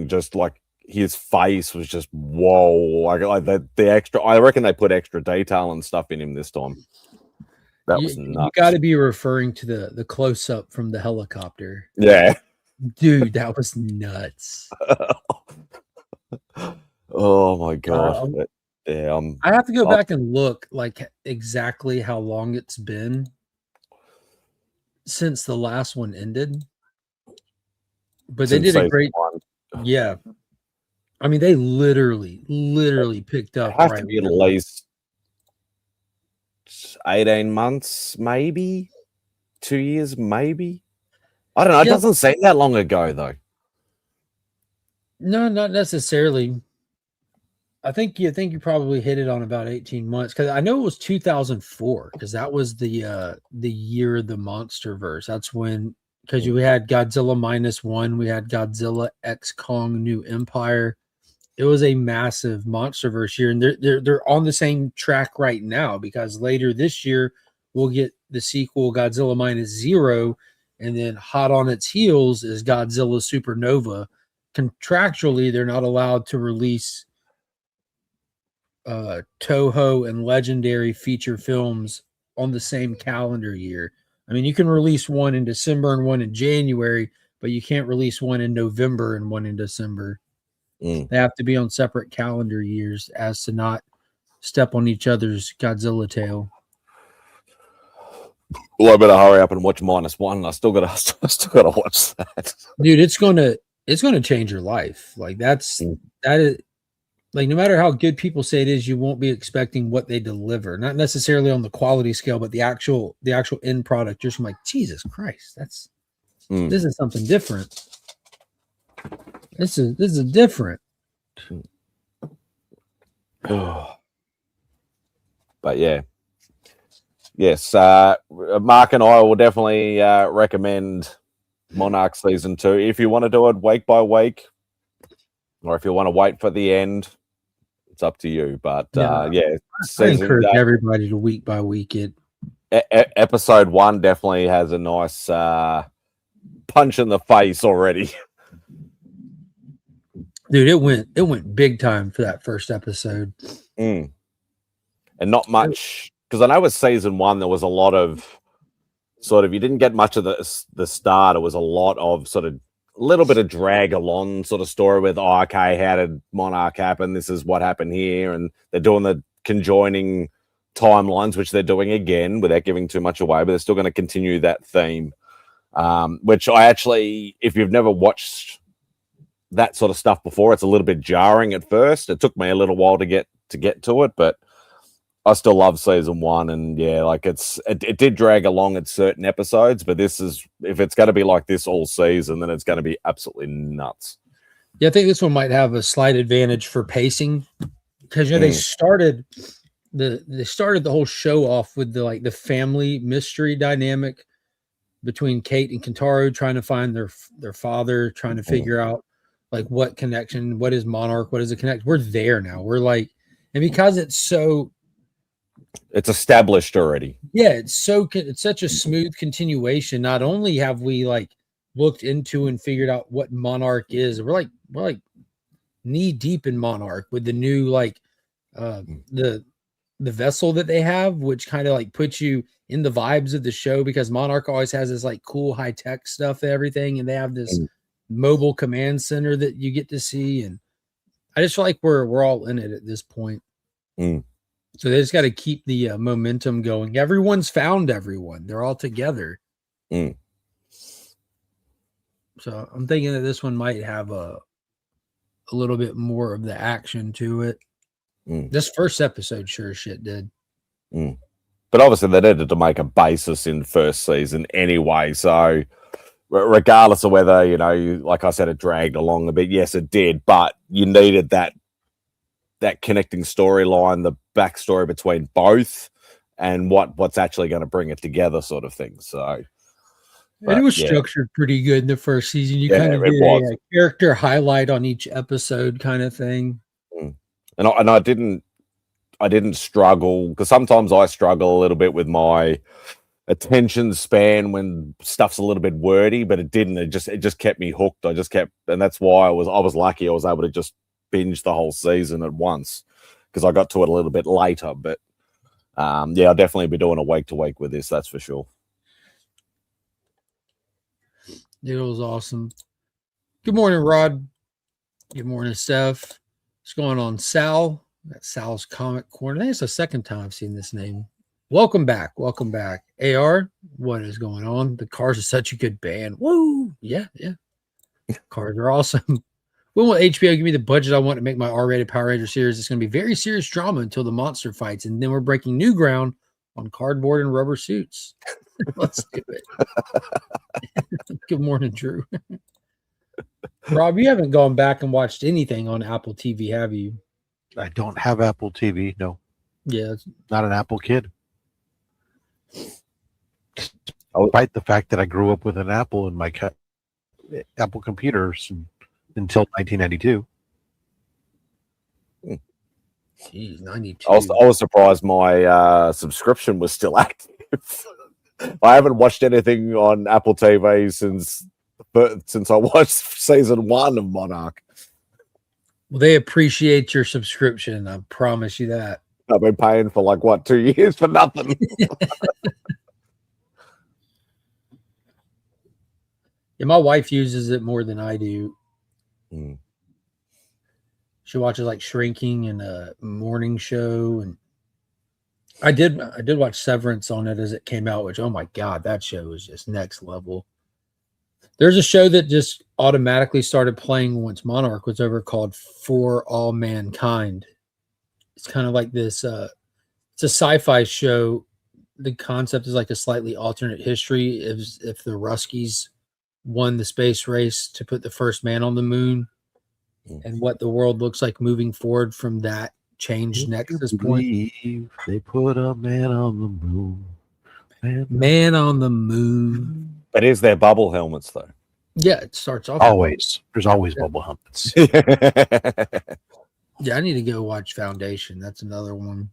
thing, just like his face was just whoa, like the extra. I reckon they put extra detail and stuff in him this time. That was nuts. You got to be referring to the close up from the helicopter. Yeah, dude, that was nuts. Oh my god. Yeah, I have to go back and look like exactly how long it's been since the last one ended. But they did a great one. Yeah. I mean, they literally picked up. It has to be at least 18 months, maybe 2 years, maybe. I don't know. It doesn't seem that long ago, though. No, not necessarily. I think you probably hit it on about 18 months, because I know it was 2004, because that was the year of the MonsterVerse. That's when, because we had Godzilla -1, we had Godzilla X Kong New Empire. It was a massive MonsterVerse year, and they're on the same track right now, because later this year we'll get the sequel Godzilla -0, and then hot on its heels is Godzilla Supernova. Contractually, they're not allowed to release Toho and Legendary feature films on the same calendar year. I mean, you can release one in December and one in January, but you can't release one in November and one in December. They have to be on separate calendar years as to not step on each other's Godzilla tail. Well, I better hurry up and watch -1. I still gotta watch that, dude. It's gonna change your life. Like that is like, no matter how good people say it is, you won't be expecting what they deliver. Not necessarily on the quality scale, but the actual end product. You're just like, Jesus Christ, this is something different. This is different. But yeah. Yes, Mark and I will definitely recommend Monarch Season 2. If you want to do it week by week, or if you want to wait for the end, it's up to you. But I encourage everybody to week by week it. Episode 1 definitely has a nice punch in the face already. Dude, it went big time for that first episode. And not much, because I know with Season 1 there was a lot of sort of, you didn't get much of the start. It was a lot of sort of a little bit of drag along sort of story with, oh, okay, how did Monarch happen? This is what happened here. And they're doing the conjoining timelines, which they're doing again without giving too much away, but they're still going to continue that theme. Which I actually, if you've never watched that sort of stuff before, it's a little bit jarring at first. It took me a little while to get to it, but I still love Season 1. And yeah, like it did drag along at certain episodes, but this is, if it's going to be like this all season, then it's going to be absolutely nuts. Yeah, I think this one might have a slight advantage for pacing, because they started the whole show off with the family mystery dynamic between Kate and Kentaro, trying to find their father, trying to figure out like what connection, what is Monarch, what is the connection. We're there now. We're like, and because it's established already. Yeah, it's such a smooth continuation. Not only have we like looked into and figured out what Monarch is, we're like knee deep in Monarch with the new the vessel that they have, which kind of like puts you in the vibes of the show, because Monarch always has this like cool high tech stuff and everything, and they have this mobile command center that you get to see, and I just feel like we're all in it at this point. So they just got to keep the momentum going. Everyone's found everyone. They're all together. So I'm thinking that this one might have a little bit more of the action to it. This first episode sure as shit did. But obviously they needed to make a basis in first season anyway. So regardless of whether, like I said, it dragged along a bit. Yes, it did. But you needed that connecting storyline, the backstory between both, and what's actually going to bring it together, sort of thing. So, it was structured pretty good in the first season. You kind of did a character highlight on each episode, kind of thing. And I didn't struggle, because sometimes I struggle a little bit with my attention span when stuff's a little bit wordy, but it didn't. It just kept me hooked. And that's why I was lucky. I was able to just binge the whole season at once because I got to it a little bit later. But yeah, I'll definitely be doing a week to week with this. That's for sure. It was awesome. Good morning, Rod. Good morning, Steph. What's going on, Sal? That's Sal's Comic Corner. I think it's the second time I've seen this name. Welcome back. Welcome back. AR, what is going on? The Cars is such a good band. Woo! Yeah. Cars are awesome. When will HBO give me the budget I want to make my R-rated Power Ranger series? It's going to be very serious drama until the monster fights, and then we're breaking new ground on cardboard and rubber suits. Let's do it. Good morning, Drew. Rob, you haven't gone back and watched anything on Apple TV, have you? I don't have Apple TV. No. Yeah. Not an Apple kid. Despite the fact that I grew up with an Apple in my Apple computers until 1992. Jeez, 92. I was surprised my subscription was still active. I haven't watched anything on Apple TV since I watched season 1 of Monarch. Well, they appreciate your subscription. I promise you that. I've been paying for like, what, 2 years for nothing? Yeah, my wife uses it more than I do. She watches like Shrinking and a morning show, and I did watch Severance on it as it came out, which, oh my God, that show was just next level. There's a show that just automatically started playing once Monarch was over called For All Mankind. It's kind of like this, it's a sci-fi show. The concept is like a slightly alternate history if the Ruskies won the space race to put the first man on the moon, and what the world looks like moving forward from that changed nexus point. They put a man on the moon. Man on the moon. But is there bubble helmets though? Yeah, it starts off. Always. There's always bubble helmets. Yeah, I need to go watch Foundation. That's another one.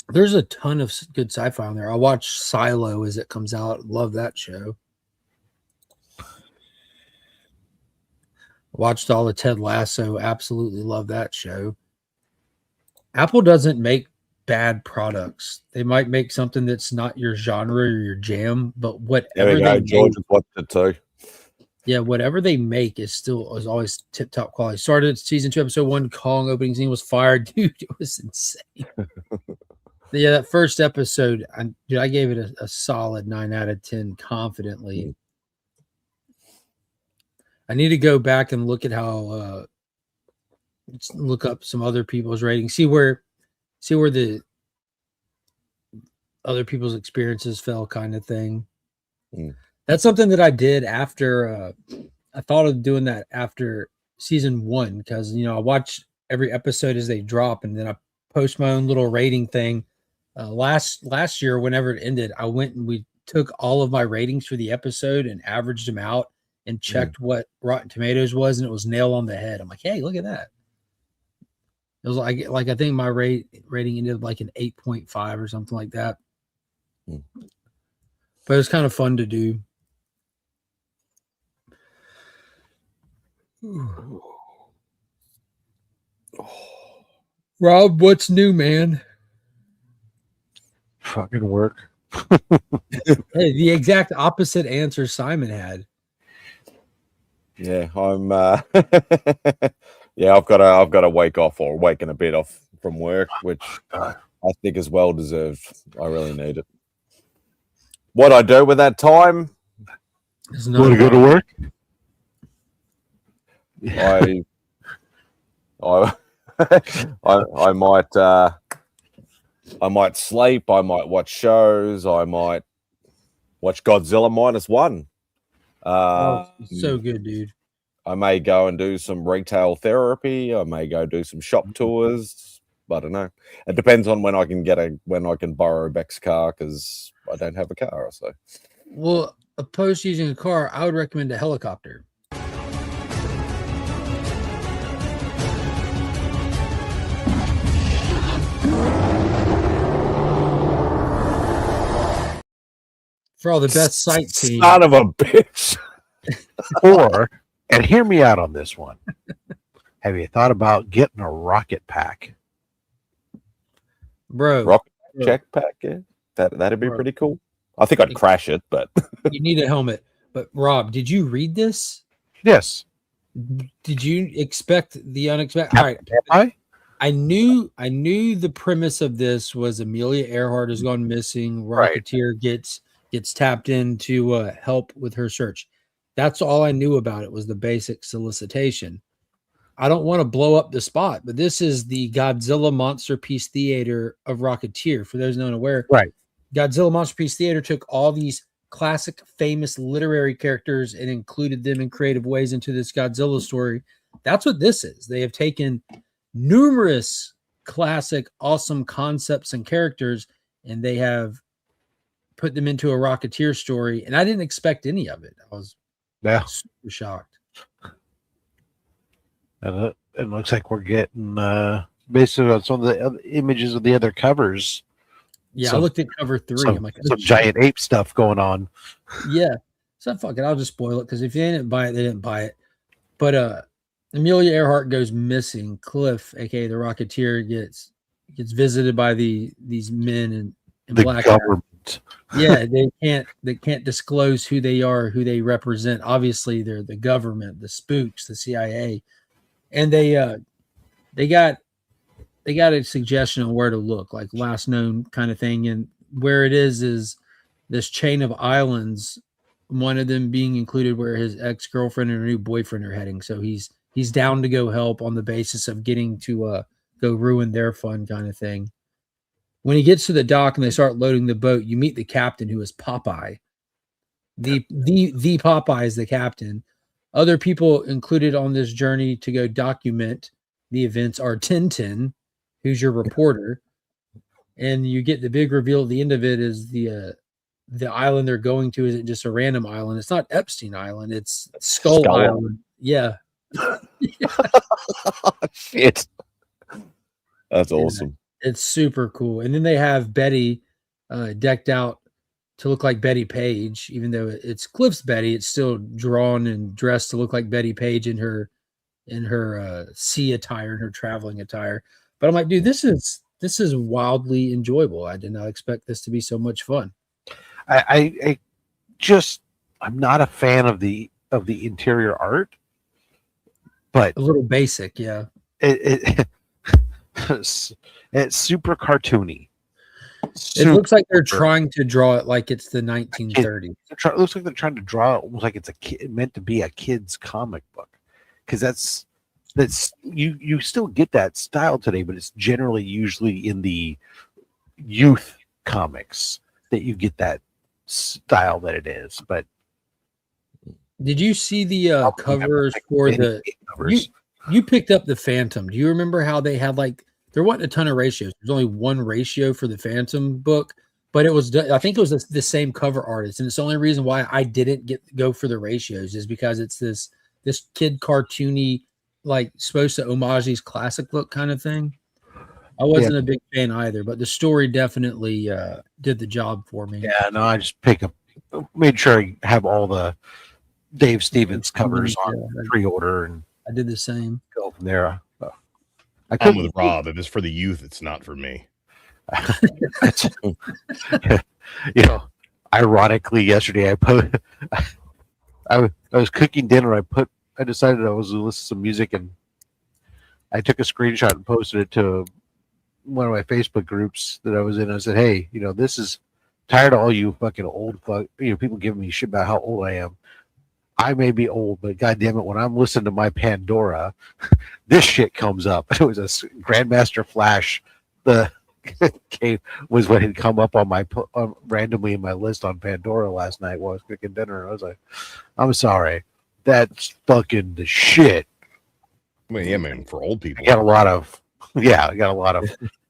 There's a ton of good sci-fi on there. I watch Silo as it comes out. Love that show. Watched all of Ted Lasso. Absolutely love that show. Apple doesn't make bad products. They might make something that's not your genre or your jam, but whatever they George has watched it too. Yeah, whatever they make is always tip top quality. Started season 2, episode 1. Kong opening scene was fired, dude. It was insane. Yeah, that first episode, I gave it a solid 9 out of 10 confidently. I need to go back and look at how look up some other people's ratings, see where the other people's experiences fell, kind of thing. That's something that I did after I thought of doing that after season 1, because I watch every episode as they drop, and then I post my own little rating thing. Last year, whenever it ended, I went and we took all of my ratings for the episode and averaged them out and checked what Rotten Tomatoes was, and it was nail on the head. I'm like, hey, look at that. It was like I think my rating ended like an 8.5 or something like that. But it was kind of fun to do. Rob, what's new, man? Fucking work. Hey, the exact opposite answer Simon had. Yeah, I'm yeah, I've got a week off, or waking a bit off from work, which I think is well deserved. I really need it. What I do with that time? Want to go to work? I might sleep, I might watch shows, I might watch Godzilla -1. So good, dude. I may go and do some retail therapy. I may go do some shop tours. I don't know. It depends on when I can borrow Beck's car, because I don't have a car. So, well, opposed to using a car, I would recommend a helicopter. For all the best sightseeing. Son of a bitch. Or, and hear me out on this one. Have you thought about getting a rocket pack? Bro. Rocket check pack, yeah. That'd be pretty cool. I think I'd crash it, but you need a helmet. But Rob, did you read this? Yes. Did you expect the unexpected? All right. I knew the premise of this was Amelia Earhart has gone missing. Rocketeer gets tapped in to help with her search. That's all I knew about it was the basic solicitation. I don't want to blow up the spot, but this is the Godzilla Monster Piece Theater of Rocketeer. For those not aware, right? Godzilla Monster Piece Theater took all these classic, famous literary characters and included them in creative ways into this Godzilla story. That's what this is. They have taken numerous classic, awesome concepts and characters, and they have put them into a Rocketeer story. And I didn't expect any of it. I was super shocked. And it looks like we're getting basically on some of the other images of the other covers. Yeah, I looked at cover 3. I'm like, some giant ape stuff going on. Yeah. So fuck it. I'll just spoil it because if they didn't buy it, they didn't buy it. But Amelia Earhart goes missing. Cliff, aka the Rocketeer, gets visited by these men in the black government. Yeah, they can't disclose who they are, who they represent. Obviously, they're the government, the spooks, the CIA, and they got a suggestion on where to look, like last known kind of thing, and where it is this chain of islands. One of them being included where his ex-girlfriend and her new boyfriend are heading. So he's down to go help on the basis of getting to go ruin their fun kind of thing. When he gets to the dock and they start loading the boat, you meet the captain, who is Popeye. The Popeye is the captain. Other people included on this journey to go document the events are Tintin, who's your reporter, and you get the big reveal at the end of it is the island they're going to isn't just a random island. It's not Epstein Island. It's Skull Island. Yeah. Shit. That's awesome. It's super cool. And then they have Betty decked out to look like Betty Page, even though it's Cliff's Betty. It's still drawn and dressed to look like Betty Page in her sea attire and her traveling attire. But I'm like, dude, this is wildly enjoyable. I did not expect this to be so much fun. I'm not a fan of the interior art, but a little basic, yeah. It's super cartoony. It looks like they're trying to draw it like it's the 1930s. It looks like they're trying to draw it almost like it's meant to be a kid's comic book, because that's you still get that style today, but it's generally usually in the youth comics that you get that style that it is. But did you see the covers for the covers? You picked up the Phantom. Do you remember how they had there wasn't a ton of ratios? There's only one ratio for the Phantom book, but I think it was the same cover artist, and it's the only reason why I didn't go for the ratios is because it's this kid cartoony, supposed to homage these classic look kind of thing. I wasn't a big fan either, but the story definitely did the job for me. Yeah, no, I just made sure I have all the Dave Stevens covers on pre-order, and I did the same. Go from there. I'm with Rob. If it's for the youth, it's not for me. Ironically, yesterday I was cooking dinner. I decided I was going to listen to some music, and I took a screenshot and posted it to one of my Facebook groups that I was in. I said, "Hey, this is tired of all you fucking old people giving me shit about how old I am. I may be old, but goddamn it, when I'm listening to my Pandora, this shit comes up." It was a Grandmaster Flash. The was what had come up on my randomly in my list on Pandora last night while I was cooking dinner. I was like, "I'm sorry, that's fucking the shit." Well, yeah, man, for old people, I got a lot of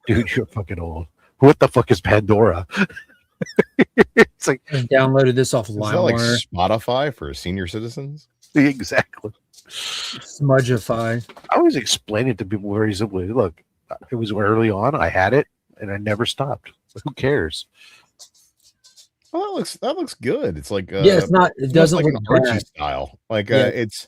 dude, you're fucking old. What the fuck is Pandora? It's like I downloaded this off LimeWire. Is that Spotify for senior citizens? Exactly. Smudgeify. I always explain it to people very simply. Look, it was early on. I had it, and I never stopped. So who cares? Oh, that looks good. It's like Yeah, it's not. It doesn't like look an Archie bad. style. Like Yeah. it's.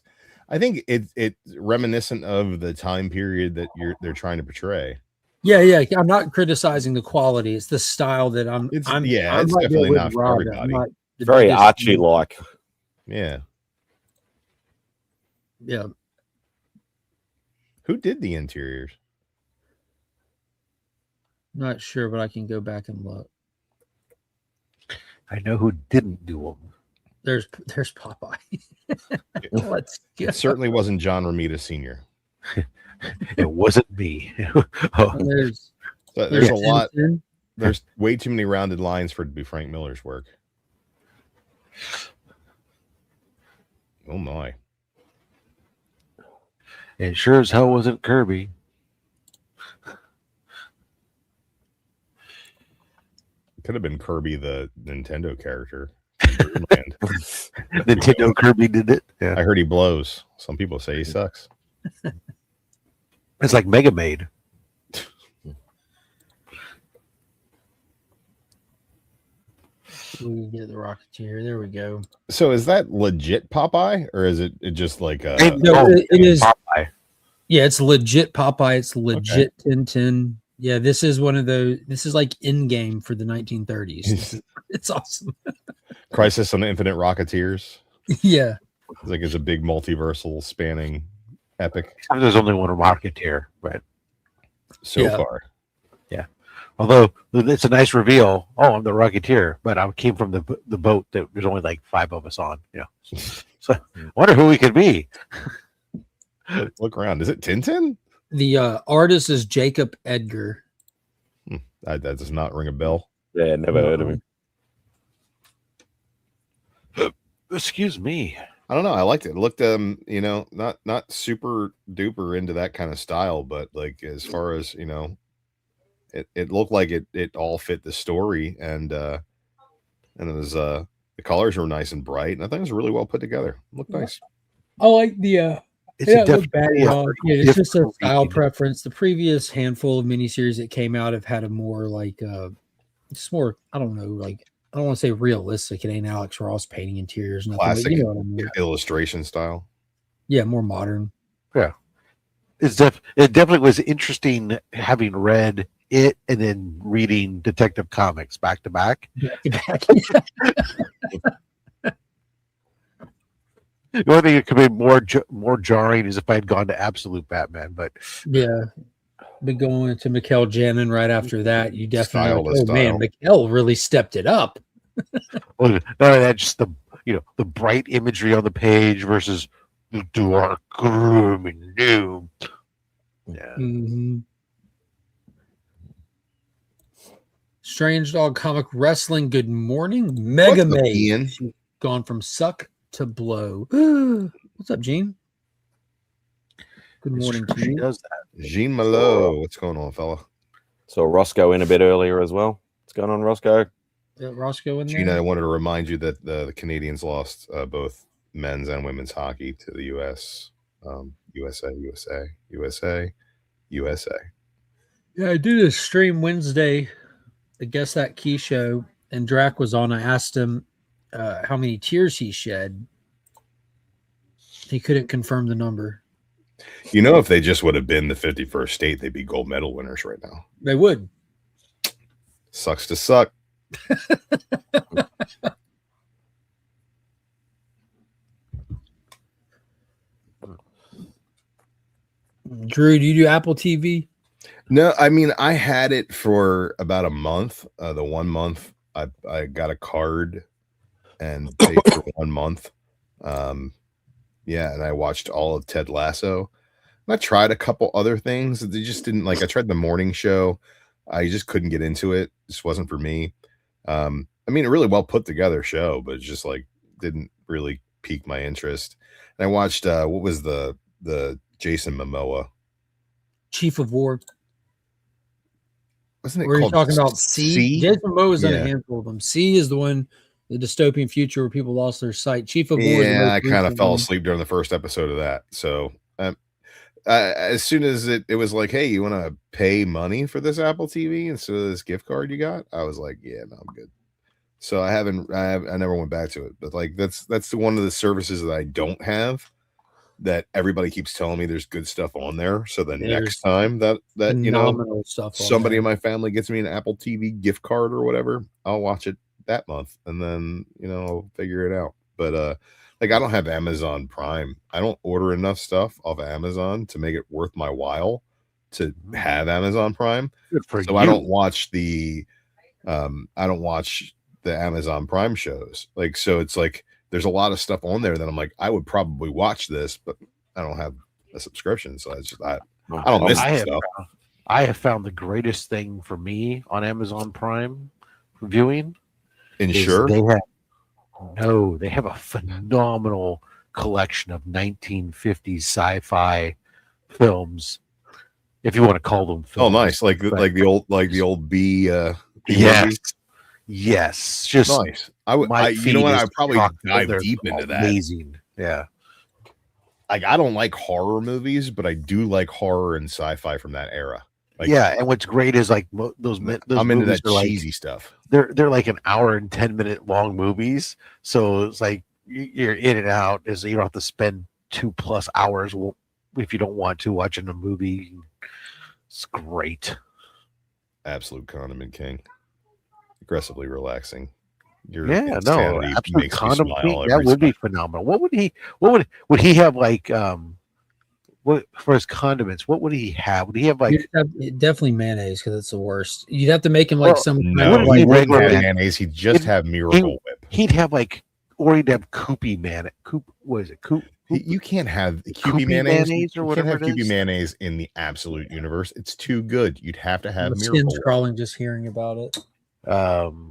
I think it's reminiscent of the time period that they're trying to portray. Yeah. I'm not criticizing the quality. It's the style that I'm It's right there definitely with not for Rob. I'm everybody. not the Very biggest Archie like. Yeah. Yeah. Who did the interiors? Not sure, but I can go back and look. I know who didn't do them. There's Popeye. Let's go. It certainly wasn't John Romita Sr. It wasn't me. There's There's a lot. Tintin. There's way too many rounded lines for it to be Frank Miller's work. Oh my. It sure as hell wasn't Kirby. Could have been Kirby, the Nintendo character. Nintendo Kirby did it. Yeah. I heard he blows. Some people say he sucks. It's like Mega Maid. We get the Rocketeer. There we go. So is that legit Popeye, or is it just like a? No, it is. Popeye. Yeah, it's legit Popeye. It's legit Tintin. Yeah, this is one of those. This is like in game for the 1930s. It's awesome. Crisis on the Infinite Rocketeers. Yeah, It's like it's a big multiversal spanning epic There's only one Rocketeer, but so far. although it's a nice reveal. Oh, I'm the Rocketeer, but I came from the boat that there's only like 5 of us on. So I wonder who we could be. Look around. Is it Tintin? the artist is Jacob Edgar. That does not ring a bell. Yeah, never heard of him. Excuse me. I don't know. I liked it. It looked, not super duper into that kind of style, but like as far as it looked like it all fit the story, and it was the colors were nice and bright, and I think it was really well put together. It looked nice. I like the. It's Yeah, a it looked bad definitely at all. Yeah, it's just a different style reading. preference. The previous handful of miniseries that came out have had a more like it's more, I don't know, like I don't want to say realistic. It ain't Alex Ross painting interiors, nothing. Classic But you know what I mean. illustration style. Yeah, more modern. It definitely was interesting having read it and then reading Detective Comics back to back. The only thing that could be more jarring is if I had gone to Absolute Batman, but Yeah. But going into Mikkel Janin right after that, you definitely Style. man, Mikkel really stepped it up. well, none of that, just the bright imagery on the page versus the dark gloom and doom. Yeah. Mm-hmm. Strange Dog Comic Wrestling. Good morning, Mega What's up, Maid. Ian? Gone from suck to blow. What's up, Gene? Good morning to She you. does that. Jean Malo. What's going on, fella? So Roscoe in a bit earlier as well. What's going on, Roscoe? Roscoe in there. Gina, I wanted to remind you that the Canadians lost both men's and women's hockey to the U.S. USA. Yeah, I did a stream Wednesday. I guess that key show, and Drac was on. I asked him how many tears he shed. He couldn't confirm the number. If they just would have been the 51st state, they'd be gold medal winners right now. They would. Sucks to suck. Drew, do you do Apple TV? No, I mean, I had it for about a month. The 1 month, I got a card and paid for 1 month. And I watched all of Ted Lasso. And I tried a couple other things. They just didn't I tried the morning show. I just couldn't get into it. It just wasn't for me. I mean, a really well put together show, but it just didn't really pique my interest. And I watched what was the Jason Momoa, Chief of War. wasn't it Were you called talking about C? Jason Momoa is on a Yeah. handful of them. C is the one, the dystopian future where people lost their sight. Chief of War. is the Yeah, most I kind of recent fell one. asleep during the first episode of that. So as soon as it was like, hey, you want to pay money for this Apple TV instead of this gift card you got? I was like, yeah, no, I'm good. So I never went back to it. But like that's one of the services that I don't have. That everybody keeps telling me there's good stuff on there. So the next time that phenomenal stuff on somebody there. in my family gets me an Apple TV gift card or whatever, I'll watch it that month and then I'll figure it out. But like I don't have Amazon Prime. I don't order enough stuff off of Amazon to make it worth my while to have Amazon Prime. Good for so you. I don't watch the Amazon Prime shows. Like so it's like there's a lot of stuff on there that I'm like, I would probably watch this, but I don't have a subscription, so it's just I don't miss the stuff. I have found the greatest thing for me on Amazon Prime viewing. Insure? They have a phenomenal collection of 1950s sci-fi films, if you want to call them films. Oh, nice! Like the old B. Yes, just nice. You know what? I probably dive deep into that. Amazing, yeah. Like I don't like horror movies, but I do like horror and sci-fi from that era. Like, yeah, and what's great is like those I'm into that like, cheesy stuff. They're like an hour and 10-minute long movies, so it's like you're in and out. Is you don't have to spend 2+ hours if you don't want to watching a movie. It's great. Absolute condiment king. Aggressively relaxing. Absolute condiment king. That would be phenomenal. What would he have like? What for his condiments? What would he have? Would he have like definitely mayonnaise because it's the worst. You'd have to make him like some like regular mayonnaise. He'd just have Miracle Whip. He'd have like, or he'd have Koopy mayonnaise. What is it? You can't have Koopy mayonnaise or whatever. You can't have Koopy mayonnaise in the absolute universe. It's too good. You'd have to have Miracle Skin's crawling just hearing about it. The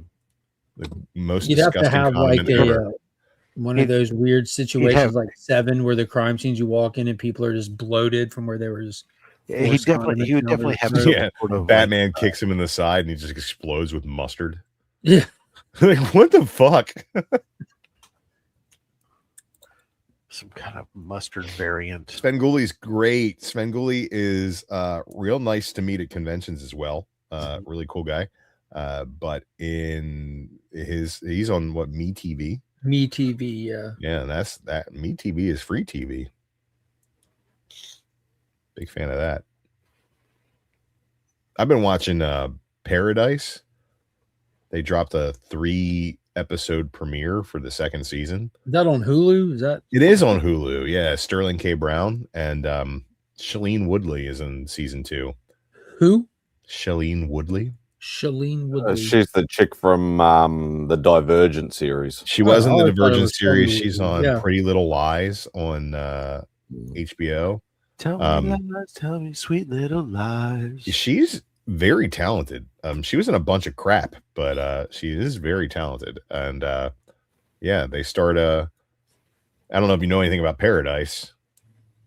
most you'd have to have like ever. One of those weird situations like Seven, where the crime scenes you walk in and people are just bloated from where they were just. He would definitely have. Sort of Batman kicks him in the side and he just explodes with mustard. Yeah, like what the fuck? Some kind of mustard variant. Svengoolie's great. Svengoolie is real nice to meet at conventions as well. Really cool guy. But he's on what MeTV. MeTV, yeah. Yeah, that's that. MeTV is free TV. Big fan of that. I've been watching Paradise. They dropped a 3-episode premiere for the second season. Is that on Hulu? It is on Hulu, yeah. Sterling K. Brown and Shailene Woodley is in season 2. Who? Shailene Woodley. Shailene Woodley. She's the chick from the Divergent series. She was in the Divergent series. She's on Pretty Little Lies on HBO. Tell me lies, tell me sweet little lies. She's very talented. She was in a bunch of crap, but she is very talented. And they start I don't know if you know anything about Paradise.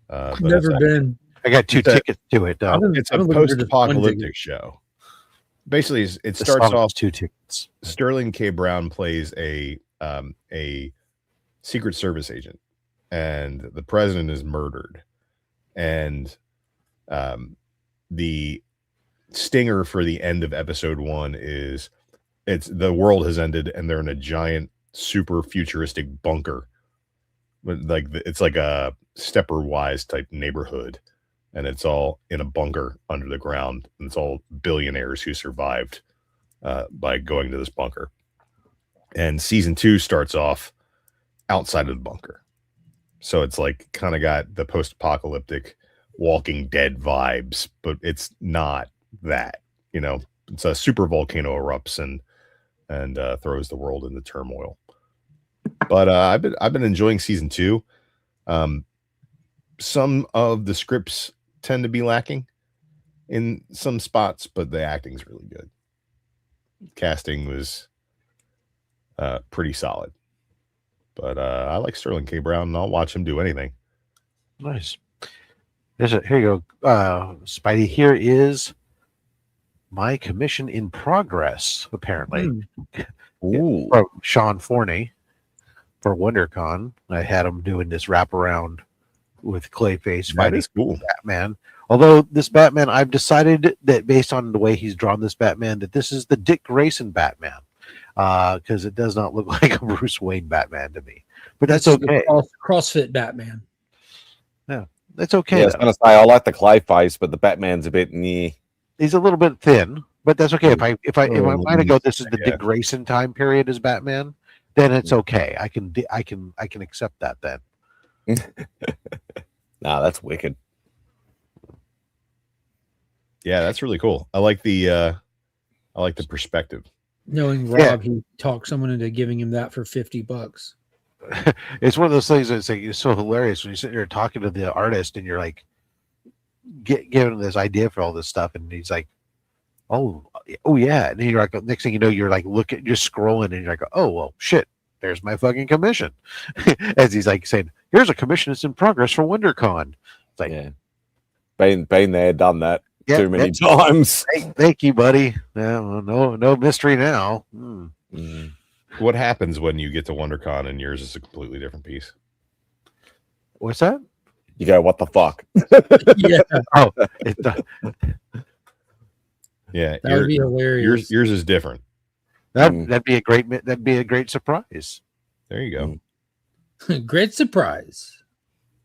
But never been. I got 2 tickets to it. It's a post-apocalyptic show. Basically, it starts off 2 tickets. Sterling K. Brown plays a Secret Service agent, and the president is murdered. And the stinger for the end of episode 1 is the world has ended, and they're in a giant, super futuristic bunker. It's like a Stepper-wise type neighborhood. And it's all in a bunker under the ground. And it's all billionaires who survived by going to this bunker. And season 2 starts off outside of the bunker. So it's like kind of got the post-apocalyptic Walking Dead vibes, but it's not that. It's a super volcano erupts and throws the world into turmoil. But I've been enjoying season 2. Some of the scripts tend to be lacking in some spots, but the acting's really good. Casting was pretty solid. But I like Sterling K. Brown, and I'll watch him do anything. Nice. Here you go. Spidey, here is my commission in progress, apparently. Ooh. From Sean Forney for WonderCon. I had him doing this wraparound with Clayface fighting Batman. Although this Batman, I've decided that based on the way he's drawn this Batman, that this is the Dick Grayson Batman. because it does not look like a Bruce Wayne Batman to me. But that's This is the okay. CrossFit Batman. That's okay. Yeah, I was though. going to say I like the clay face, but the Batman's a bit near. He's a little bit thin, but that's okay. If I want to go, this is the Yeah. Dick Grayson time period as Batman, then it's okay. I can accept that then. Nah, that's wicked. Yeah, that's really cool. I like the perspective. Knowing Yeah. Rob, he talked someone into giving him that for $50. It's one of those things that's like it's so hilarious when you're sitting there talking to the artist and you're like giving him this idea for all this stuff, and he's like, oh yeah, and then you're like, next thing you know, you're like you're scrolling and you're like, oh well, shit, there's my fucking commission. As he's like saying, here's a commission that's in progress for WonderCon. It's like, Yeah, been there, done that yeah, too many times. Thank you, buddy. No mystery now. Mm. What happens when you get to WonderCon and yours is a completely different piece? What's that? You go, what the fuck? Yeah, Oh, Yeah, that would be hilarious. yours is different. that'd be a great surprise. There you go. Great surprise.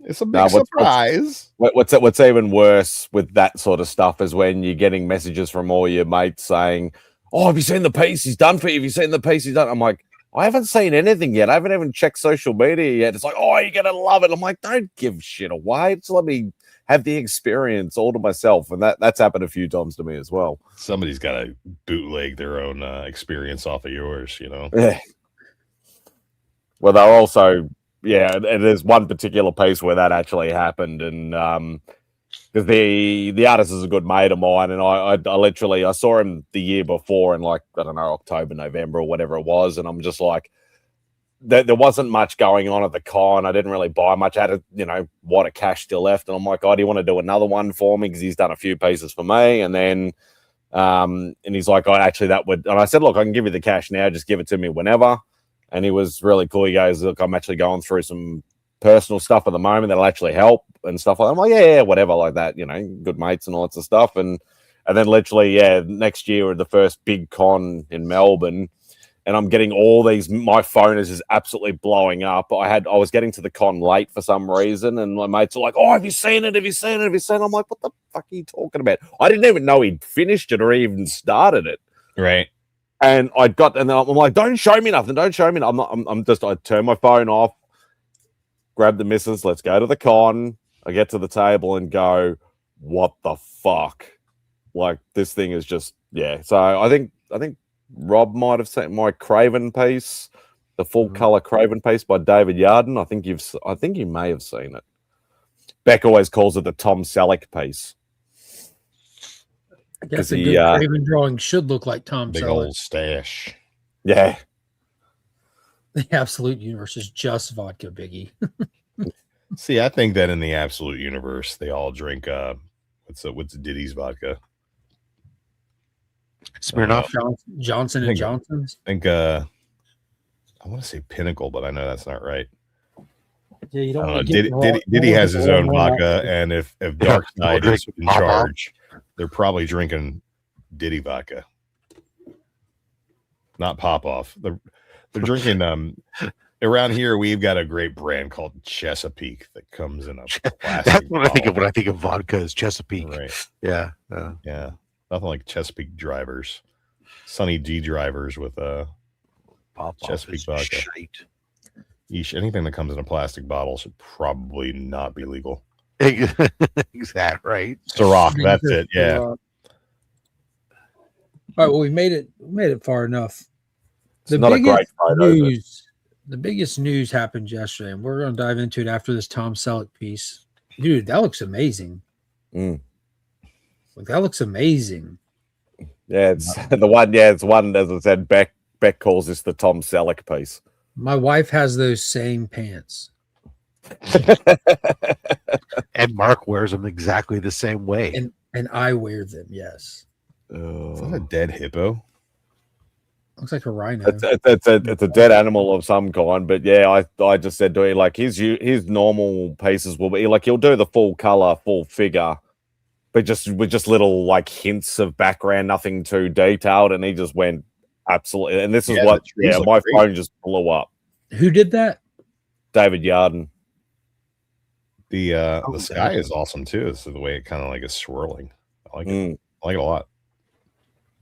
It's a big Nah, surprise. What's even worse with that sort of stuff is when you're getting messages from all your mates saying, oh, have you seen the piece he's done for you? Have you seen the piece he's done? I'm like, I haven't seen anything yet. I haven't even checked social media yet. It's like, oh, you're going to love it. I'm like, don't give shit away. Just let me have the experience all to myself. And that's happened a few times to me as well. Somebody's got to bootleg their own experience off of yours, you know? Yeah. Well, they're also, yeah, and there's one particular piece where that actually happened. And because the artist is a good mate of mine, and I literally I saw him the year before in like, I don't know, October, November or whatever it was, and I'm just like, there wasn't much going on at the con. I didn't really buy much. I had what a cash still left, and I'm like, oh, do you want to do another one for me? Because he's done a few pieces for me, and then and he's like, oh, actually that would, and I said, look, I can give you the cash now, just give it to me whenever. And he was really cool. He goes, look, I'm actually going through some personal stuff at the moment that'll actually help and stuff like that. I'm like, yeah, whatever, like that, good mates and all that sort of stuff. And then literally, next year, the first big con in Melbourne, and I'm getting all these, my phone is just absolutely blowing up. I was getting to the con late for some reason, and my mates are like, oh, have you seen it? Have you seen it? Have you seen it? I'm like, what the fuck are you talking about? I didn't even know he'd finished it or even started it. Right. And and then I'm like, don't show me nothing. Don't show me. I turn my phone off, grab the missus, let's go to the con. I get to the table and go, what the fuck? Like, this thing is just, yeah. So I think Rob might have seen my Craven piece, the full color Craven piece by David Yarden. I think you may have seen it. Beck always calls it the Tom Selleck piece. I guess a good Craven drawing should look like Tom Big Selleck. old stash. Yeah. The Absolute Universe is just vodka, Biggie. See, I think that in the Absolute Universe, they all drink what's Diddy's vodka? Smirnoff. Johnson and Johnson's. I think I want to say Pinnacle, but I know that's not right. Yeah, you don't I don't know. Diddy has his own vodka, and if Dark Side is in charge, they're probably drinking Diddy vodka, not Pop Off. They're drinking. Around here, we've got a great brand called Chesapeake that comes in a plastic. That's what I think of when I think of vodka is Chesapeake. Right. Yeah. Yeah. Nothing like Chesapeake drivers, Sunny D drivers with Chesapeake vodka. Yeesh, anything that comes in a plastic bottle should probably not be legal. Exactly right. Ciroc, that's it. Yeah. All right. Well, we made it far enough. It's not a great photo. The biggest news happened yesterday, and we're going to dive into it after this Tom Selleck piece. Dude, that looks amazing. Like, that looks amazing. Yeah, it's the one. Yeah, it's one. As I said, Beck calls this the Tom Selleck piece. My wife has those same pants. And Mark wears them exactly the same way. And I wear them, yes. Is that a dead hippo? Looks like a rhino. It's a dead animal of some kind. But yeah, I just said to him, like, his normal pieces will be like, he'll do the full color, full figure, but with just little like hints of background, nothing too detailed. And he just went Absolutely. And this is Yeah, what, the trees look my great. phone just blew up. Who did that? David Yarden. The Oh, sky that- is awesome too. So the way it kind of like is swirling, I like it. Mm. I like it a lot.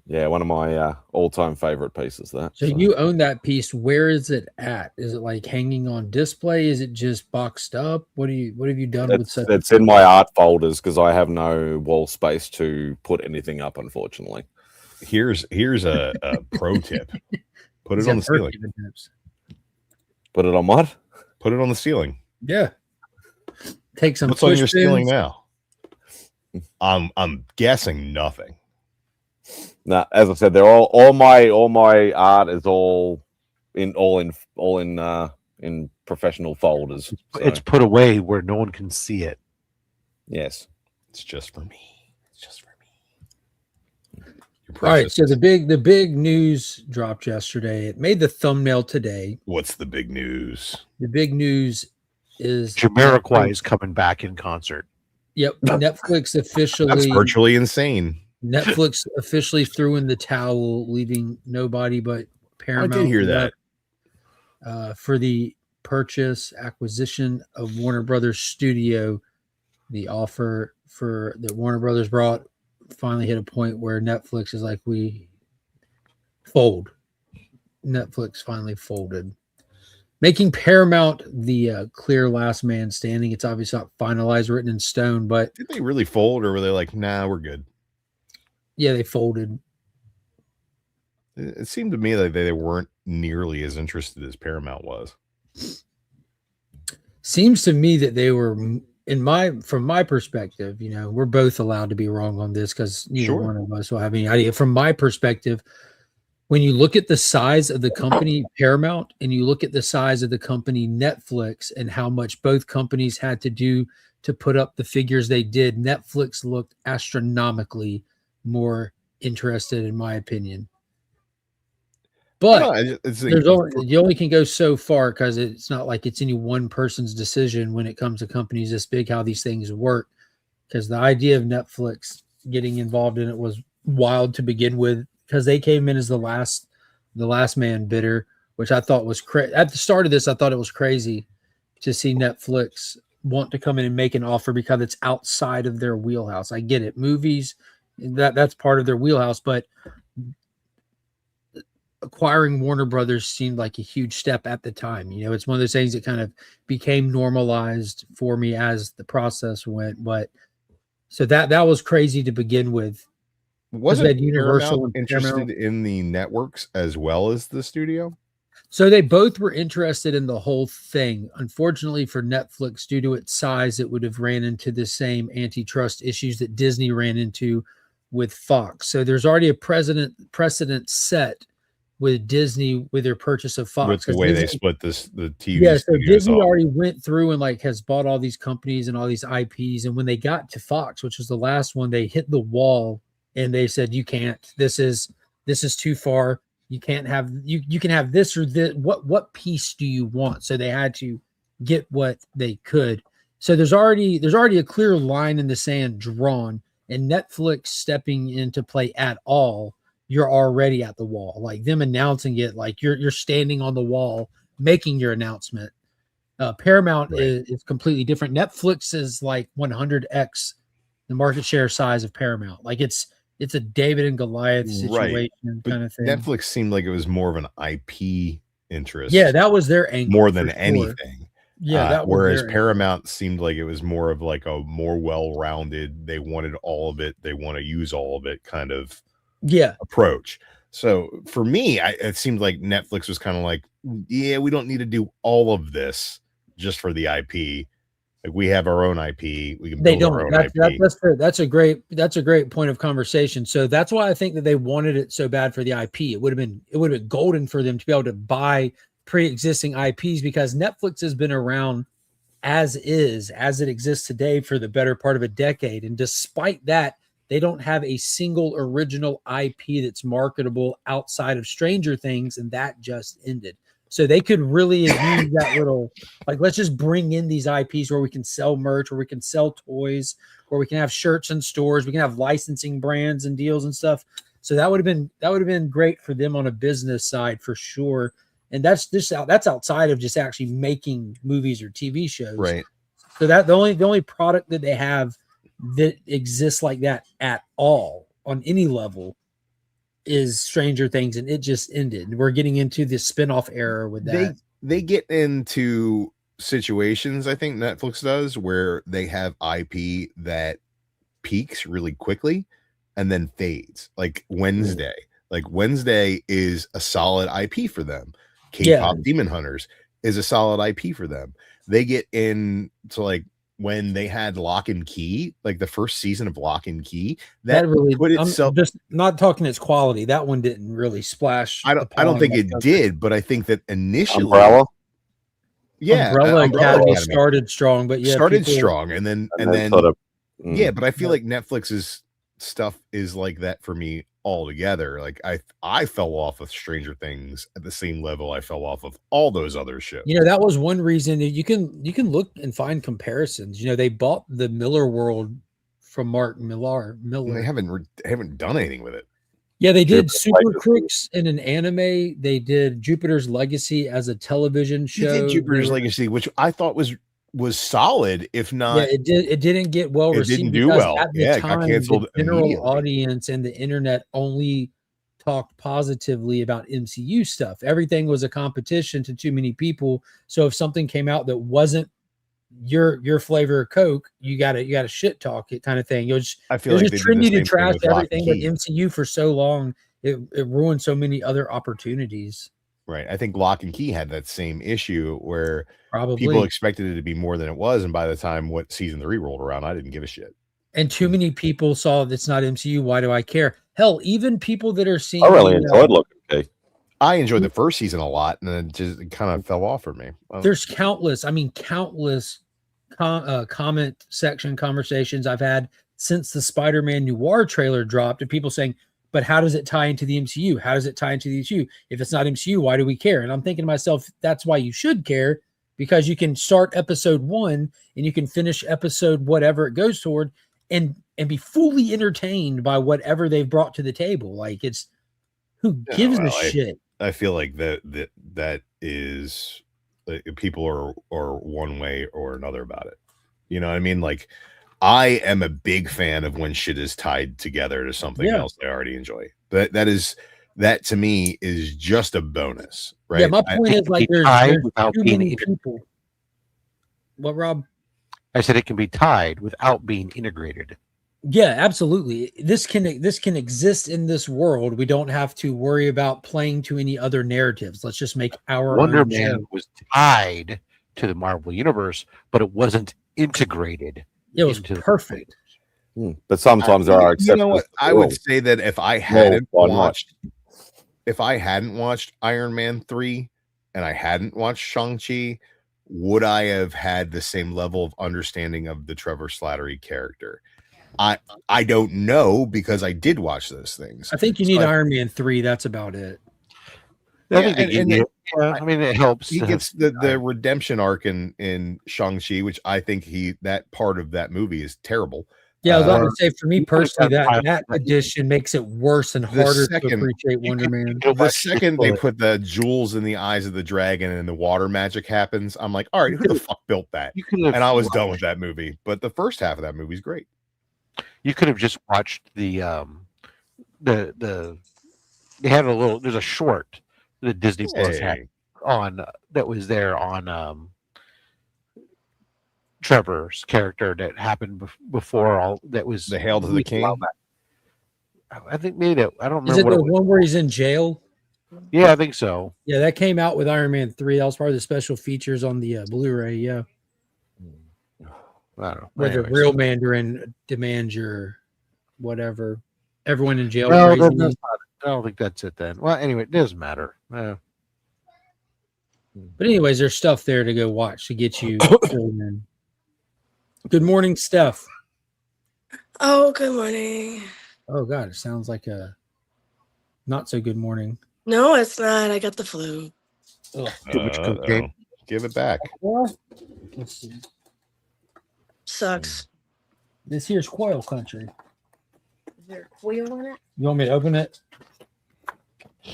Yeah, one of my all-time favorite pieces. That. So you own that piece. Where is it at? Is it like hanging on display? Is it just boxed up? What have you done with such? It's in my art folders because I have no wall space to put anything up, unfortunately. Here's a pro tip. Put He's it on got the ceiling. birthday tips. Put it on what? Put it on the ceiling. Yeah. Take some. What's on your push ceiling pins. now? I'm guessing nothing. No, as I said, they're all my art is all in professional folders. So, It's put away where no one can see it. yes. It's just for me. It's just for me. You're All right. precious. So the big news dropped yesterday. It made the thumbnail today. What's the big news? The big news is Jamiroquai is coming back in concert. Yep. Netflix That's officially virtually insane. Netflix officially threw in the towel, leaving nobody but Paramount. I did hear that. For the acquisition of Warner Brothers Studio. The offer that Warner Brothers brought finally hit a point where Netflix is like, we fold. Netflix finally folded, making Paramount the clear last man standing. It's obviously not finalized, written in stone, but Did they really fold, or were they like, nah, we're good? yeah, they folded. It seemed to me like they weren't nearly as interested as Paramount was. Seems to me that they were, from my perspective, we're both allowed to be wrong on this because neither Sure. one of us will have any idea. From my perspective, when you look at the size of the company Paramount and you look at the size of the company Netflix and how much both companies had to do to put up the figures they did, Netflix looked astronomically more interested, in my opinion. But you only can go so far because it's not like it's any one person's decision when it comes to companies this big, how these things work. Because the idea of Netflix getting involved in it was wild to begin with, because they came in as the last man bidder, which I thought was crazy. At the start of this, I thought it was crazy to see Netflix want to come in and make an offer because it's outside of their wheelhouse. I get it. Movies, that's part of their wheelhouse, but acquiring Warner Brothers seemed like a huge step at the time. It's one of those things that kind of became normalized for me as the process went. But so that was crazy to begin with. Wasn't Universal Paramount interested in the networks as well as the studio? So they both were interested in the whole thing. Unfortunately for Netflix, due to its size, it would have ran into the same antitrust issues that Disney ran into with Fox. So there's already a precedent set with Disney with their purchase of Fox. With the way Disney, they split the TV. Yeah, so Disney off. already went through and has bought all these companies and all these IPs. And when they got to Fox, which was the last one, they hit the wall and they said, you can't, this is too far. You can't have, you can have this or this. What piece do you want? So they had to get what they could. So there's already a clear line in the sand drawn, and Netflix stepping into play at all, you're already at the wall. Like them announcing it, like you're standing on the wall making your announcement. Paramount is completely different. Netflix is like 100x the market share size of Paramount. Like it's a David and Goliath situation kind of thing. Netflix seemed like it was more of an IP interest. Yeah, that was their angle more than anything. Yeah, that whereas Paramount seemed like it was more of like a more well-rounded, they wanted all of it, they want to use all of it kind of approach. So for me, it seemed like Netflix was kind of like, yeah, we don't need to do all of this just for the IP. Like we have our own IP. We can build our own IP. That's a great point of conversation. So that's why I think that they wanted it so bad for the IP. It would have been golden for them to be able to buy pre-existing IPs, because Netflix has been around as it exists today for the better part of a decade. And despite that, they don't have a single original IP that's marketable outside of Stranger Things, and that just ended. So they could really have used that little, like, let's just bring in these IPs where we can sell merch, where we can sell toys, where we can have shirts in stores, we can have licensing brands and deals and stuff. So that would have been great for them on a business side for sure. And that's outside of just actually making movies or TV shows. Right. So that the only product that they have that exists like that at all on any level is Stranger Things, and it just ended. We're getting into the spinoff era with that. They get into situations, I think Netflix does, where they have IP that peaks really quickly and then fades. Like Wednesday. Like Wednesday is a solid IP for them. K-pop Demon Hunters is a solid IP for them. They get into like when they had Lock and Key, like the first season of Lock and Key, that really put itself. I'm just not talking its quality. That one didn't really splash. I don't think it did, but I think that initially Umbrella Umbrella Academy started strong, but strong, and then sort of, but I feel like Netflix's stuff is like that for me altogether. Like I fell off of Stranger Things at the same level I fell off of all those other shows. That was one reason you can look and find comparisons. They bought the Miller World from Mark Miller. They haven't done anything with it. Yeah, they did Super Crooks in an anime. They did Jupiter's Legacy as a television show. They did Jupiter's Legacy, which I thought was solid, if not. Yeah, it didn't get well received. It didn't do well. At the time, it got canceled. The general audience and the internet only talked positively about MCU stuff. Everything was a competition to too many people. So if something came out that wasn't your flavor of Coke, you gotta shit talk it, kind of thing. I feel like just trendy to trash everything but MCU for so long. It ruined so many other opportunities. Right. I think Lock and Key had that same issue where people expected it to be more than it was, and by the time season 3 rolled around, I didn't give a shit. And too many people saw it's not MCU. Why do I care? Hell, even people that are seeing. I really enjoyed Lock and Key. I enjoyed the first season a lot, and then it kind of fell off for me. There's countless comment section conversations I've had since the Spider-Man Noir trailer dropped, and people saying, but how does it tie into the MCU? How does it tie into the MCU? If it's not MCU, why do we care? And I'm thinking to myself, that's why you should care, because you can start episode 1 and you can finish episode whatever it goes toward and be fully entertained by whatever they've brought to the table. Like, it's who gives a shit? I feel like that is like, people are one way or another about it. You know what I mean? Like, I am a big fan of when shit is tied together to something else I already enjoy. That to me is just a bonus, right? Yeah, my point is like there's too many people. What, Rob? I said it can be tied without being integrated. Yeah, absolutely. This can exist in this world. We don't have to worry about playing to any other narratives. Let's just make our Wonder own Man show. was tied to the Marvel universe, but it wasn't integrated. It was perfect. But sometimes there are exceptions. You know what? I would say that if I hadn't watched Iron Man 3 and I hadn't watched Shang-Chi, would I have had the same level of understanding of the Trevor Slattery character? I don't know, because I did watch those things. I think you need Iron Man 3. That's about it. I mean, it helps. He gets the redemption arc in Shang-Chi, which I think that part of that movie is terrible. Yeah, I was about to say, for me personally, that addition makes it worse and harder to appreciate Wonder Man. The second they put the jewels in the eyes of the dragon and the water magic happens, I'm like, all right, who the fuck built that? And I was done with that movie. But the first half of that movie is great. You could have just watched they had there's a short that Disney Plus had on that was there on Trevor's character that happened before all that was the Hail to the King. I think maybe I don't remember. Is it the one where he's in jail? Yeah, I think so. Yeah, that came out with Iron Man 3. That was part of the special features on the Blu-ray. Yeah. I don't know. Where the real Mandarin demands your whatever. Everyone in jail. No, I don't think that's it then. Well, anyway, it doesn't matter. But anyways, there's stuff there to go watch to get you filled in. Good morning, Steph. Oh, good morning. Oh, God, it sounds like a not so good morning. No, it's not. I got the flu. Too much cocaine. Give it back. Let's see. Sucks. This here's Quail Country. there foil on it? You want me to open it?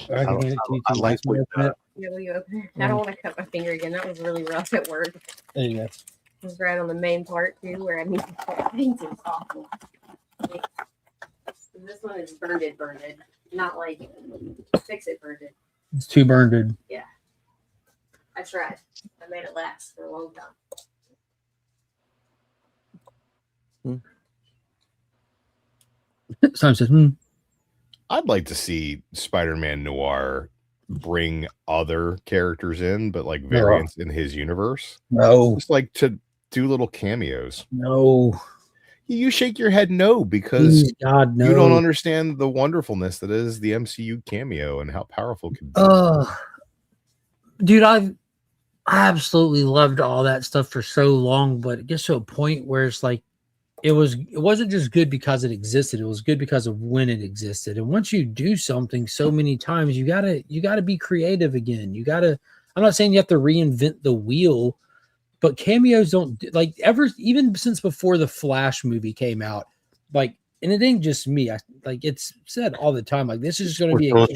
Or I can hand it to you. I too. like Just open what, it. Yeah, will you open it? I don't want to cut my finger again. That was really rough at work. There you go. It was right on the main part too, where I need to put things. It's awful. This one is burned, not like fix it burned. It's too burned. I tried. I made it last for a long time. Simon says, I'd like to see Spider-Man Noir bring other characters in, but like variants in his universe. no, Just like to do little cameos. no. You shake your head no, because Please, God, no. you don't understand the wonderfulness that is the MCU cameo and how powerful it can be. Dude, I absolutely loved all that stuff for so long, but it gets to a point where it's like it wasn't just good because it existed. It was good because of when it existed. And once you do something so many times, you gotta be creative again. I'm not saying you have to reinvent the wheel, but cameos don't like ever, even since before the Flash movie came out, like, and it ain't just me. It's said all the time, like, this is just gonna be a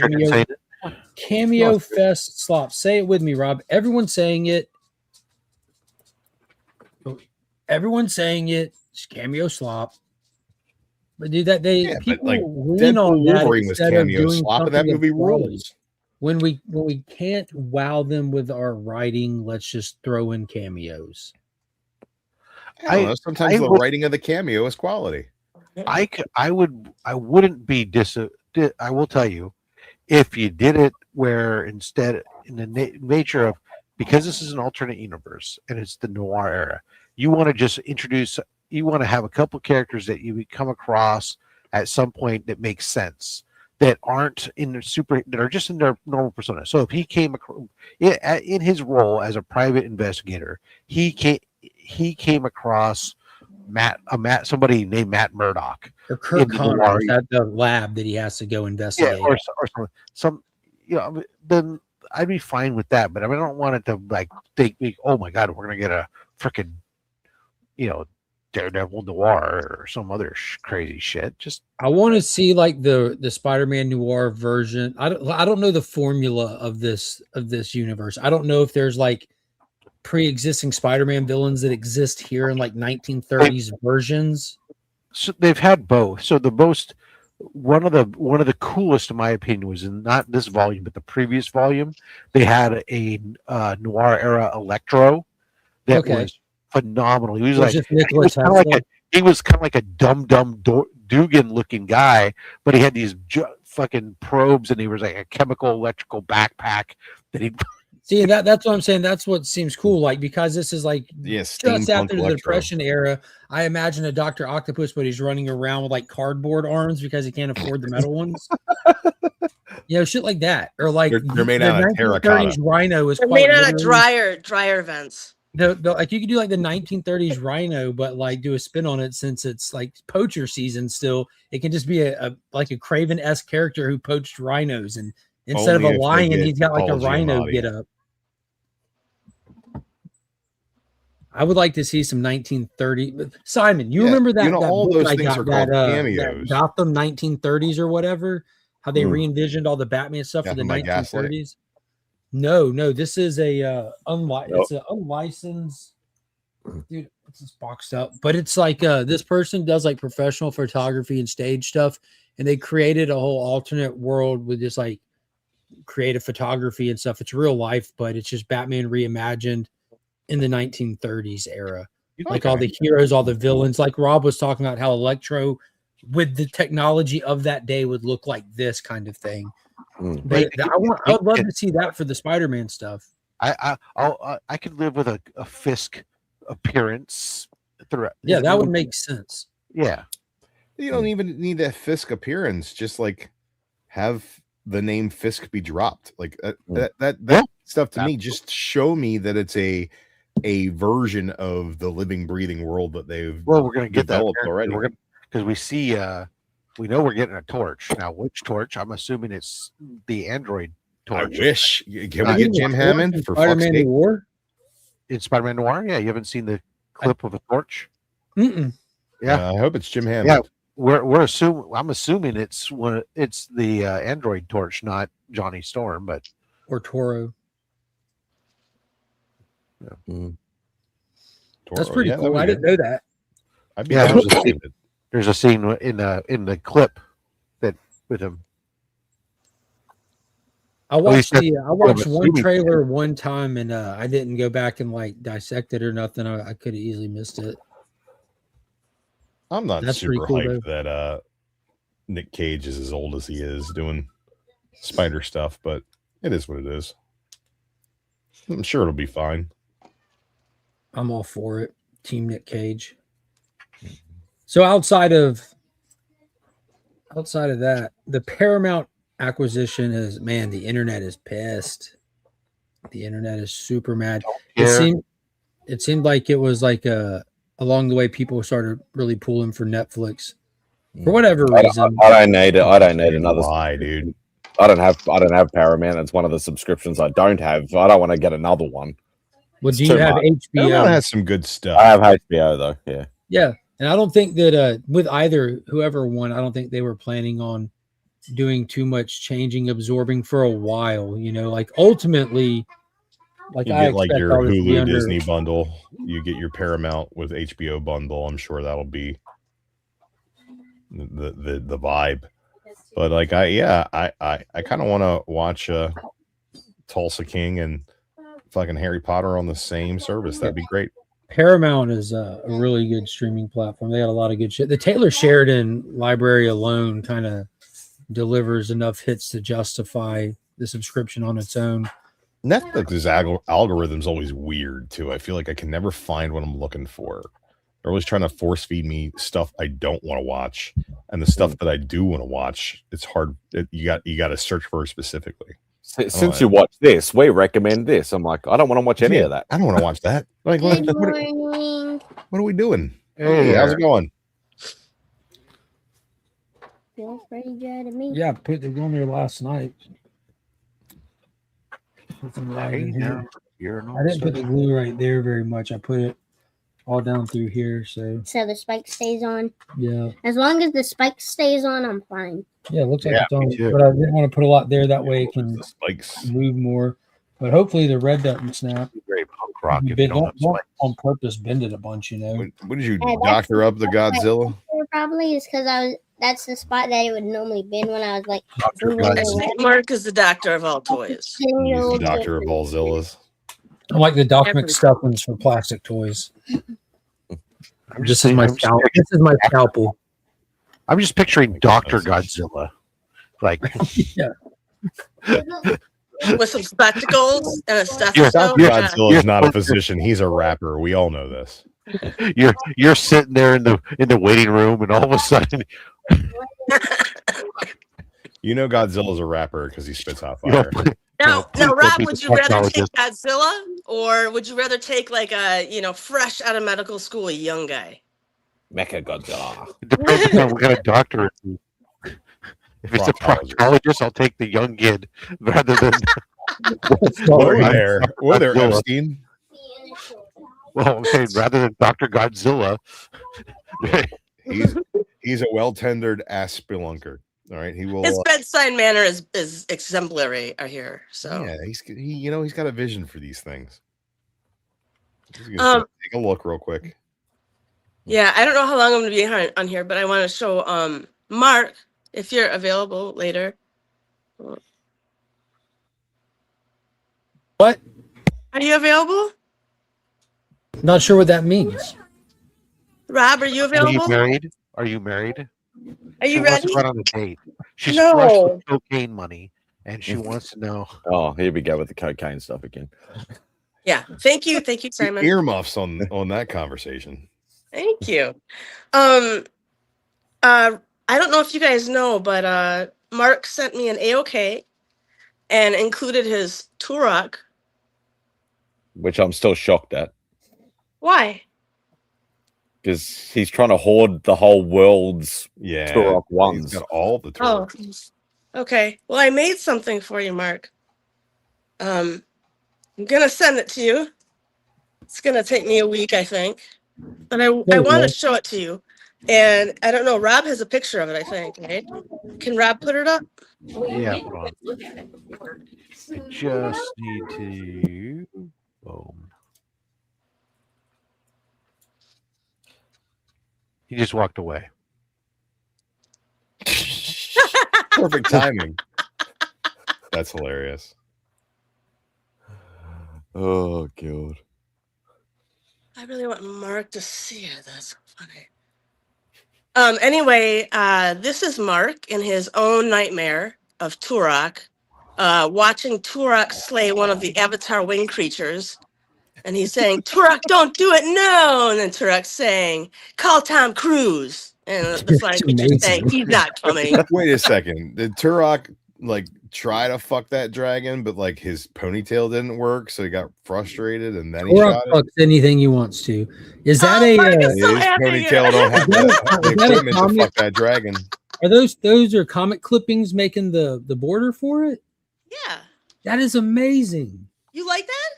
cameo fest slop. Say it with me, Rob. Everyone's saying it. It's cameo slop. But dude, people like lean Deadpool on that Wolverine was instead of cameo doing slop, and that something of movie quality. rules. When we can't wow them with our writing, let's just throw in cameos. I don't know. Sometimes the writing of the cameo is quality. I wouldn't be I will tell you, if you did it where instead in the nature of, because this is an alternate universe and it's the noir era, you want to just you want to have a couple characters that you come across at some point that makes sense, that aren't that are just in their normal persona. So if he came across in his role as a private investigator, he came across somebody named Matt Murdock, Or Kirk Connors at the lab that he has to go investigate. or some then I'd be fine with that. But I don't want it to like think, oh my God, we're gonna get a freaking Daredevil Noir or some other crazy shit. Just I want to see like the Spider-Man Noir version. I don't know the formula of this universe. I don't know if there's like pre-existing Spider-Man villains that exist here in like 1930s versions. So they've had both. So one of the coolest, in my opinion, was in not this volume but the previous volume. They had a noir era Electro that was phenomenal. He was he was kind of like a dumb Dugan looking guy, but he had these fucking probes, and he was like a chemical electrical backpack that he. See, that's what I'm saying. That's what seems cool. Like, because this is like just after the Depression era, I imagine a Dr. Octopus, but he's running around with like cardboard arms because he can't afford the metal ones. Shit like that, or like they're made out of terracotta. Rhino is they're made out of dryer vents. Like you could do like the 1930s Rhino, but like do a spin on it, since it's like poacher season still. It can just be a Craven-esque character who poached rhinos, and instead of a lion, he's got like a rhino get up. I would like to see some 1930. Simon, you remember that? All those things are called cameos. That Gotham 1930s or whatever. How they re-envisioned all the Batman stuff for the 1930s. No, this is a it's an unlicensed. Dude, it's just boxed up. But it's like this person does like professional photography and stage stuff, and they created a whole alternate world with this like creative photography and stuff. It's real life, but it's just Batman reimagined in the 1930s era. Like all the heroes, all the villains. Like Rob was talking about how Electro, with the technology of that day, would look like this kind of thing. But I would love to see that for the Spider-Man stuff. I could live with a Fisk appearance throughout. Yeah, that would make sense. Yeah, you don't even need that Fisk appearance. Just like have the name Fisk be dropped. Like that stuff to me. Just show me that it's a version of the living, breathing world that they've. Well, we're gonna get that already. Because we see. We know we're getting a torch now. Which torch? I'm assuming it's the Android torch. I wish. Can we get Jim Hammond for Spider-Man Noir? In Spider-Man Noir, yeah. You haven't seen the clip of a torch? Mm-mm. Yeah, I hope it's Jim Hammond. Yeah, I'm assuming it's the Android Torch, not Johnny Storm, but or Toro. That's pretty cool. I didn't know that. I'd be interested to see it. There's a scene in the clip that with him. I watched one trailer one time, and I didn't go back and like dissect it or nothing. I could have easily missed it. I'm not super hyped that Nick Cage is as old as he is doing spider stuff, but it is what it is. I'm sure it'll be fine. I'm all for it. Team Nick Cage. So outside of that, the Paramount acquisition is, man, the internet is pissed. The internet is super mad. It seemed like it was like along the way people started really pulling for Netflix for whatever reason. I don't need it. I don't need another lie, dude. I don't have Paramount. It's one of the subscriptions I don't have. I don't want to get another one. Well, do you have HBO? Paramount has some good stuff. I have HBO though. Yeah. Yeah. And I don't think that with either whoever won, I don't think they were planning on doing too much changing, absorbing for a while. You know, like ultimately, like you get like your Hulu Disney bundle, you get your Paramount with HBO bundle. I'm sure that'll be the vibe. But like I kind of want to watch Tulsa King and fucking Harry Potter on the same service. That'd be great. Paramount is a really good streaming platform. They got a lot of good shit. The Taylor Sheridan library alone kind of delivers enough hits to justify the subscription on its own. Netflix's algorithm's always weird too. I feel like I can never find what I'm looking for. They're always trying to force feed me stuff I don't want to watch, and the stuff that I do want to watch, it's hard. You got to search for it specifically. Since you watch this, we recommend this. I'm like, I don't want to watch any of that. I don't want to watch that. Like, what are we doing? Hey, how's it going? Feels pretty good to me. Yeah, I put it on there last night. I didn't put the glue right there very much. I put it all down through here. So the spike stays on. Yeah. As long as the spike stays on, I'm fine. Yeah, it looks like it's on. But I didn't want to put a lot there. That way it can move more. But hopefully the red doesn't snap. Very punk rock. Don't on purpose bend it a bunch, you know. What did you doctor up the Godzilla? Probably is because that's the spot that it would normally bend when I was like. Mark is the doctor of all toys. He's the doctor of all Zillas. I like the Doc McStuffins for plastic toys. This is my scalpel. I'm just picturing Dr. Godzilla. Like, yeah. With some spectacles and a stethoscope. Godzilla is not a physician. He's a rapper. We all know this. You're sitting there in the waiting room, and all of a sudden, you know Godzilla's a rapper because he spits hot fire. Now, Rob, would you rather take Godzilla, or would you rather take like a fresh out of medical school young guy? Mecha Godzilla. It depends on what kind of doctor it is. If it's a proctologist, I'll take the young kid rather than. Were there Epstein? Well, okay, rather than Dr. Godzilla. he's a well-tendered ass spelunker. All right, he will. His bedside manner is exemplary, I hear. So yeah, he's got a vision for these things. Take a look real quick. Yeah, I don't know how long I'm going to be on here, but I want to show Mark, if you're available later. What? Are you available? Not sure what that means. Rob, are you available? Are you married? Are you she ready? Wants to run on a date. She's flushed with cocaine money, and she wants to know. Oh, here we go with the cocaine stuff again. Yeah, thank you, Simon. Earmuffs on that conversation. Thank you. I don't know if you guys know, but Mark sent me an AOK and included his Turok, which I'm still shocked at. Why? Because he's trying to hoard the whole world's Turok ones. He's got all the Turoks. Oh, okay. Well, I made something for you, Mark. I'm gonna send it to you. It's gonna take me a week, I think, but I want to show it to you And I don't know, Rob has a picture of it, I think, right? Can Rob put it up? Yeah, hold on. I just need to. Boom. He just walked away. Perfect timing. That's hilarious. Oh god. I really want Mark to see it. That's so funny. Anyway, this is Mark in his own nightmare of Turok, watching Turok slay one of the Avatar wing creatures. And he's saying, Turok, don't do it, no! And then Turok's saying, call Tom Cruise. And the flying It's creature's saying, amazing. he's not coming. Wait a second. Did Turok like try to fuck that dragon, but like his ponytail didn't work, so he got frustrated and then he Or shot it? fucks anything he wants to. Is that Oh, Mark is His so happy. ponytail don't have the Is that a equipment to comic? fuck that dragon. Are those are comic clippings making the border for it? Yeah. That is amazing. You like that?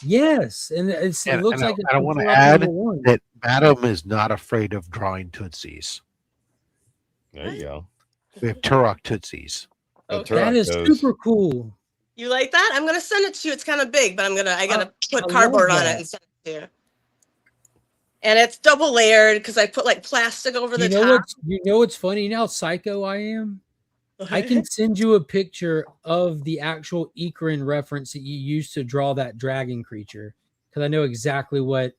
Yes, and it And- looks and like it's I want to Turok add #1. that Madam is not afraid of drawing tootsies. There you go. We have Turok tootsies. But Okay. That Turok is goes, super cool. You like that? I'm gonna send it to you. It's kind of big, but I gotta I put cardboard love on it that. and send it to you. And it's double layered because I put like plastic over the top. You know what's funny? You know how psycho I am? I can send you a picture of the actual Ikrin reference that you used to draw that dragon creature because I know exactly what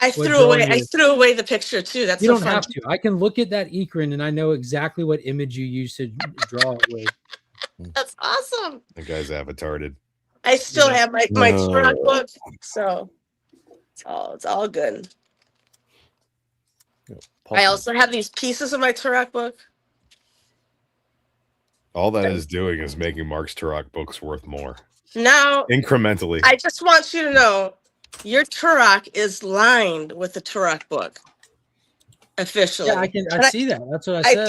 I what threw away. drawing I is. threw away the picture too. That's You so don't fun. have to. I can look at that Ikrin and I know exactly what image you used to draw it with. That's awesome. the guy's avatared. I still Yeah. have my Turok book, so it's all good. I also have these pieces of my Turok book. All that is doing is making Mark's Turok books worth more. Now, Incrementally. I just want you to know, your Turok is lined with the Turok book. Officially. Yeah, I And see that. That's what I said.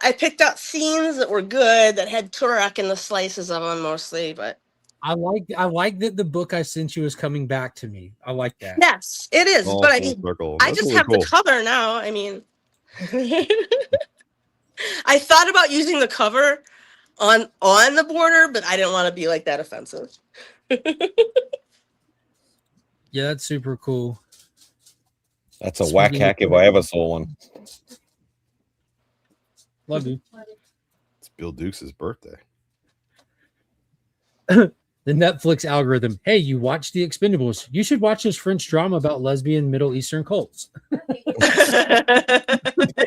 I picked out scenes that were good that had Turok in the slices of them mostly, but I like that the book I sent you is coming back to me. I like that. yes, it is. All But I full mean, circle. I That's just really have cool. the cover now. I mean, I thought about using the cover on the border, but I didn't want to be like that offensive. Yeah, that's super cool. That's a whack hack if I ever saw one. Love you. It's Bill Dukes' birthday. The Netflix algorithm. Hey, you watch The Expendables. You should watch this French drama about lesbian Middle Eastern cults.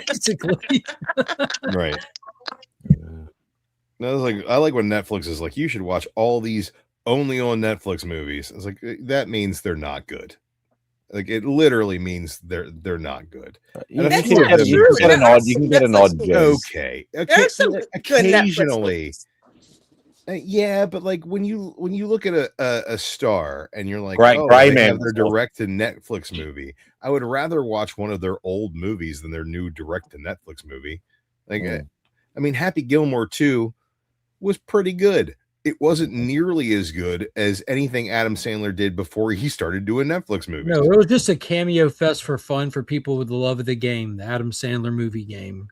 Basically. Right. No, I like when Netflix is like, you should watch all these only on Netflix movies. It's like that means they're not good. Like it literally means they're not good. You That's can not get, true. you can get an There are odd. You some can get an Netflix odd movies. gem. Okay. There's some good Netflix Occasionally. movies. Yeah, but like when you look at a star and you're like, Right, oh, Gray they Man have their was awesome. direct to Netflix movie, I would rather watch one of their old movies than their new direct to Netflix movie. Like, I mean, Happy Gilmore 2 was pretty good. It wasn't nearly as good as anything Adam Sandler did before he started doing Netflix movies. No, it was just a cameo fest for fun for people with the love of the game, the Adam Sandler movie game.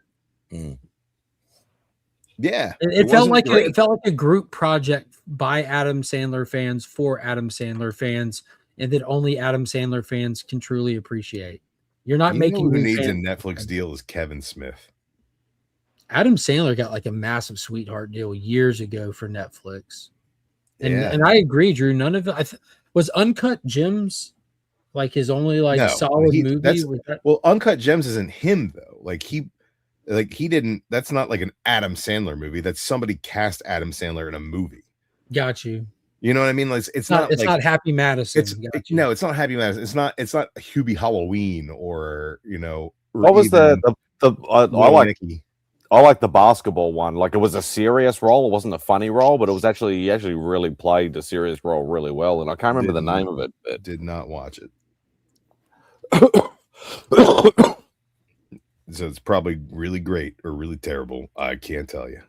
Yeah, It felt like great. it felt like a group project by Adam Sandler fans for Adam Sandler fans, and that only Adam Sandler fans can truly appreciate. You're not making who new needs a fans. Netflix deal is Kevin Smith. Adam Sandler got like a massive sweetheart deal years ago for Netflix. And Yeah. and I agree, Drew. None of it was Uncut Gems like his only No, solid movie. that's- Was that? Well, Uncut Gems isn't him though. Like he didn't. That's not like an Adam Sandler movie. That's somebody cast Adam Sandler in a movie. Got you. You know what I mean? Like It's not like, Happy Madison. It's no, it's not Happy Madison. It's not Hubie Halloween or or What was even I like the basketball one. Like it was a serious role. It wasn't a funny role, but it was he actually really played the serious role really well. And I can't remember the name of it. But... Did not watch it. So it's probably really great or really terrible. I can't tell you.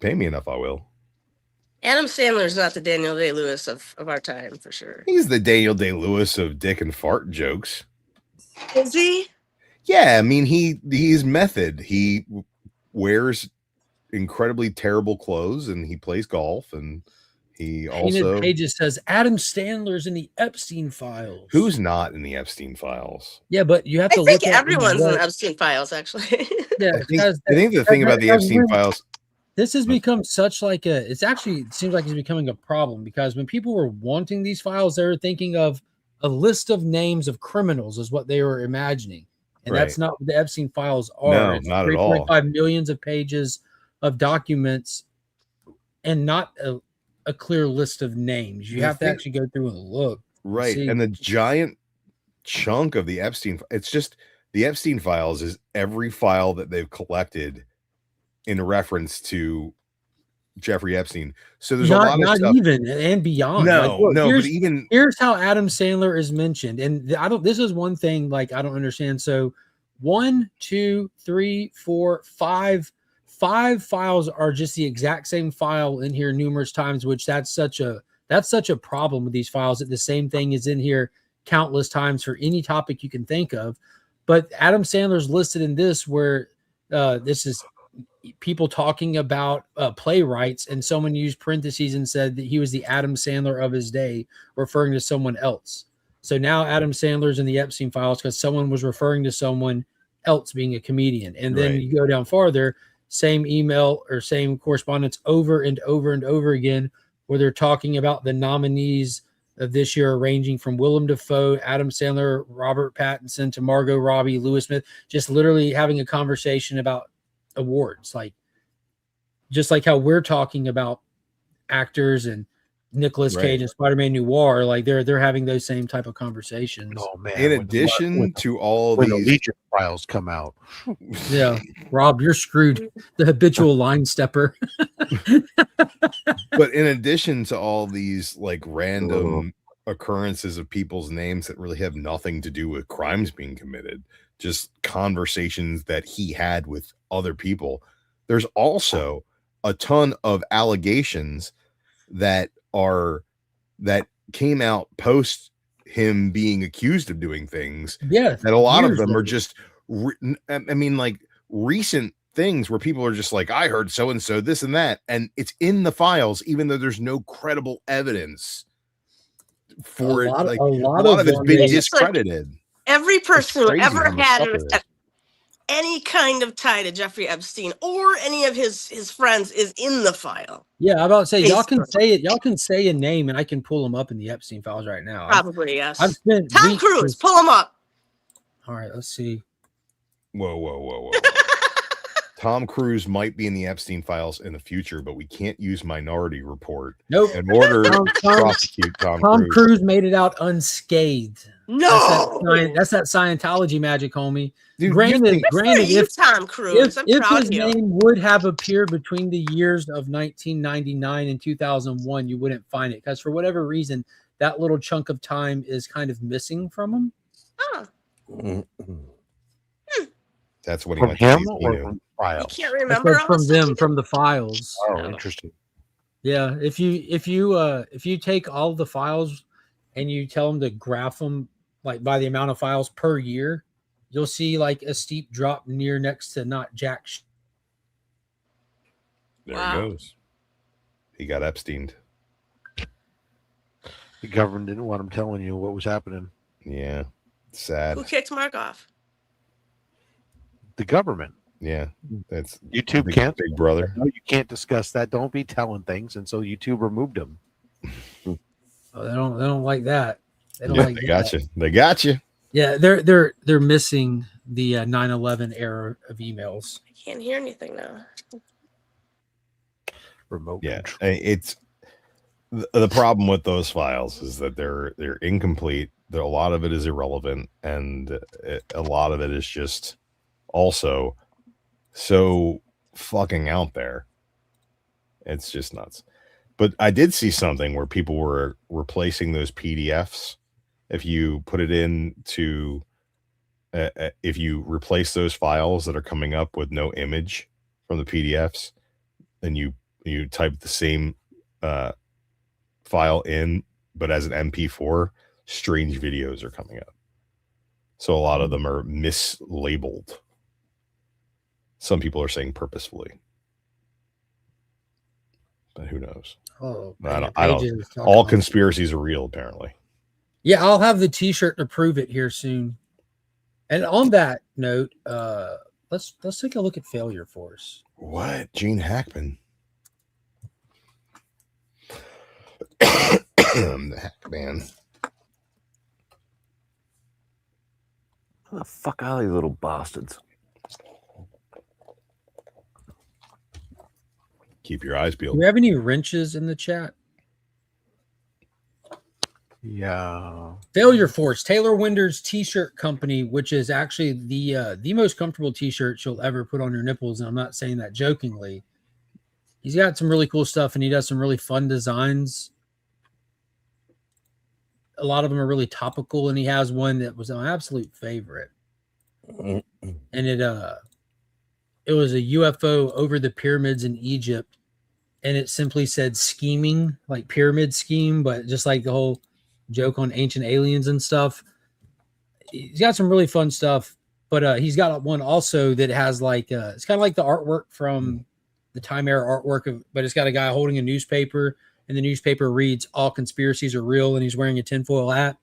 Pay me enough, I will. Adam Sandler's not the Daniel Day-Lewis of our time, for sure. He's the Daniel Day-Lewis of dick and fart jokes. Is he? Yeah, I mean he's method. He wears incredibly terrible clothes and he plays golf and he Painted also Pages says Adam Sandler's in the Epstein files. who's not in the Epstein files. Yeah, but you have I to think look at everyone's in what, Epstein files, actually. yeah, I think because the thing about the Epstein files, this has become such like a, it's actually, it seems like it's becoming a problem because when people were wanting these files, they were thinking of a list of names of criminals is what they were imagining. And Right. that's not what the Epstein files are. No, It's not at all. 3.5 millions of pages of documents and not a clear list of names. You have to actually go through and look. Right. And the giant chunk of the Epstein, it's just the Epstein files is every file that they've collected in reference to Jeffrey Epstein. So there's a lot of stuff. Even and beyond. No, like, look, no, but even here's how Adam Sandler is mentioned. And I don't, this is one thing like I don't understand. So 1, 2, 3, 4, 5 files are just the exact same file in here numerous times, which that's such a problem with these files that the same thing is in here countless times for any topic you can think of. But Adam Sandler's listed in this where this is people talking about playwrights, and someone used parentheses and said that he was the Adam Sandler of his day, referring to someone else. So now Adam Sandler's in the Epstein files because someone was referring to someone else being a comedian. And then you go down farther, same email or same correspondence over and over and over again, where they're talking about the nominees of this year, ranging from Willem Dafoe, Adam Sandler, Robert Pattinson to Margot Robbie, Lewis Smith, just literally having a conversation about awards, like just like how we're talking about actors and Nicolas Cage and Spider-Man Noir, like they're having those same type of conversations. Oh man! In addition to all when these the Legion files come out, yeah, Rob, you're screwed. The habitual line stepper. But in addition to all these like random occurrences of people's names that really have nothing to do with crimes being committed, just conversations that he had with other people, there's also a ton of allegations that came out post him being accused of doing things. Yeah, that a lot of them are just I mean, like recent things where people are just like, I heard so and so this and that, and it's in the files even though there's no credible evidence for it. Like a lot of it's been discredited. Like every person who ever had is. any kind of tie to Jeffrey Epstein or any of his friends is in the file. Yeah, I'm about to say y'all can say it. Y'all can say a name, and I can pull them up in the Epstein files right now. Probably yes. I've spent Tom Cruise. Pull him up. All right, let's see. Whoa. Tom Cruise might be in the Epstein files in the future, but we can't use Minority Report in order to prosecute Tom Cruise. Tom Cruise made it out unscathed. No, that's that Scientology magic, homie. Dude, granted, if Tom Cruise, if his name would have appeared between the years of 1999 and 2001, you wouldn't find it because for whatever reason, that little chunk of time is kind of missing from him. Oh. That's what he from went him to or from files. I can't remember from them, from the files. Oh, interesting. Yeah, if you take all the files and you tell them to graph them like by the amount of files per year, you'll see like a steep drop next to not jack. There he goes. He got Epsteined. The government didn't want him telling you what was happening. Yeah, sad. Who kicked Mark off? The government. Yeah, that's YouTube can't. Big Brother. No, you can't discuss that. Don't be telling things, and so YouTube removed him. Oh, they don't like that. They don't like they got you. They got you. Yeah, they're missing the 9/11 era of emails. I can't hear anything now. Remote. Yeah, it's the problem with those files is that they're incomplete. A lot of it is irrelevant, and a lot of it is just also so fucking out there. It's just nuts. But I did see something where people were replacing those PDFs. If you put it into, if you replace those files that are coming up with no image from the PDFs, and you type the same file in, but as an MP4, strange videos are coming up. So a lot of them are mislabeled. Some people are saying purposefully, but who knows? Oh, I don't. All conspiracies are real, apparently. Yeah, I'll have the T-shirt to prove it here soon. And on that note, let's take a look at Failure Force. What? Gene Hackman. The Hackman. Who the fuck are these little bastards? Keep your eyes Do peeled. we have any wrenches in the chat? Yeah. Failure Force, Taylor Winder's T-shirt company, which is actually the most comfortable T-shirt you'll ever put on your nipples, and I'm not saying that jokingly. He's got some really cool stuff, and he does some really fun designs. A lot of them are really topical, and he has one that was my absolute favorite. And it was a UFO over the pyramids in Egypt, and it simply said scheming, like pyramid scheme, but just like the whole joke on ancient aliens and stuff. He's got some really fun stuff, but he's got one also that has like it's kind of like the artwork from the Time Era artwork, but it's got a guy holding a newspaper, and the newspaper reads "All conspiracies are real," and he's wearing a tinfoil hat.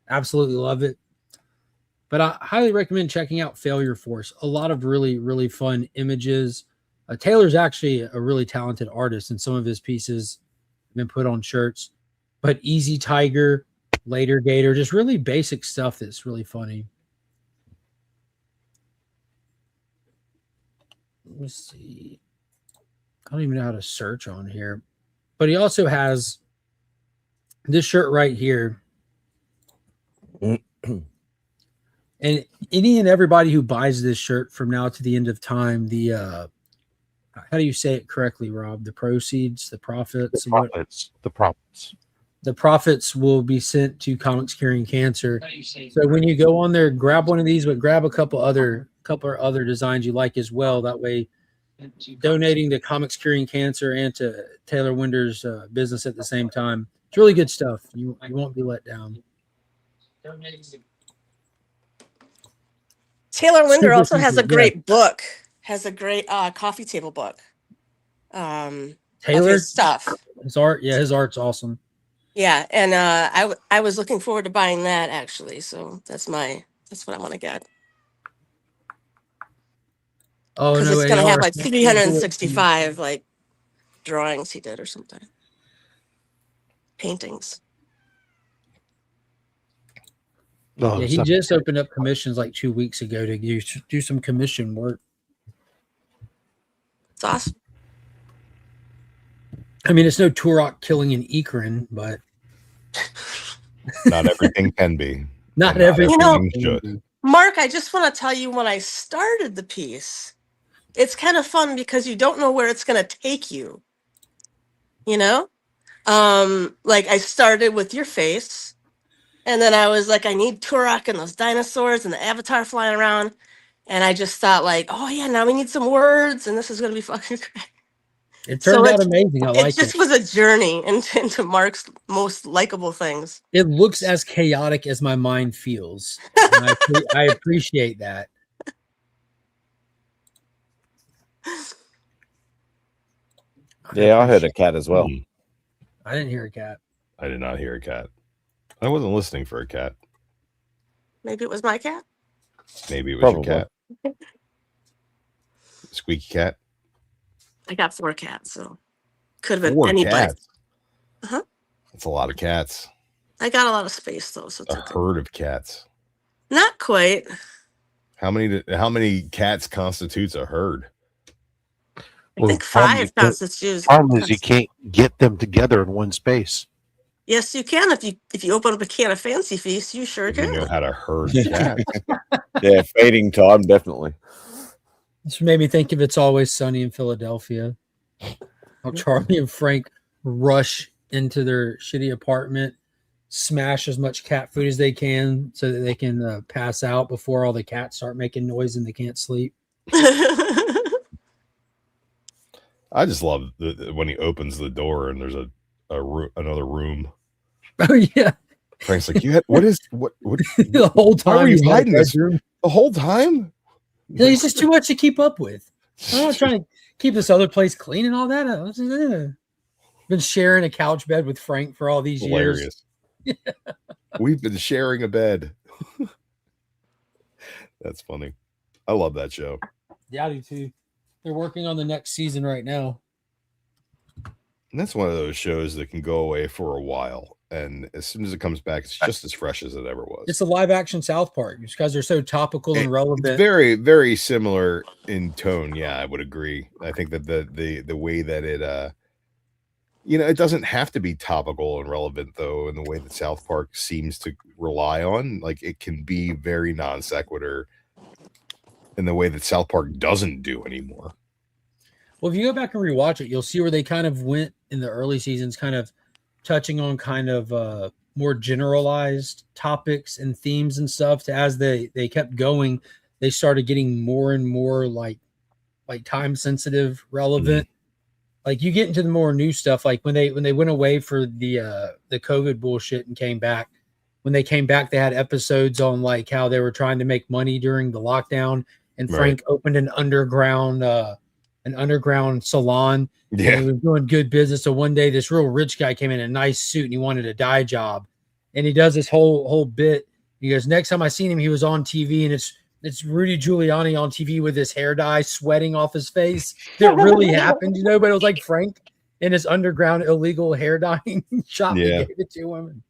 Absolutely love it. But I highly recommend checking out Failure Force. A lot of really, really fun images. Taylor's actually a really talented artist, and some of his pieces have been put on shirts. But Easy Tiger, Later Gator, just really basic stuff that's really funny. Let me see. I don't even know how to search on here. But he also has this shirt right here. And any and everybody who buys this shirt from now to the end of time, the how do you say it correctly, Rob? The proceeds, the profits, the profits will be sent to Comics Curing Cancer. So when you go on there, grab one of these, but grab a couple other designs you like as well. That way, donating to Comics Curing Cancer and to Taylor Winder's business at the same time. It's really good stuff. You won't be let down. Taylor Winder also has a great book, has a great coffee table book. Taylor his stuff. His art, yeah, his art's awesome. Yeah, and I was looking forward to buying that actually. So that's what I want to get. Oh no, it's gonna have like 365 like drawings he did or something. Paintings. Yeah, he just opened up commissions like 2 weeks ago to do some commission work. It's awesome. I mean, it's no Turok killing an Ikran, but not everything can be. Not everything should. Mark, I just want to tell you, when I started the piece, it's kind of fun because you don't know where it's going to take you. You know, like I started with your face. And then I was like, I need Turok and those dinosaurs and the avatar flying around. And I just thought like, oh yeah, now we need some words and this is going to be fucking great. It turned out amazing. I like it. It just was a journey into Mark's most likable things. It looks as chaotic as my mind feels. And I appreciate that. Yeah, I heard a cat as well. I didn't hear a cat. I did not hear a cat. I wasn't listening for a cat. Maybe it was my cat. Maybe it was your cat. Squeaky cat. I got 4 cats, so could have been anybody. Cats. That's a lot of cats. I got a lot of space though, so it's a herd of cats. Not quite. How many cats constitutes a herd? I think 5 constitutes. Problem is you can't get them together in one space. Yes, you can. If you open up a can of Fancy Feast, you sure can. You know how to herd cats. Yeah, feeding time, definitely. This made me think of It's Always Sunny in Philadelphia. How Charlie and Frank rush into their shitty apartment, smash as much cat food as they can so that they can pass out before all the cats start making noise and they can't sleep. I just love when he opens the door and there's another room. Oh yeah, Frank's like, what The whole time. why were you he's in the hiding this bedroom. the whole time? He's just too much to keep up with. I'm not trying to keep this other place clean and all that. Been sharing a couch bed with Frank for all these years. Hilarious. We've been sharing a bed. That's funny. I love that show. Yeah, I do too. They're working on the next season right now. And that's one of those shows that can go away for a while. And as soon as it comes back, it's just as fresh as it ever was. It's a live action South Park. These guys are so topical and relevant. It's very, very similar in tone. Yeah, I would agree. I think that the way that it it doesn't have to be topical and relevant though, in the way that South Park seems to rely on. Like it can be very non sequitur in the way that South Park doesn't do anymore. Well, if you go back and rewatch it, you'll see where they kind of went in the early seasons, kind of touching on kind of more generalized topics and themes and stuff. As they kept going, they started getting more and more like time sensitive, relevant. Like you get into the more new stuff, like when they went away for the COVID bullshit and came back. When they came back, they had episodes on like how they were trying to make money during the lockdown, and Frank opened an underground salon. Yeah, and he was doing good business. So one day, this real rich guy came in a nice suit, and he wanted a dye job, and he does this whole bit. He goes, "Next time I seen him, he was on TV, and it's Rudy Giuliani on TV with his hair dye sweating off his face. That really happened, but it was like Frank in his underground illegal hair dyeing shop. Yeah. He gave it to him. And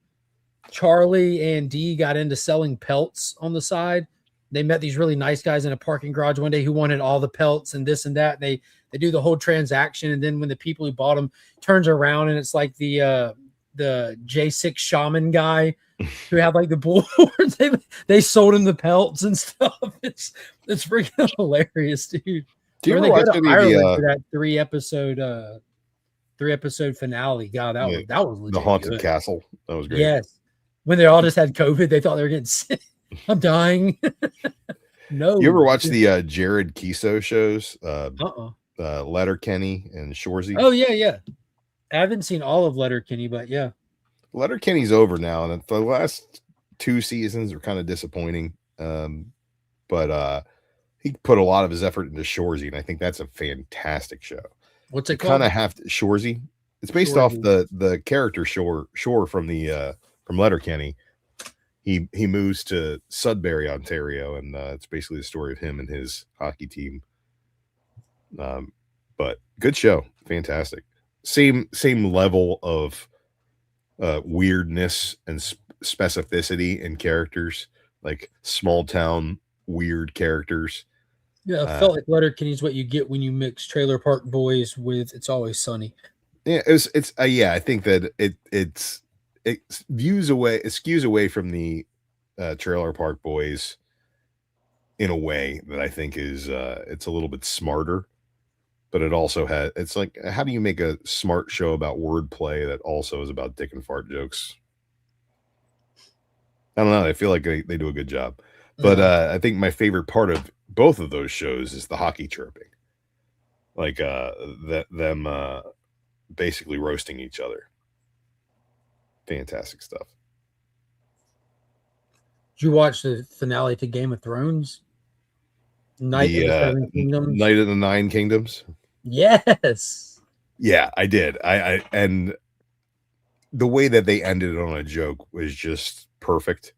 Charlie and Dee got into selling pelts on the side. They met these really nice guys in a parking garage one day who wanted all the pelts and this and that. And they do the whole transaction. And then when the people who bought them turns around and it's like the J6 shaman guy who had like the bullhorns, they sold him the pelts and stuff. It's freaking hilarious, dude. Do you When ever watch they go to any of Ireland for the that three episode finale? God, that was legit the Haunted good. Castle? That was great. Yes. When they all just had COVID, they thought they were getting sick. I'm dying. No. You ever watch the Jared Kiso shows? Uh-uh. Letterkenny and Shoresy? Oh, yeah. I haven't seen all of Letterkenny, but yeah. Letterkenny's over now, and the last 2 seasons are kind of disappointing. But he put a lot of his effort into Shoresy, and I think that's a fantastic show. What's it called? Kind of have to Shoresy. It's based off the character Shore from Letterkenny. He moves to Sudbury, Ontario, and it's basically the story of him and his hockey team. But good show, fantastic. Same level of weirdness and specificity in characters, like small town weird characters. Yeah, I felt like Letterkenny's what you get when you mix Trailer Park Boys with It's Always Sunny. Yeah, it's I think that it skews away from the Trailer Park Boys in a way that I think is it's a little bit smarter, but it also it's like, how do you make a smart show about wordplay that also is about dick and fart jokes? I don't know. I feel like they do a good job, but I think my favorite part of both of those shows is the hockey chirping, like them basically roasting each other. Fantastic stuff. Did you watch the finale to Game of Thrones? Night of the Seven Kingdoms? Night of the Nine Kingdoms? Yes. Yeah, I did. I and the way that they ended it on a joke was just perfect.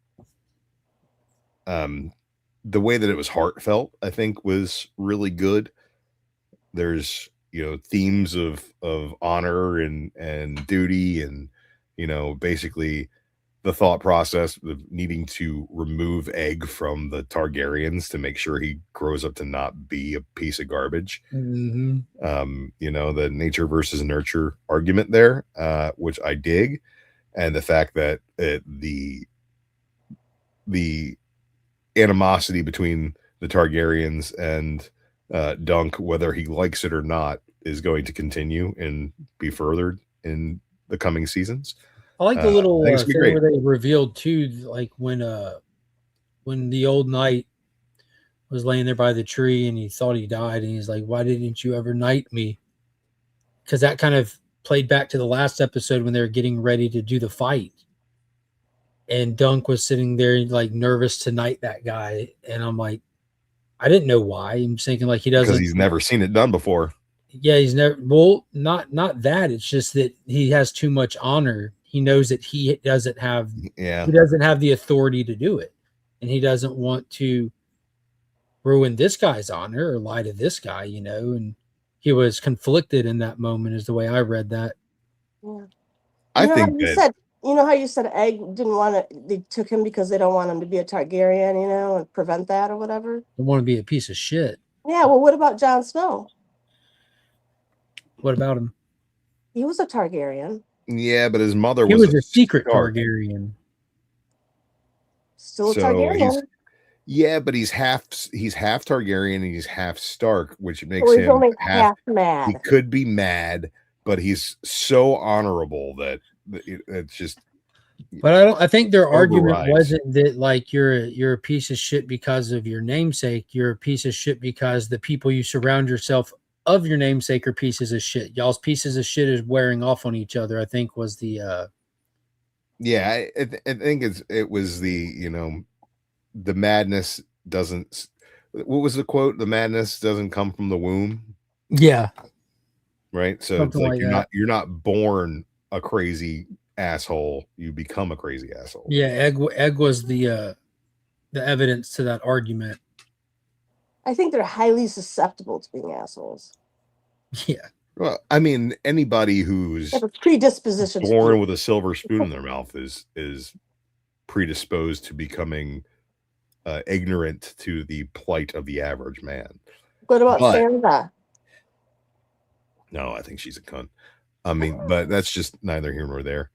The way that it was heartfelt, I think, was really good. There's, themes of honor and duty and, basically the thought process of needing to remove Egg from the Targaryens to make sure he grows up to not be a piece of garbage. Mm-hmm. The nature versus nurture argument there, which I dig. And the fact that the animosity between the Targaryens and Dunk, whether he likes it or not, is going to continue and be furthered in the coming seasons. I like the little thing where they revealed too, like when the old knight was laying there by the tree and he thought he died, and he's like, "Why didn't you ever knight me?" Because that kind of played back to the last episode when they were getting ready to do the fight, and Dunk was sitting there like nervous to knight that guy, and I'm like, I didn't know why. I'm thinking like he doesn't, because he's never seen it done before. yeah, he's never, well, not that. It's just that he has too much honor. He knows that he doesn't have the authority to do it, and he doesn't want to ruin this guy's honor or lie to this guy, you know. And he was conflicted in that moment, is the way I read that. Yeah. I think that You know how you said Egg didn't want to, they took him because they don't want him to be a Targaryen, you know, and prevent that or whatever? Don't want to be a piece of shit. Yeah, well, what about Jon Snow? What about him? He was a Targaryen. yeah, but his mother He was a secret Stark. Targaryen. Still a Targaryen. Yeah, but he's half Targaryen and he's half Stark, which makes So he's him only half half mad. He could be mad, but he's so honorable that it's just. But I think their argument overrides. wasn't that like you're a piece of shit because of your namesake. You're a piece of shit because the people you surround yourself of your namesake are pieces of shit. Y'all's pieces of shit is wearing off on each other, I think was the Yeah, I think it was the the madness doesn't. What was the quote? The madness doesn't come from the womb. yeah. Right. So Something it's like like you're not born a crazy asshole. You become a crazy asshole. Yeah, egg was the evidence to that argument. I think they're highly susceptible to being assholes. Yeah. Well, I mean, anybody who's They have a predisposition born to with a silver spoon in their mouth is predisposed to becoming ignorant to the plight of the average man. What about But- Sansa? No, I think she's a cunt. I mean, but that's just neither here nor there.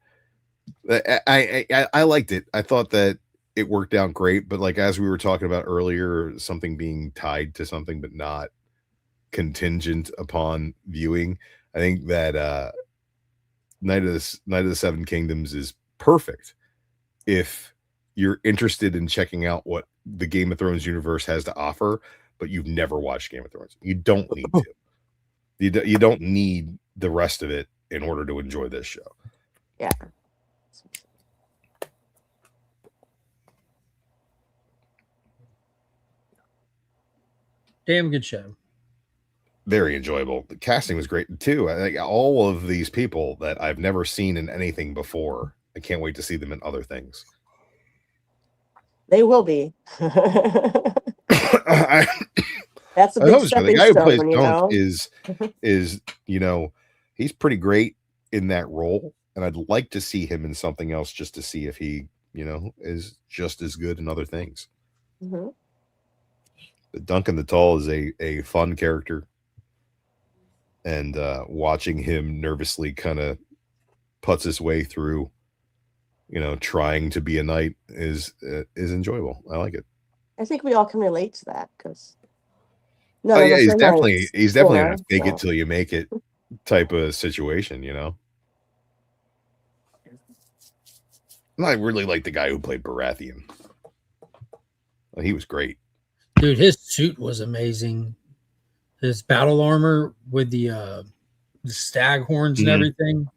I liked it. I thought that it worked out great, but like as we were talking about earlier, something being tied to something but not contingent upon viewing. I think that Night of the Seven Kingdoms is perfect if you're interested in checking out what the Game of Thrones universe has to offer, but you've never watched Game of Thrones. You don't need to. You don't need the rest of it in order to enjoy this show. Yeah. Damn good show. Very enjoyable. The casting was great too. I think all of these people that I've never seen in anything before. I can't wait to see them in other things. They will be. That's a I big hope so. The stepping guy who plays stone, you Dunk know? is he's pretty great in that role, and I'd like to see him in something else just to see if he is just as good in other things. Mm-hmm. But Duncan the Tall is a fun character, and watching him nervously kind of putz his way through, trying to be a knight is enjoyable. I like it. I think we all can relate to that because he's definitely a fake it till you make it type of situation, I really like the guy who played Baratheon. He was great. Dude, his suit was amazing. His battle armor with the stag horns and everything.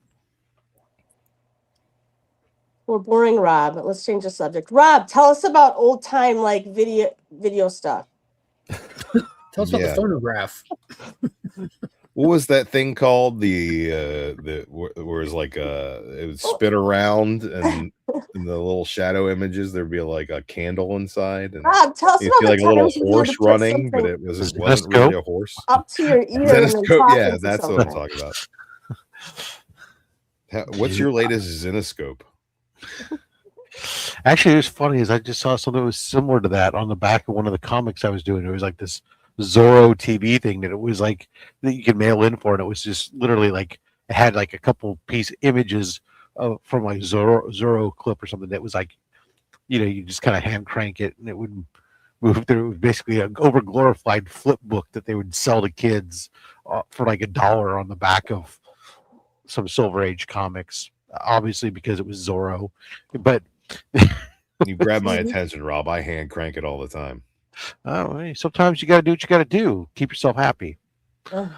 We're boring Rob. Let's change the subject. Rob, tell us about old time video stuff. Tell us about the phonograph. What was that thing called? Where it was like it would spin around and in the little shadow images there'd be like a candle inside and Rob, tell us you about feel like the a little times you had to horse put running, but something it wasn't really a horse. up to your ear. And then Zenoscope, talking yeah, to that's someone. what I'm talking about. What's your latest Zenoscope? Actually, it was funny is I just saw something that was similar to that on the back of one of the comics I was doing. It was like this Zorro TV thing that it was like that you could mail in for, and it was just literally like it had like a couple piece images from like Zorro clip or something that was like, you just kind of hand crank it and it would move through. It was basically an over glorified flip book that they would sell to kids for like $1 on the back of some Silver Age comics, obviously because it was Zorro, but. You grab my attention, Rob. I hand crank it all the time. Oh, hey, sometimes you got to do what you got to do. Keep yourself happy. Ugh.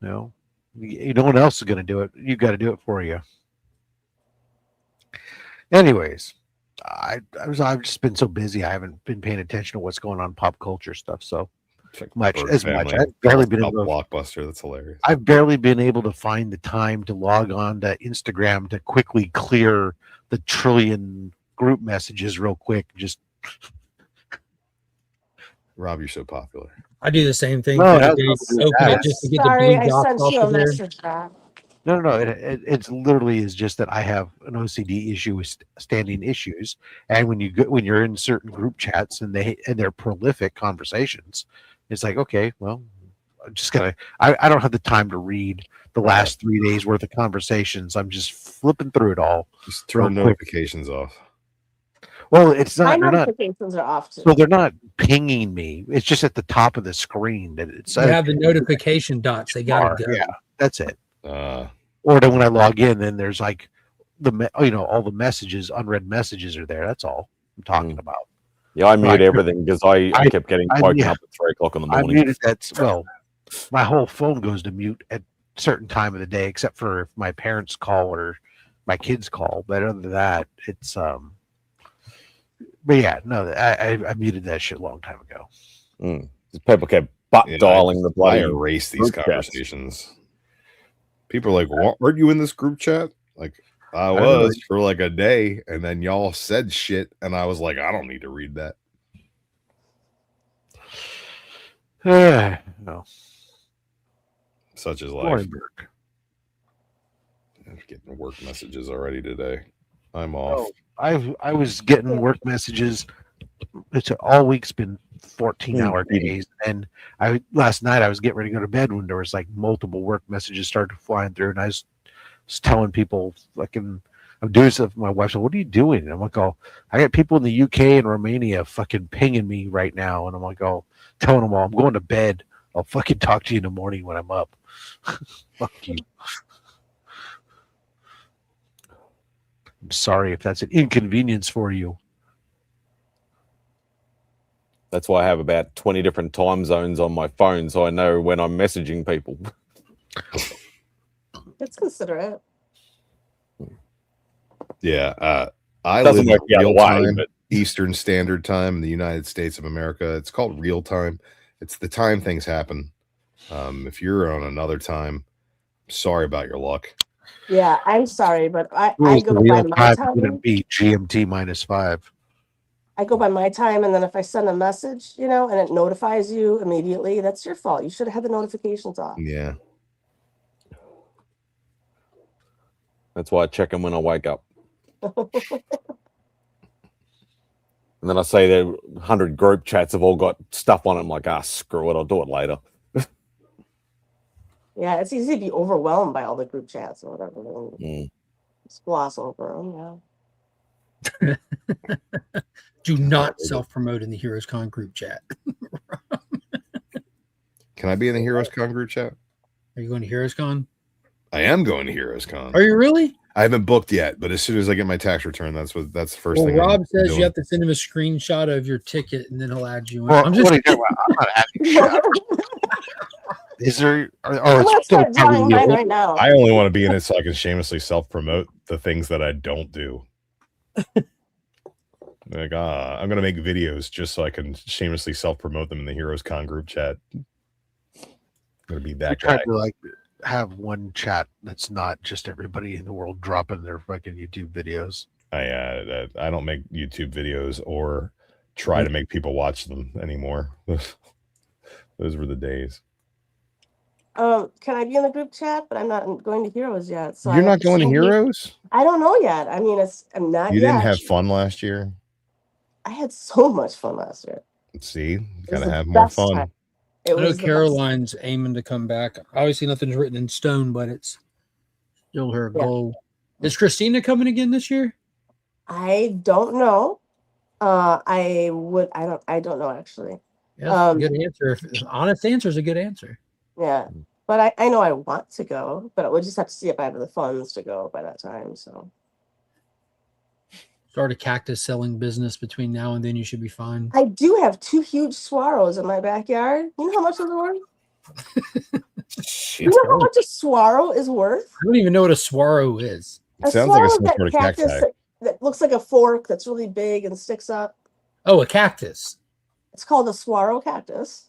No one else is going to do it. You got to do it for you. Anyways, I've just been so busy. I haven't been paying attention to what's going on pop culture stuff. So Check much Bird as Family. much. I've barely been About able to, Blockbuster. That's hilarious. I've barely been able to find the time to log on to Instagram to quickly clear the trillion group messages real quick. Just Rob, you're so popular. I do the same thing. No, for it the has days. nothing to do with Open that. it just to get the Sorry, blue I dots sent off you a of there. message, Rob. No. It's literally is just that I have an OCD issue with standing issues, and when you're in certain group chats and they're prolific conversations, it's like, okay, well, I'm just gonna. I don't have the time to read the last 3 days worth of conversations. I'm just flipping through it all. Just turn real quick. notifications off. Well, it's not. My They're not. notifications are off too. So they're not pinging me. It's just at the top of the screen that it's. You have the notification dots. They gotta go. Yeah, that's it. Uh, Or then when I log in, then there's like all the messages, unread messages are there. That's all I'm talking about. Yeah, I mute I- everything because I kept getting woken yeah. up at 3 o'clock in the I morning. muted that. Well, my whole phone goes to mute at certain time of the day, except for if my parents call or my kids call. But other than that, it's But yeah, no, I muted that shit a long time ago. People kept butt Yeah, dialing the I bloody. erase these group chats. conversations. People are like, "What? Weren't you in this group chat?" Like, I don't know. was for like a day, and then y'all said shit, and I was like, "I don't need to read that." No, Such is life. morning, Burke. I'm getting work messages already today. I'm off. I was getting work messages. It's all week's been 14-hour days, and last night I was getting ready to go to bed when there was like multiple work messages started flying through, and I was telling people like I'm doing stuff. My wife said, "What are you doing?" And I'm like, "Oh, I got people in the UK and Romania fucking pinging me right now," and I'm like, "Oh, telling them all I'm going to bed. I'll fucking talk to you in the morning when I'm up." Fuck you. I'm sorry if that's an inconvenience for you. That's why I have about 20 different time zones on my phone, so I know when I'm messaging people. It's considerate. Yeah, I Doesn't live work the other real way, time, but Eastern Standard Time in the United States of America. It's called real time. It's the time things happen. If you're on another time, sorry about your luck. Yeah, I'm sorry, but I Rules go the by real my time time. wouldn't be GMT -5. I go by my time, and then if I send a message, and it notifies you immediately, that's your fault. You should have had the notifications off. Yeah. that's why I check them when I wake up. And then I say there 100 group chats have all got stuff on it. I'm like, screw it, I'll do it later. Yeah, it's easy to be overwhelmed by all the group chats or whatever. Mm. Just gloss over them, Do not self-promote in the Heroes Con group chat. Can I be in the Heroes Con group chat? Are you going to Heroes Con? I am going to Heroes Con. Are you really? I haven't booked yet, but as soon as I get my tax return, that's the first Well, thing. Rob says doing. you have to send him a screenshot of your ticket, and then he'll add you in. Well, I'm just what are you talking about? I'm not adding shit. Is there? I'm gonna start drawing mine right now. I only want to be in it so I can shamelessly self-promote the things that I don't do. Like, I'm gonna make videos just so I can shamelessly self-promote them in the Heroes Con group chat. I'm gonna be that guy. Trying to like have one chat that's not just everybody in the world dropping their fucking YouTube videos. I don't make YouTube videos or try to make people watch them anymore. Those were the days. Can I be in the group chat? But I'm not going to Heroes yet. So You're not going to Heroes? I don't know yet. I mean, I'm not. You yet. didn't have fun last year? I had so much fun last year. See, you was gotta the have more best fun. time. I know Caroline's aiming to come back. Obviously, nothing's written in stone, but it's still her goal. Is Christina coming again this year? I don't know. I don't know actually. Yeah, good answer. Honest answer is a good answer. Yeah, but I know I want to go, but we'll just have to see if I have the funds to go by that time. So start a cactus selling business between now and then. You should be fine. I do have 2 huge swallows in my backyard. You know how much those are worth? You know how much a swallow is worth? I don't even know what a swallow is. It sounds like some sort of cacti. that looks like a fork that's really big and sticks up. Oh, a cactus. It's called a saguaro cactus.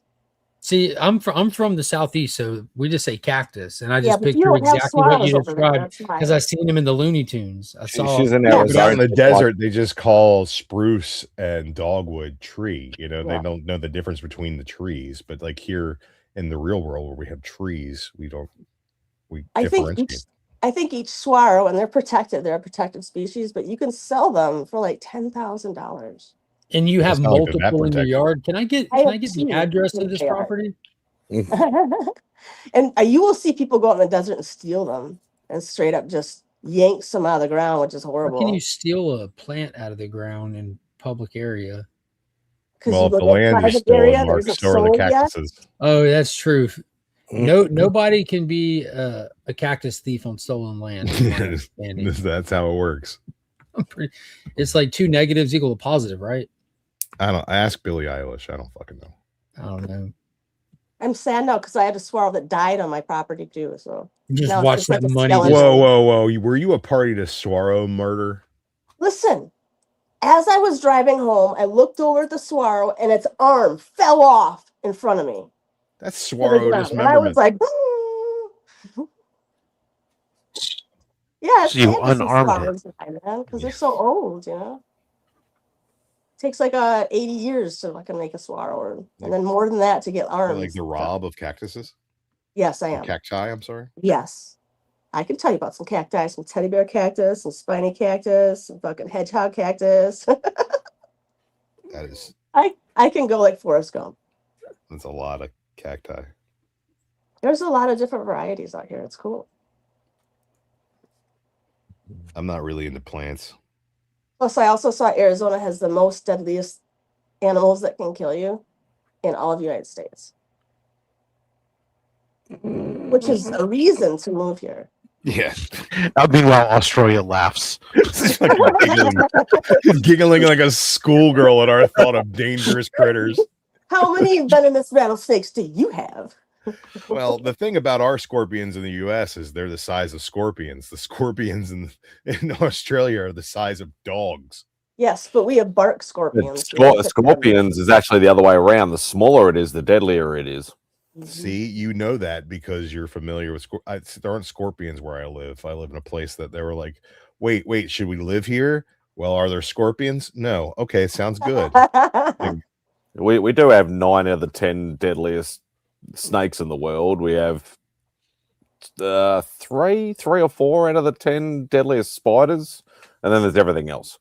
See, I'm from the southeast, so we just say cactus, and I Yeah, just but you picture don't have exactly what you saguaros over there. described That's why. because I seen them in the Looney Tunes. I saw. She's in Yeah, Arizona. But out in the It's desert, they just call spruce and dogwood tree. You know, Yeah. they don't know the difference between the trees. But like here in the real world where we have trees, we I think each saguaro, and they're protected. They're a protected species, but you can sell them for like $10,000. And you have It's not like they're that multiple in your protected. yard. Can I get the address of this They are. property? And you will see people go out in the desert and steal them and straight up just yank some out of the ground, which is How horrible. can you steal a plant out of the ground in public area? Well, you if the look at land private is stolen, area that Mark, isn't so are the sold yet. cactuses. Oh, that's true. Nobody can be a cactus thief on stolen land. is my understanding. That's how it works. It's like 2 negatives equal a positive, right? I ask Billie Eilish. I don't fucking know. I don't know. I'm sad now because I had a squirrel that died on my property too. So Just now it's watch just like that a money. skeleton. Whoa! Were you a party to Swaro murder? Listen, as I was driving home, I looked over at the squirrel and its arm fell off in front of me. That's to the Swaro ground. And I was dismemberment. like, yeah, it's So you sad to see unarmed it. squirrels die, man, because they're so old, you know. It takes like 80 years to fucking make a squirrel, and then more than that to get arms. Like the rob of cactuses? Yes, I am. Cacti, I'm sorry. Yes. I can tell you about some cacti, some teddy bear cactus, some spiny cactus, some fucking hedgehog cactus. That is I can go like Forrest Gump. that's a lot of cacti. There's a lot of different varieties out here. It's cool. I'm not really into plants. Plus, I also saw Arizona has the most deadliest animals that can kill you in all of the United States, which is a reason to move here. Yeah. Meanwhile, Australia laughs. giggling like a schoolgirl at our thought of dangerous critters. How many venomous rattlesnakes do you have? Well, the thing about our scorpions in the U.S. is they're the size of scorpions. The scorpions in Australia are the size of dogs. Yes, but we have bark scorpions. Scorpions is actually the other way around. The smaller it is, the deadlier it is. See, you know that because you're familiar with there aren't scorpions where I live. I live in a place that they were like, wait, should we live here? Well, are there scorpions? No. Okay, sounds good. We do have 9 out of the 10 deadliest snakes in the world. We have 3 or 4 out of the 10 deadliest spiders, and then there's everything else.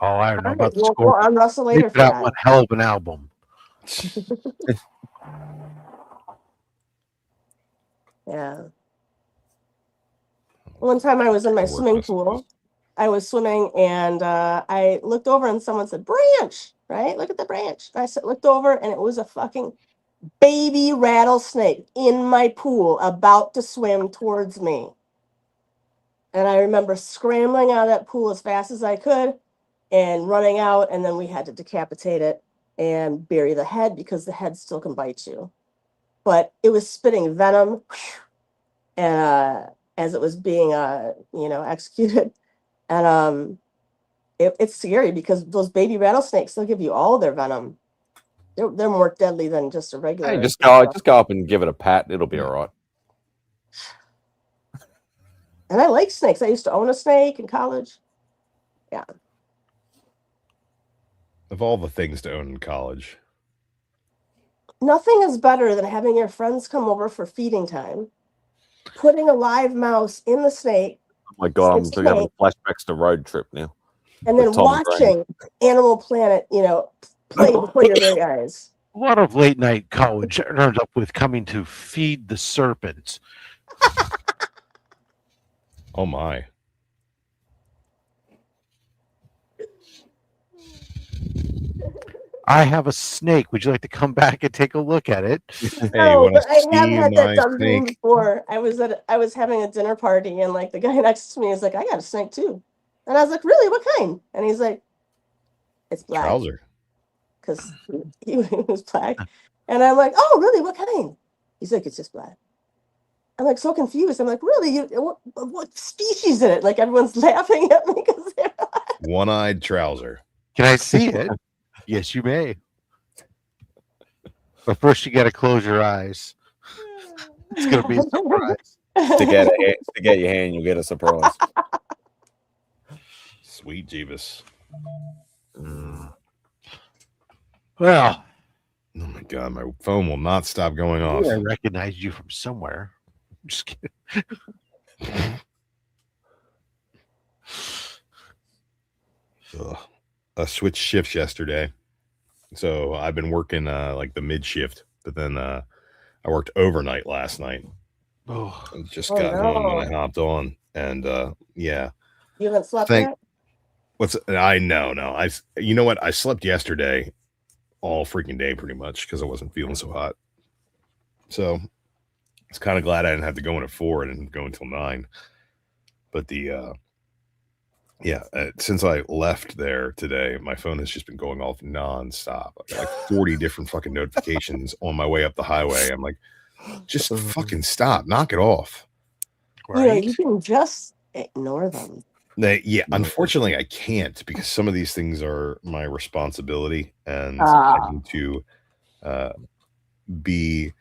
Oh, I don't know about the We'll Scorpions. arm wrestle later They for put out that. one hell of an album. Yeah. One time I was in my swimming pool. I was swimming and I looked over and someone said, "Branch, right? Look at the branch." I looked over and it was a fucking baby rattlesnake in my pool about to swim towards me. And I remember scrambling out of that pool as fast as I could and running out. And then we had to decapitate it and bury the head because the head still can bite you. But it was spitting venom and as it was being executed. And it's scary because those baby rattlesnakes, they'll give you all their venom. They're more deadly than just a regular. Hey, just go up and give it a pat. It'll be all right. And I like snakes. I used to own a snake in college. Yeah. Of all the things to own in college. Nothing is better than having your friends come over for feeding time, putting a live mouse in the snake. Oh my God, I'm having flashbacks to Road Trip now. And then watching Animal Planet, play before your very eyes. A lot of late night college turns up with coming to feed the serpents. Oh my. I have a snake. Would you like to come back and take a look at it? No, but I have had that done to me before. I was having a dinner party and like the guy next to me is like, "I got a snake too." And I was like, "Really? What kind?" And he's like, "It's black." Trouser. Because he was black. And I'm like, "Oh, really? What kind?" He's like, "It's just black." I'm like so confused. I'm like, "Really? What species is it?" Like everyone's laughing at me because they're One-eyed trouser. Can I see it? Yes, you may. But first, you got to close your eyes. It's gonna be a surprise. Stick out your hand, you'll get a surprise. Sweet Jeebus. Well, oh my god, my phone will not stop going off. I recognized you from somewhere. I'm just kidding. I switched shifts yesterday, so I've been working like the mid shift, but then I worked overnight last night. Oh, I just got home when I hopped on, and yeah. You haven't slept yet? No. You know what? I slept yesterday all freaking day pretty much because I wasn't feeling so hot. So it's kind of glad I didn't have to go in at 4 and go until 9. But since I left there today, my phone has just been going off nonstop. I got like 40 different fucking notifications on my way up the highway. I'm like, just fucking stop, knock it off. Right? You can just ignore them. Unfortunately, I can't because some of these things are my responsibility, and I need to be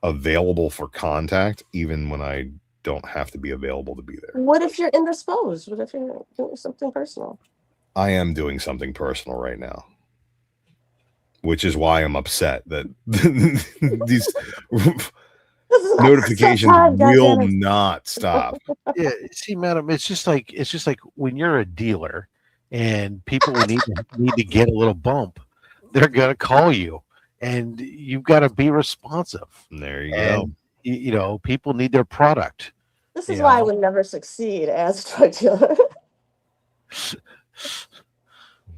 available for contact even when I don't have to be available to be there. What if you're indisposed? What if you're doing something personal? I am doing something personal right now, which is why I'm upset that these notifications will not stop. Yeah, see, madam, it's just like when you're a dealer and people need to get a little bump, they're gonna call you, and you've got to be responsive. There you go. You know, people need their product. This is why I would never succeed as a drug dealer.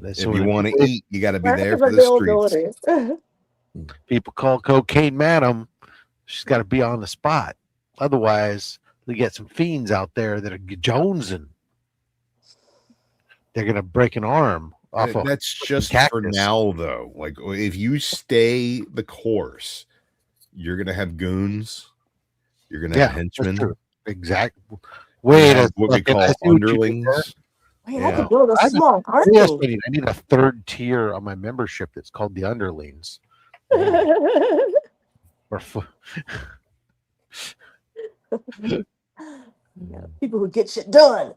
If you want to eat, you got to be there for the streets. People call cocaine madam. She's got to be on the spot. Otherwise, we get some fiends out there that are jonesing. They're going to break an arm off of that's just cactus. For now, though. Like, if you stay the course, you're going to have goons. You're going to have henchmen. Exactly. Wait, what we call underlings. Wait, I could build a small army. Yes, I need a third tier on my membership that's called the underlings. Or people who get shit done.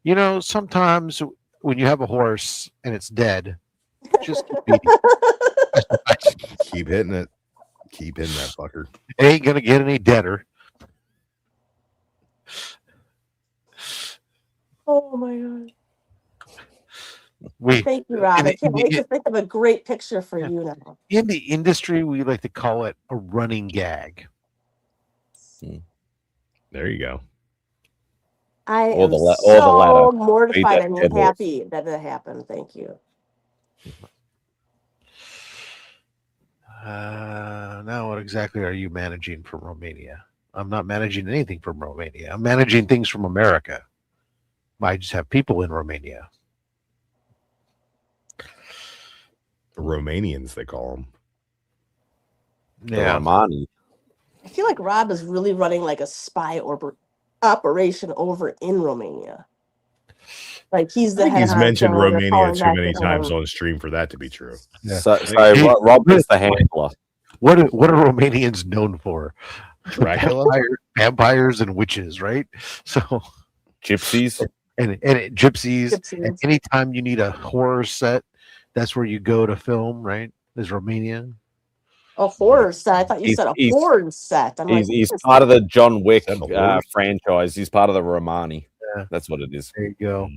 You know, sometimes when you have a horse and it's dead, just keep beating. Keep hitting it. Keep hitting that fucker. It ain't gonna get any deader. Oh my god. Thank you, Rob. I can't wait to think of a great picture for you now. In the industry, we like to call it a running gag. There you go. I am so mortified and happy that it happened. Thank you. Now, what exactly are you managing from Romania? I'm not managing anything from Romania. I'm managing things from America. I just have people in Romania. Romanians, they call them. Yeah, Romani. I feel like Rob is really running like a spy operation over in Romania. Like he's the head. He's mentioned Romania too many times on stream for that to be true. Yeah. Sorry, Rob is the handler. What are Romanians known for? Dracula, vampires, and witches, right? So gypsies and gypsies. And anytime you need a horror set, that's where you go to film, right? Is Romania. A horror set. I thought you said a porn set. He's part of the John Wick franchise. He's part of the Romani. Yeah. That's what it is. There you go.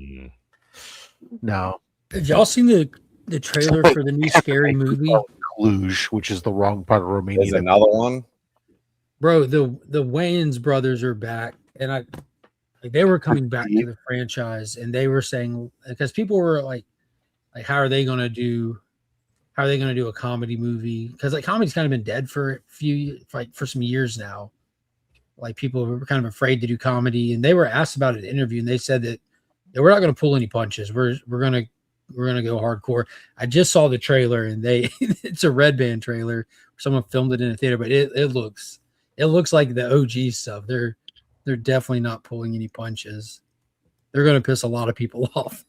Now, have y'all seen the trailer for the new scary movie? Cluj, which is the wrong part of Romania. There's another one. Bro, the Wayans brothers are back, and they were coming back to the franchise, and they were saying, because people were like how are they going to do a comedy movie? Because like comedy's kind of been dead for for some years now. Like people were kind of afraid to do comedy, and they were asked about it in an interview, and they said that we're not going to pull any punches. We're gonna go hardcore. I just saw the trailer, and it's a Red Band trailer. Someone filmed it in a theater, but it looks like the OG stuff. They're definitely not pulling any punches. they're going to piss a lot of people off.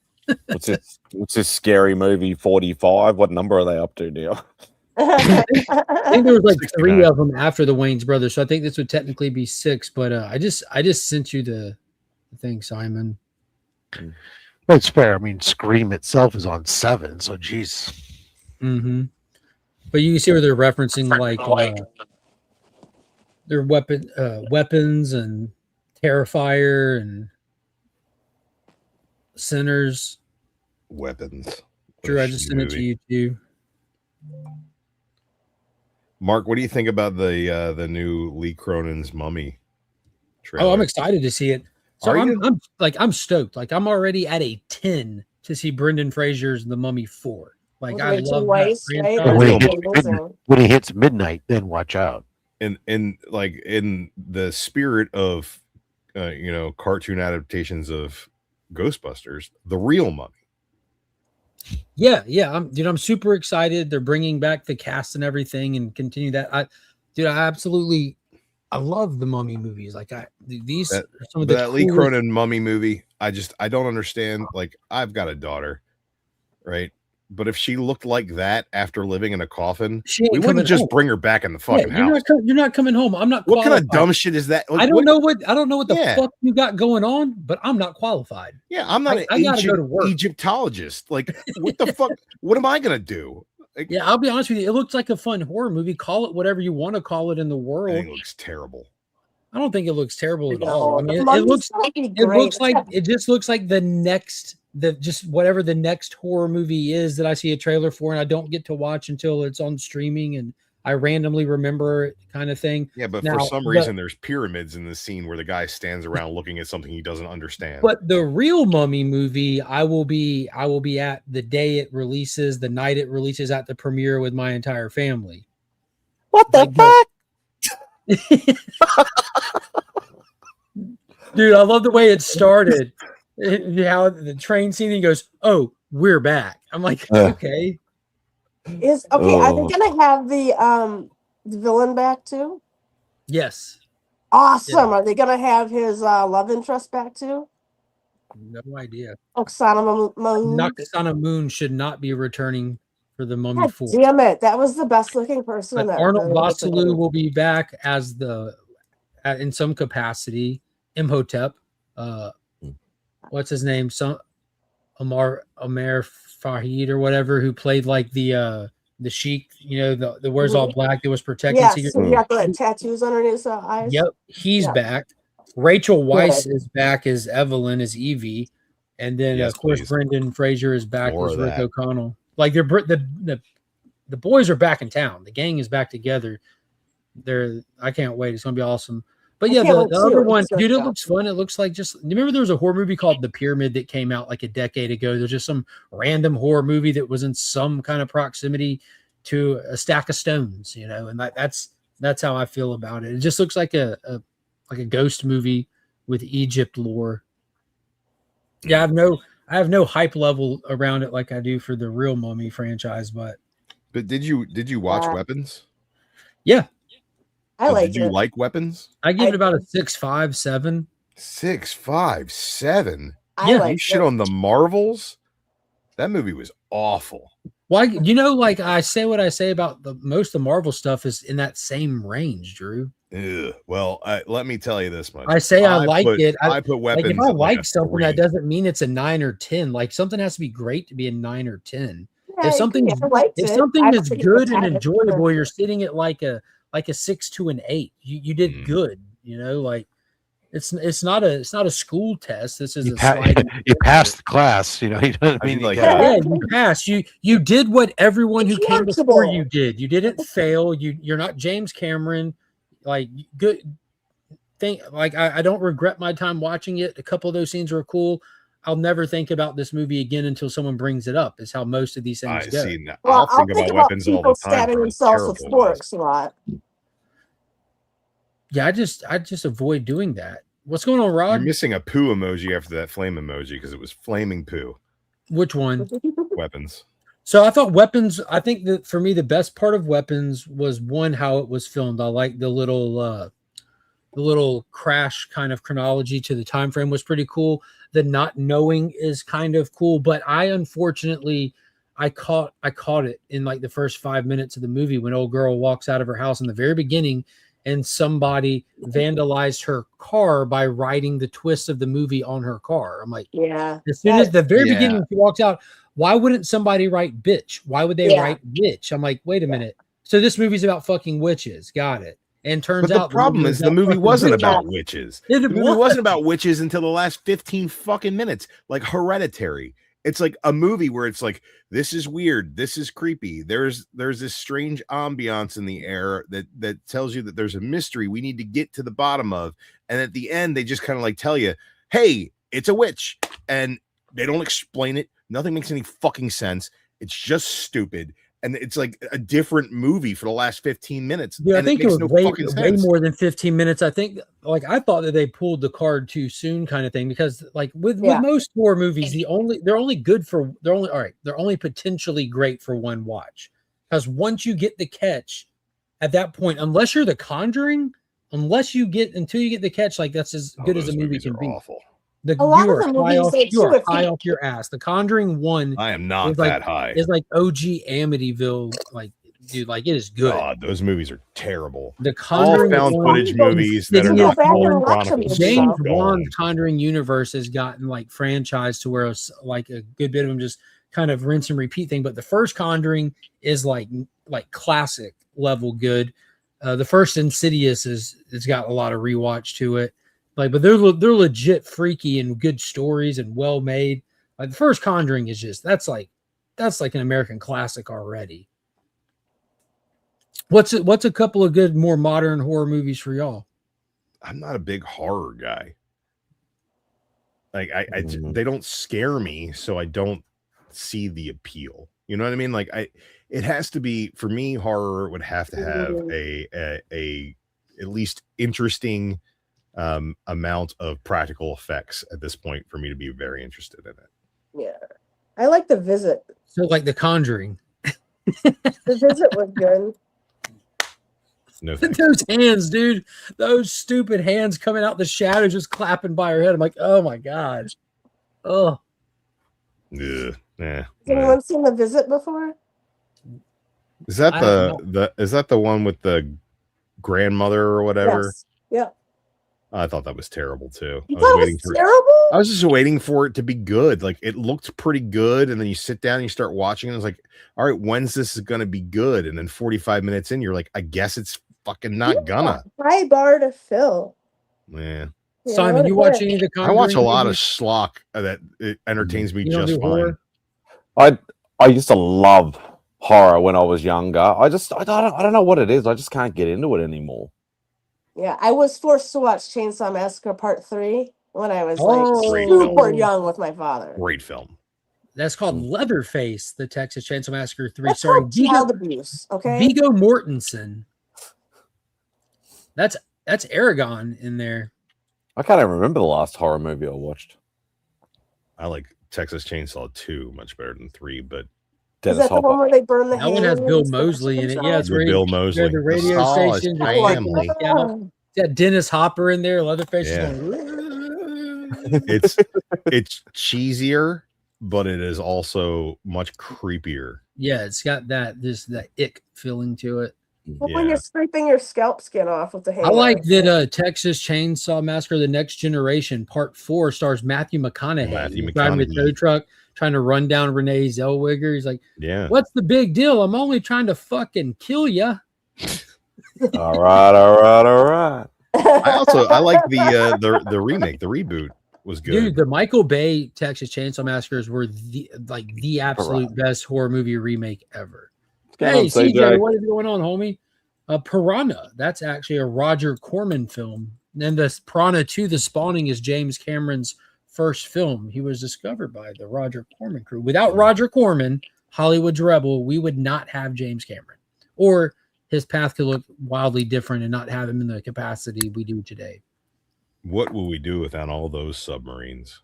What's this scary movie 45? What number are they up to now? I think there was like 69. 3 of them after the Wayans brothers, so I think this would technically be 6. But I just sent you the thing, Simon. That's fair. I mean, Scream itself is on 7, so geez. Mm-hmm. But you can see where they're referencing like their weapons and Terrifier and Sinners. Weapons. What Drew, a I just shitty sent it to movie. you too. Mark, what do you think about the new Lee Cronin's Mummy trailer? Oh, I'm excited to see it. So Are you? I'm stoked. Like I'm already at a 10 to see Brendan Fraser's The Mummy 4. Like I Rachel love Weisz, that right? franchise. When he hits midnight, then watch out. in like in the spirit of cartoon adaptations of Ghostbusters, the real Mummy. Yeah. I'm super excited. They're bringing back the cast and everything and continue that. I love the Mummy movies. Like these are some of the That Lee coolest- Cronin Mummy movie. I don't understand. Like, I've got a daughter, right? But if she looked like that after living in a coffin, She ain't we coming wouldn't just home. bring her back in the fucking house. You're not coming home. I'm not What qualified. kind of dumb shit is that? Like, I don't know what the Yeah. fuck you got going on, but I'm not qualified. Yeah, I'm not I an gotta go to work. Egyptologist. Like, what the fuck? What am I gonna do? Like, Yeah, I'll be honest with you. It looks like a fun horror movie. Call it whatever you want to call it in the I world. think it looks terrible. I don't think it looks terrible at all. I No, mean, the it Mummy's looks gonna be it great. looks like it just looks like just whatever the next horror movie is that I see a trailer for and I don't get to watch until it's on streaming and I randomly remember it kind of thing. Yeah, but Now, for some reason, there's pyramids in the scene where the guy stands around looking at something he doesn't understand. But the real Mummy movie, I will be at the day it releases, the night it releases at the premiere with my entire family. What the Like, fuck? Dude, I love the way it started. How the train scene he goes, "Oh, we're back." I'm like, okay. Are they gonna have the villain back too? Yes. Awesome. Are they gonna have his love interest back too? No idea. Oksana Moon. Oksana Moon should not be returning for the Mummy God 4. damn it. That was the best looking person in But that Arnold movie. Vosloo will be back as in some capacity. Imhotep. What's his name? Amar Fahid or whatever, who played like the Sheik, the wears all black that was protecting. Yes, Secret. so he got the tattoos under his eyes. Yep, he's back. Rachel Weisz is back as Evelyn, as Evie, and then Yes, of course please. Brendan Fraser is back More as of Rick that. O'Connell. Like the boys are back in town. The gang is back together. I can't wait. It's gonna be awesome. But yeah, the other one, dude, it looks fun. It looks like remember there was a horror movie called The Pyramid that came out like a decade ago. There's just some random horror movie that was in some kind of proximity to a stack of stones, and that's how I feel about it. It just looks like a ghost movie with Egypt lore. Yeah, I have no hype level around it like I do for the real Mummy franchise, but did you watch Weapons? Yeah. Did you like Weapons? I give it about a 6.5, 7. 6.5, 7. Yeah, you shit on the Marvels. That movie was awful. Well, like I say what I say about most of the Marvel stuff is in that same range, Drew. Ugh. Well, let me tell you this much. I say I like it. I put Weapons. Like if I like something, 3. that doesn't mean it's a 9 or 10. Like something has to be great to be a 9 or 10. Yeah, If something is good and enjoyable, you're sitting at like a 6 to an 8. You did good. Like it's not a school test. This is you passed the class. You know what I mean? Like you passed. You did what everyone who came before you did. You didn't fail. You're not James Cameron. Like good thing. Like I don't regret my time watching it. A couple of those scenes were cool. I'll never think about this movie again until someone brings it up. Is how most of these things go. I'll think about Weapons all the time. Stabbing themselves with forks a lot. Yeah, I just avoid doing that. What's going on, Rod? You're missing a poo emoji after that flame emoji because it was flaming poo. Which one? Weapons. So I thought Weapons. I think that for me the best part of Weapons was how it was filmed. I like the little The little crash kind of chronology to the time frame was pretty cool. The not knowing is kind of cool, but unfortunately I caught it in like the first 5 minutes of the movie when old girl walks out of her house in the very beginning and somebody vandalized her car by writing the twist of the movie on her car. I'm like, Yeah. as soon as the very Yeah. beginning she walks out, why wouldn't somebody write bitch? Why would they write witch? I'm like, wait a minute. So this movie's about fucking witches. Got it. And turns But the out problem is the movie wasn't about witches. The movie wasn't about witches until the last 15 fucking minutes, like Hereditary. It's like a movie where it's like, this is weird, this is creepy. There's this strange ambiance in the air that tells you that there's a mystery we need to get to the bottom of. And at the end, they just kind of like tell you, hey, it's a witch. And they don't explain it. Nothing makes any fucking sense. It's just stupid. And it's like a different movie for the last 15 minutes. Yeah, I think it was way sense. more than 15 minutes. I think, like, I thought that they pulled the card too soon, kind of thing, because, like, with most horror movies, they're only potentially great for one watch. Because once you get the catch, at that point, unless you're The Conjuring, until you get the catch, like, that's as good as a movie can be. Awful. A lot of the movies you are high off your ass. The Conjuring 1. I am not that high. It's like OG Amityville. Like, dude, like, it is good. God, those movies are terrible. The Conjuring all found footage movies that are not called Chronicles. James Wan's Conjuring universe has gotten like franchised to where it's like a good bit of them just kind of rinse and repeat thing. But the first Conjuring is like classic level good. The first Insidious it's got a lot of rewatch to it. Like, but they're legit freaky and good stories and well made. Like the first Conjuring is just that's like an American classic already. What's a couple of good more modern horror movies for y'all? I'm not a big horror guy. Like they don't scare me, so I don't see the appeal. You know what I mean? Like it has to be, for me, horror would have to have a at least interesting amount of practical effects at this point for me to be very interested in it. Yeah, I like The Visit. So like The Conjuring. The Visit was good. No, those hands, dude, those stupid hands coming out the shadows, just clapping by her head. I'm like, oh my god. Oh. Yeah. Has anyone seen The Visit before? Is that the one with the grandmother or whatever? Yes. Yeah. I thought that was terrible too. You thought it was terrible? I was just waiting for it to be good. Like, it looked pretty good, and then you sit down and you start watching, and it's like, all right, when's this is gonna be good? And then 45 minutes in, you're like, I guess it's fucking not gonna. High bar to fill. Yeah. Simon, you watch any of the Conjuring? I watch a lot of schlock that it entertains me just fine. I used to love horror when I was younger. I don't know what it is. I just can't get into it anymore. Yeah, I was forced to watch Chainsaw Massacre Part 3 when I was super young with my father. Great film. That's called Leatherface, the Texas Chainsaw Massacre 3, That's starring child abuse. Okay, Viggo Mortensen. That's Aragon in there. I can't even remember the last horror movie I watched. I like Texas Chainsaw 2 much better than 3, but is that the one where they burn the that one has Bill Moseley in it. Yeah, it's Bill Moseley. The radio station. Family. Yeah, Dennis Hopper in there. Leatherface. Yeah. It's cheesier, but it is also much creepier. Yeah, it's got that ick feeling to it. Well, when you're scraping your scalp skin off with the hand. I like that Texas Chainsaw Massacre: The Next Generation Part 4 stars Matthew McConaughey. Driving a tow truck, trying to run down Renee Zellweger. He's like, yeah, what's the big deal? I'm only trying to fucking kill you. All right. I like the remake, the reboot was good. Dude, the Michael Bay Texas Chainsaw Massacres were the absolute best horror movie remake ever. Hey, CJ, what is going on, homie? Piranha. That's actually a Roger Corman film. And the Piranha 2, The Spawning, is James Cameron's first film. He was discovered by the Roger Corman crew. Without Roger Corman, Hollywood's rebel, we would not have James Cameron. Or his path could look wildly different and not have him in the capacity we do today. What will we do without all those submarines?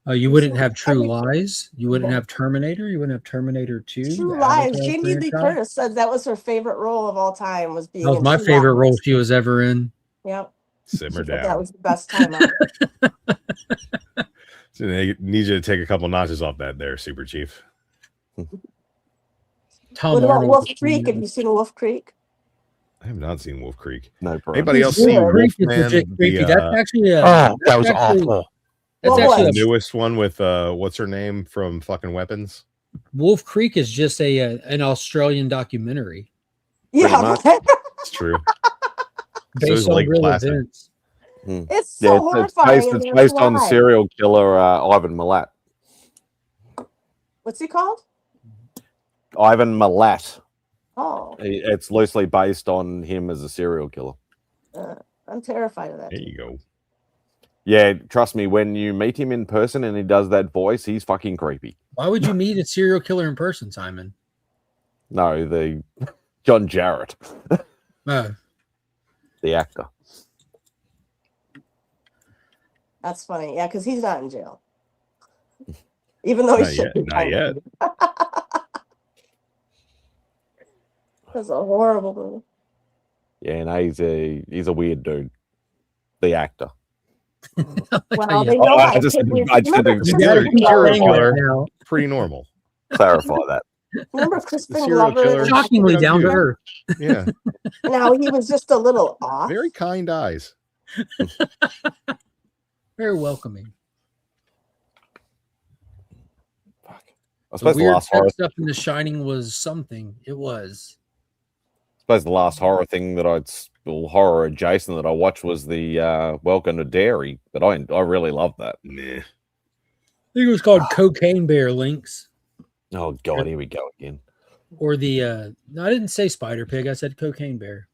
You wouldn't have True Lies. You wouldn't have Terminator. You wouldn't have Terminator 2. True Lies. Jamie Lee Curtis said that was her favorite role of all time. That was my favorite role she was ever in. Yep. Simmer That down. was the best time ever. So they need you to take a couple notches off that there, Super Chief. Tom What about Arnold. Wolf Creek? Have you seen Wolf Creek? I have not seen Wolf Creek. No problem. Anybody else Wolf see Creek is legit Wolfman? creepy. The, That's actually Oh, that was actually- awful. That's What actually the was? newest one with what's her name from fucking Weapons? Wolf Creek is just an Australian documentary Yeah, much. It's true. based is on Lake real Placid. events. it's so horrifying. It's and that's based on why. serial killer Ivan Milat. What's he called? Ivan Milat. Oh, It's loosely based on him as a serial killer. I'm terrified of that. There you go. Yeah, trust me, when you meet him in person and he does that voice, he's fucking creepy. Why would you meet a serial killer in person, Simon? No, the John Jarrett, Oh, the actor. That's funny. Yeah, because he's not in jail. Even though he Not should yet, be. not yet. That's a horrible movie. Yeah, no, he's a weird dude. The actor. Well, they Oh, know I I just remember didn't- Chris you gotta Spring keep Glover? saying that now. Pretty normal. Clarify that. Remember Chris Spring serial Glover? killer. Shockingly down to earth. Yeah. Now he was just a little off. Very kind eyes. Very welcoming. I The suppose the weird last horror. stuff in The Shining was something. It was. I suppose the last horror thing that horror adjacent that I watched was the Welcome to Dairy. But I really loved that. Nah. I think it was called Cocaine Bear Links. Oh god, here we go again. Or the no, I didn't say Spider Pig, I said Cocaine Bear.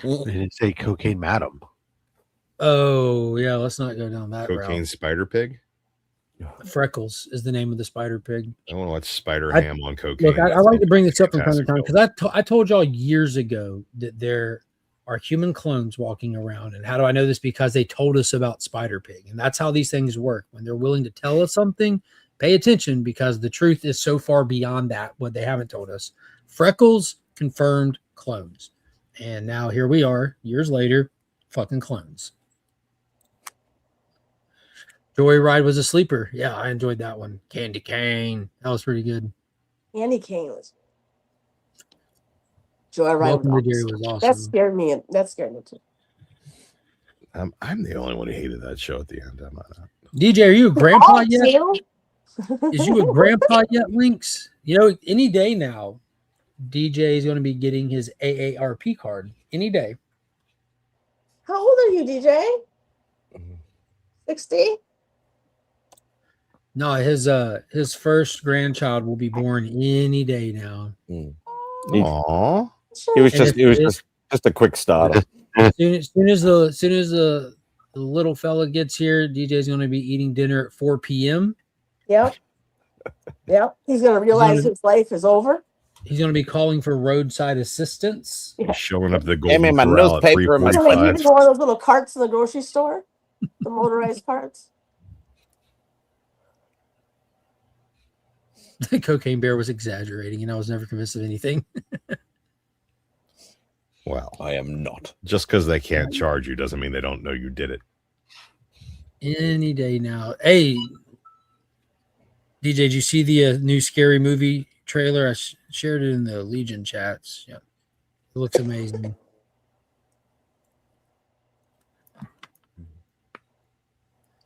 They didn't say Cocaine Madam. Oh yeah, let's not go down that Cocaine route. Spider Pig. Freckles is the name of the spider pig. I want to watch Spider I- Ham on cocaine. Look, I like to bring this up from time to time Fantastic because I told y'all years ago that there are human clones walking around. And how do I know this? Because they told us about Spider Pig. And that's how these things work. When they're willing to tell us something, pay attention because the truth is so far beyond that, what they haven't told us. Freckles confirmed clones. And now here we are, years later, fucking clones. Joyride was a sleeper. Yeah, I enjoyed that one. Candy Cane. That was pretty good. Andy Kane was. Joyride Welcome to was Dairy awesome. was awesome. That scared me. That scared me too. I'm the only one who hated that show at the end. I'm not. DJ, are you a grandpa Oh, yet? Taylor? Is you a grandpa yet, Lynx? You know, any day now, DJ is going to be getting his AARP card. Any day. How old are you, DJ? 60? No, his first grandchild will be born any day now. Aww. It was And just a quick starter. Soon as the little fella gets here, DJ's going to be eating dinner at 4 p.m. Yep. Yep. He's going to realize his life is over. He's going to be calling for roadside assistance. Yeah. Showing up the Give me Golden my Corral at newspaper and my He's going to give 3:45. you one of those little carts in the grocery store, the motorized carts. The Cocaine Bear was exaggerating, and I was never convinced of anything. Well, I am not. just because they can't charge you doesn't mean they don't know you did it. Any day now. Hey, DJ, did you see the new Scary Movie trailer? I shared it in the Legion chats. Yeah, it looks amazing.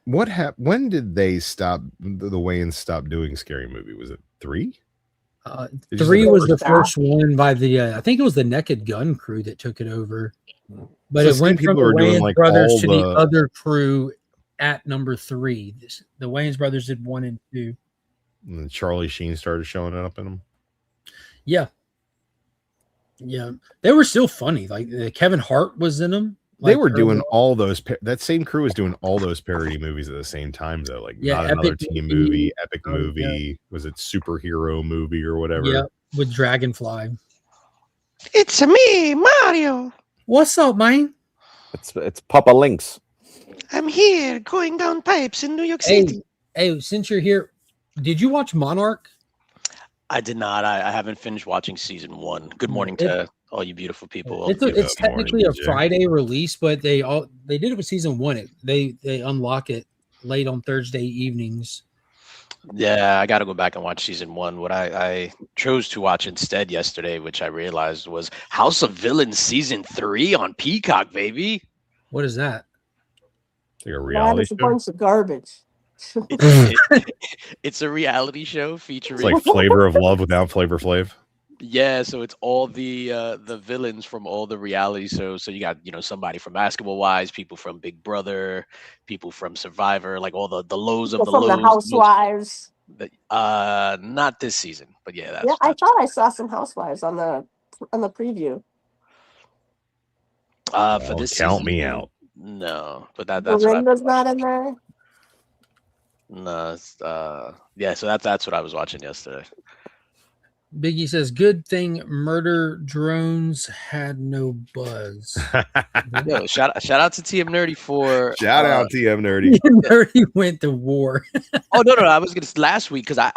What happened? When did they stop? The Wayans stop doing Scary Movie? Was it 3? It's just 3 the was the first first one by the I think it was the Naked Gun crew that took it over, but So it same went from people the are doing, Wayans like, brothers all to the the- other crew at number 3. The Wayans brothers did 1 and 2. And then Charlie Sheen started showing up in them. Yeah, they were still funny. Like Kevin Hart was in them. They Like, were doing early- all those. That same crew was doing all those parody movies at the same time, though. Like Yeah, Not Another Epic Teen Movie. Movie, Epic Oh, yeah. Movie. Was it Superhero Movie or whatever? Yeah, with Dragonfly. It's me, Mario. What's up, man? It's Papa Lynx. I'm here going down pipes in New York Hey, City. hey, since you're here, did you watch Monarch? I did not. I haven't finished watching season 1. Good morning It- to All you beautiful people. It's technically a Friday release, but they did it with season 1. They unlock it late on Thursday evenings. Yeah, I got to go back and watch season 1. What I chose to watch instead yesterday, which I realized was House of Villains season 3 on Peacock, baby. What is that? It's like a That reality is a show. bunch of garbage. It's a reality show featuring It's like Flavor of Love without Flavor Flav. Yeah, so it's all the villains from all the reality shows. So you got, somebody from Basketball Wives, people from Big Brother, people from Survivor, like all the lows of the From the lows. Housewives. Not this season, but yeah, that's I thought I saw some Housewives on the preview. for this count season, me out. No, but that's what Dorinda's not in there. No, yeah, so that's what I was watching yesterday. Biggie says, "Good thing murder drones had no buzz." Yo, shout out to TM Nerdy for Shout out TM Nerdy. Nerdy went to war. Oh no, I was gonna last week because I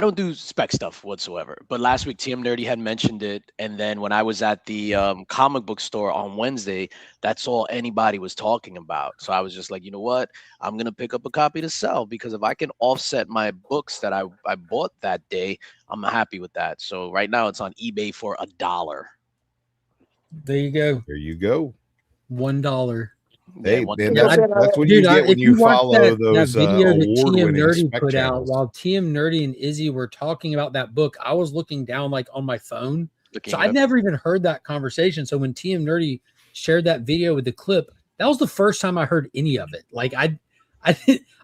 don't do spec stuff whatsoever. But last week TM Nerdy had mentioned it, and then when I was at the comic book store on Wednesday, that's all anybody was talking about. So I was just like, you know what? I'm gonna pick up a copy to sell, because if I can offset my books that I bought that day, I'm happy with that. So right now it's on eBay for $1. There you go. There you go. $1. Hey, Yeah, man, that's what you get when you follow those video that TM award-winning Nerdy spec put out channels. while TM Nerdy and Izzy were talking about that book. I was looking down like on my phone, so I'd never even heard that conversation. So when TM Nerdy shared that video with the clip, that was the first time I heard any of it. Like I'm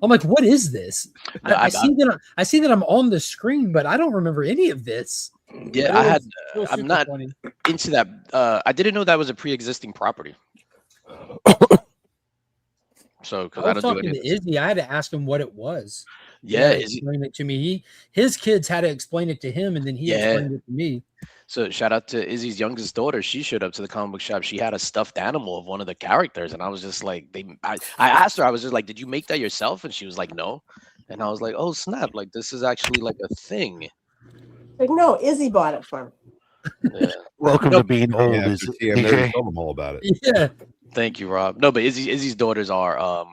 like, what is this? I see that I'm on the screen, but I don't remember any of this. Yeah, I'm not into that. I didn't know that was a pre-existing property. So because I was don't do talking it. to Izzy, I had to ask him what it was. Yeah, explain it to me. His kids had to explain it to him, and then he explained it to me. So shout out to Izzy's youngest daughter. She showed up to the comic book shop. She had a stuffed animal of one of the characters, and I was just like, I asked her, I was just like, did you make that yourself? And she was like, no. And I was like, oh snap! Like this is actually like a thing. Like, no, Izzy bought it for me. Yeah. Welcome to being old. Yeah, Is TM Nerdy told them all about it. Yeah. Thank you, Rob. No, but Izzy's daughters are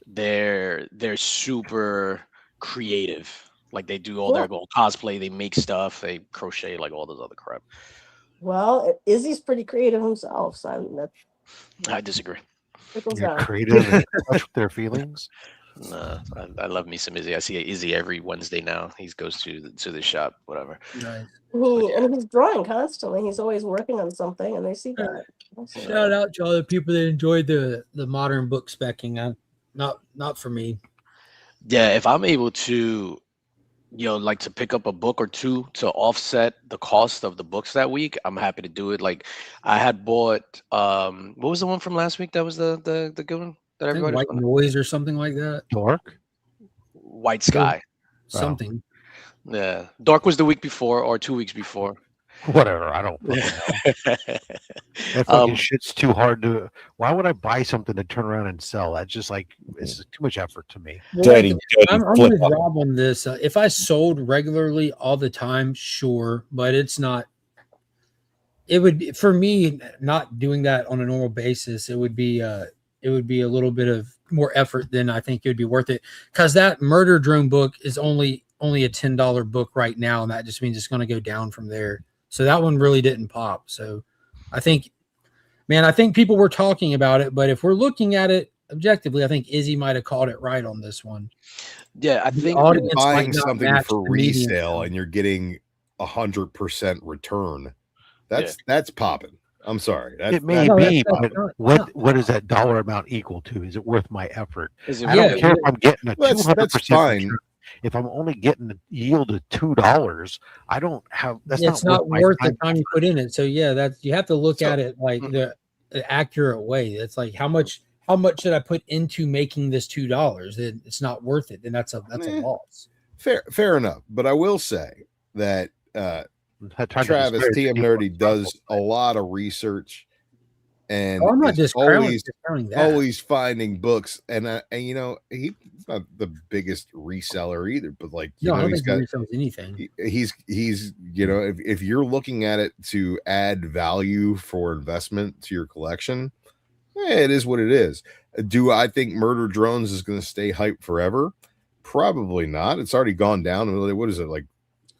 they're super creative. Like they do all their cosplay, they make stuff, they crochet, like all this other crap. Well, Izzy's pretty creative himself, so I disagree. You're creative and touch with their feelings. Nah, I love me some Izzy. I see Izzy every Wednesday now. He goes to the shop, whatever. Nice. And he's drawing constantly. He's always working on something, and they see that. Shout out to all the people that enjoyed the modern book specking. Not for me. Yeah, if I'm able to, like to pick up a book or two to offset the cost of the books that week, I'm happy to do it. Like I had bought what was the one from last week that was the good one that everybody White Noise or something like that. Dark? White Sky. Something. Yeah. Dark was the week before or 2 weeks before. Whatever. I don't know. That fucking shit's too hard to. Why would I buy something to turn around and sell? That's just like it's too much effort to me. I'm with Rob on this. If I sold regularly all the time, sure, but it's not. It would be, for me, not doing that on a normal basis. It would be a little bit of more effort than I think it would be worth it, because that Murder Drone book is only a $10 book right now, and that just means it's going to go down from there. So that one really didn't pop. So I think people were talking about it, but if we're looking at it objectively, I think Izzy might have called it right on this one. Yeah, I think you're buying something for resale and you're getting 100% return. That's popping. I'm sorry. It may be, but what is that dollar amount equal to? Is it worth my effort? I don't care if I'm getting a 200% return. If I'm only getting a yield of $2, I don't have. It's not worth the time you put in it. So yeah, you have to look at it like the accurate way. It's like how much should I put into making this $2? It's not worth it, and that's a loss. Fair enough. But I will say that Travis TM Nerdy does a lot of research and I'm not is discounting that. always finding books. And you know, he's not the biggest reseller either, but like, you No, I know, don't he's think got, he resells anything. he's, you know, if you're looking at it to add value for investment to your collection, it is what it is. Do I think Murder Drones is going to stay hyped forever? Probably not. It's already gone down. What is it, like?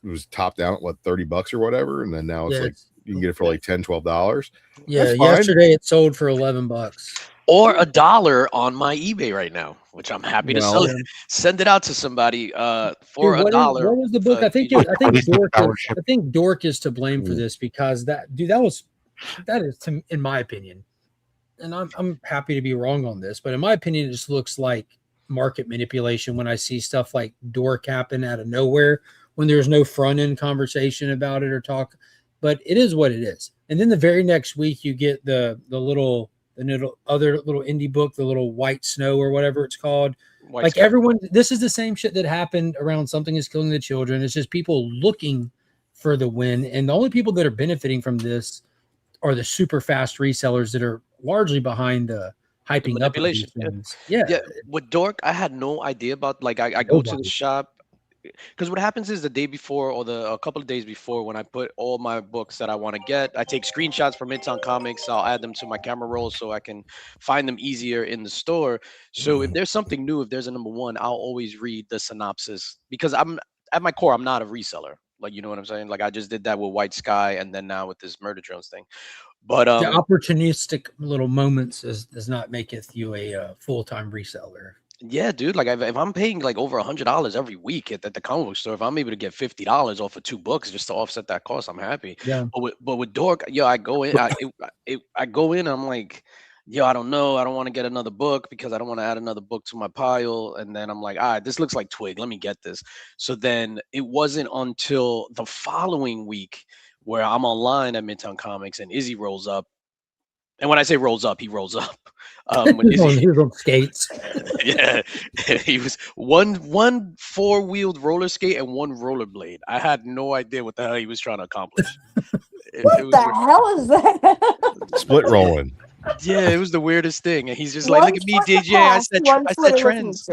It was topped out at what, $30 or whatever, and then now it's like you can get it for like $10-12. Yeah, That's fine. yesterday it sold for $11. Or $1 on my eBay right now, which I'm happy to sell. Well, Send it out to somebody for Dude, $1. what was the book? I think Dork is to blame for this, because that is in my opinion, and I'm happy to be wrong on this, but in my opinion, it just looks like market manipulation when I see stuff like Dork happen out of nowhere when there's no front end conversation about it or talk. But it is what it is. And then the very next week you get the little other little indie book, the little White Snow or whatever it's called. Like everyone, this is the same shit that happened around Something Is Killing the Children. It's just people looking for the win, and the only people that are benefiting from this are the super fast resellers that are largely behind the hyping up of these things. Yeah. With Dork, I had no idea about, like, I go to the shop, because what happens is the day before or a couple of days before, when I put all my books that I want to get, I take screenshots from Midtown Comics. I'll add them to my camera roll so I can find them easier in the store. So if there's something new, if there's a number one, I'll always read the synopsis, because I'm at my core, I'm not a reseller. Like, you know what I'm saying? Like, I just did that with White Sky, and then now with this Murder Drones thing. But the opportunistic little moments does not maketh you a full-time reseller. Yeah, dude. Like, if I'm paying like over $100 every week at the comic book store, if I'm able to get $50 off of 2 books just to offset that cost, I'm happy. Yeah. But with Dork, I go in, I go in, I'm like, I don't know, I don't want to get another book because I don't want to add another book to my pile. And then I'm like, all right, this looks like Twig. Let me get this. So then it wasn't until the following week where I'm online at Midtown Comics and Izzy rolls up. And when I say rolls up, he rolls up. When he was on skates. Yeah, he was one 4-wheeled roller skate and one rollerblade. I had no idea what the hell he was trying to accomplish. What the hell is that? Split rolling. Yeah, it was the weirdest thing. And he's just like, look at me, DJ. I said trends.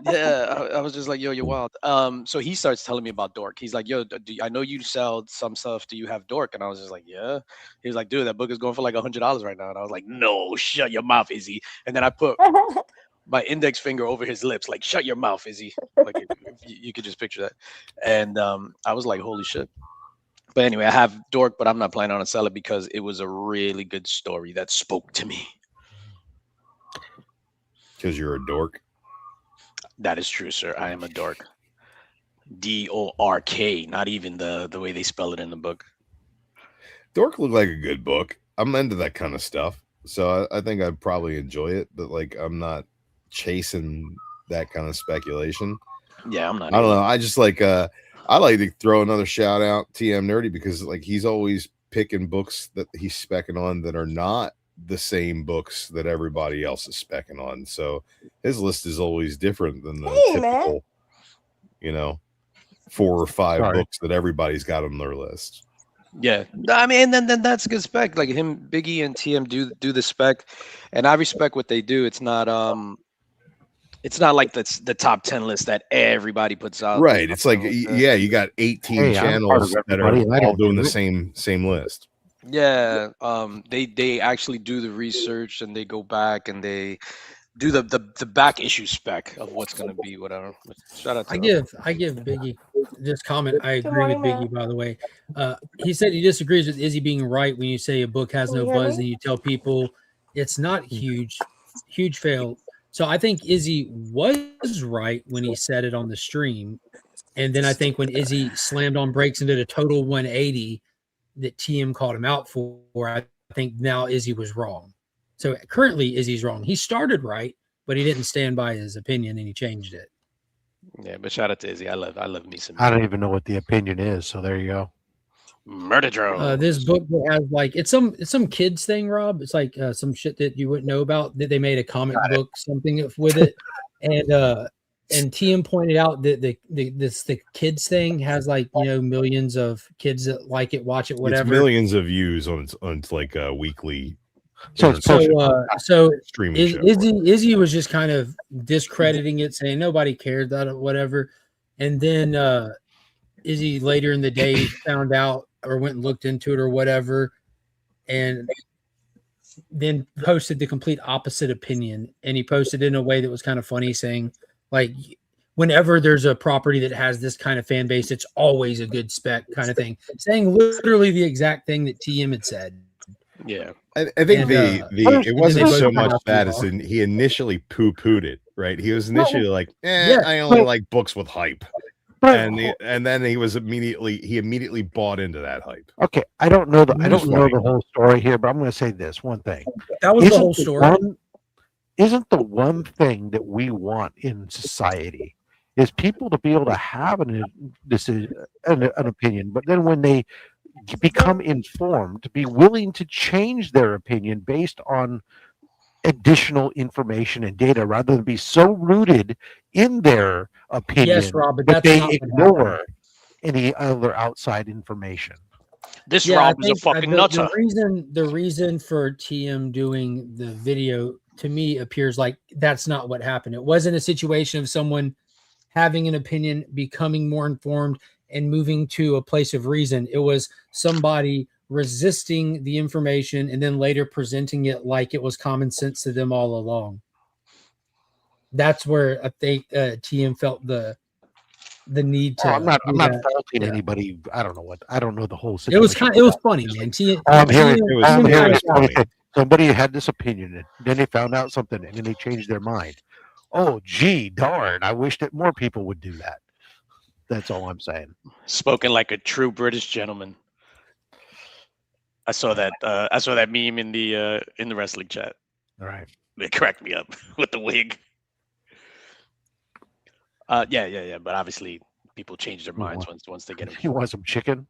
Yeah, I was just like, yo, you're wild. So he starts telling me about Dork. He's like, yo, I know you sell some stuff. Do you have Dork? And I was just like, yeah. He was like, dude, that book is going for like $100 right now. And I was like, no, shut your mouth, Izzy. And then I put my index finger over his lips, like, shut your mouth, Izzy. Like, if you could just picture that. And I was like, holy shit. But anyway, I have Dork, but I'm not planning on to sell it because it was a really good story that spoke to me. Because you're a dork. That is true, sir. I am a dork. DORK, not even the way they spell it in the book. Dork looked like a good book. I'm into that kind of stuff. So I think I'd probably enjoy it, but like, I'm not chasing that kind of speculation. Yeah, I'm not. I don't know. I just like, I like to throw another shout out TM Nerdy, because like he's always picking books that he's specking on that are not the same books that everybody else is specking on. So his list is always different than the typical, you know, 4 or 5 books that everybody's got on their list. Yeah, I mean, and then that's a good spec. Like him, Biggie, and TM do the spec, and I respect what they do. It's not like that's the top 10 list that everybody puts out. Right. It's like, yeah, you got 18 channels that are all doing the same list. Yeah. They actually do the research, and they go back and they do the back issue spec of what's going to be whatever. Shout out to I give Biggie this comment. I agree with Biggie, by the way. He said he disagrees with Izzy being right when you say a book has no buzz and you tell people it's not huge fail. So I think Izzy was right when he said it on the stream. And then I think when Izzy slammed on brakes and did a total 180 that TM called him out for, I think now Izzy was wrong. So currently Izzy's wrong. He started right, but he didn't stand by his opinion and he changed it. Yeah, but shout out to Izzy. I love me some. I don't even know what the opinion is, so there you go. Murder Drones. This book has like it's some kids thing, Rob. It's like some shit that you wouldn't know about. That they made a comic book something with it, and TM pointed out that the kids thing has like, you know, millions of kids that like it, watch it, whatever. It's millions of views on like weekly So it's So streaming show. Izzy was just kind of discrediting it, saying nobody cared that whatever. And then Izzy later in the day found out or went and looked into it or whatever, and then posted the complete opposite opinion. And he posted in a way that was kind of funny, saying like, whenever there's a property that has this kind of fan base, it's always a good spec kind of thing, saying literally the exact thing that TM had said. Yeah. I think And, it wasn't both so went much off the that as wall. he initially poo-pooed it, right? He was initially like, Yeah. I only like books with hype. But, And then he immediately bought into that hype. okay, I don't know the funny. whole story here, but I'm going to say this one thing. That was the whole story. Isn't the one thing that we want in society is people to be able to have an opinion, but then when they become informed, to be willing to change their opinion based on additional information and data rather than be so rooted in their opinion Yes, Rob, but that that's they not what ignore any other outside information. This Yeah, Rob I is a think, fucking the nutter. reason for TM doing the video to me appears like that's not what happened. It wasn't a situation of someone having an opinion, becoming more informed, and moving to a place of reason. It was somebody resisting the information and then later presenting it like it was common sense to them all along. That's where I think TM felt the need to. I'm not faulting Yeah. anybody. I don't know the whole It situation. was funny, man. I'm hearing TM somebody had this opinion, and then they found out something, and then they changed their mind. Oh, gee, darn! I wish that more people would do that. That's all I'm saying. Spoken like a true British gentleman. I saw that meme in the wrestling chat. All right. They cracked me up with the wig. Yeah. But obviously, people change their minds once they get it. You want some chicken?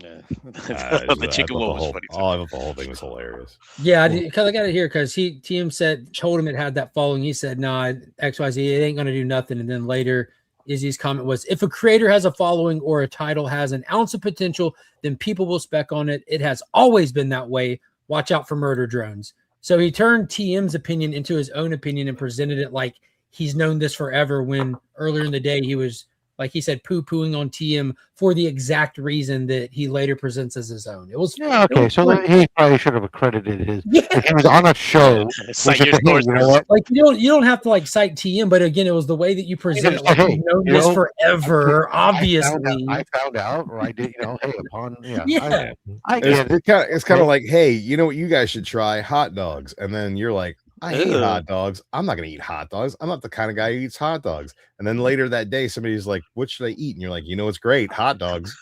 Yeah. The The chicken one was funny. The whole thing was hilarious. Yeah, because I got it here because TM told him it had that following. He said, "Nah, XYZ, it ain't gonna do nothing." And then later, Izzy's comment was, "If a creator has a following or a title has an ounce of potential, then people will spec on it. It has always been that way. Watch out for murder drones." So he turned TM's opinion into his own opinion and presented it like he's known this forever. When earlier in the day he was, like he said, poo-pooing on TM for the exact reason that he later presents as his own. It was okay. So he probably should have accredited his. Yeah. If he was on a show. Cite was your it the, hey, you know what? Like you don't have to like cite TM, but again, it was the way that you present it. Like Hey, you've known you this know, forever, obviously. I found out, or I did. Hey, upon Yeah. I get it. It's kind of like, hey, you know what you guys should try? Hot dogs. And then you're like, I hate hot dogs. I'm not going to eat hot dogs. I'm not the kind of guy who eats hot dogs. And then later that day, somebody's like, what should I eat? And you're like, it's great. Hot dogs.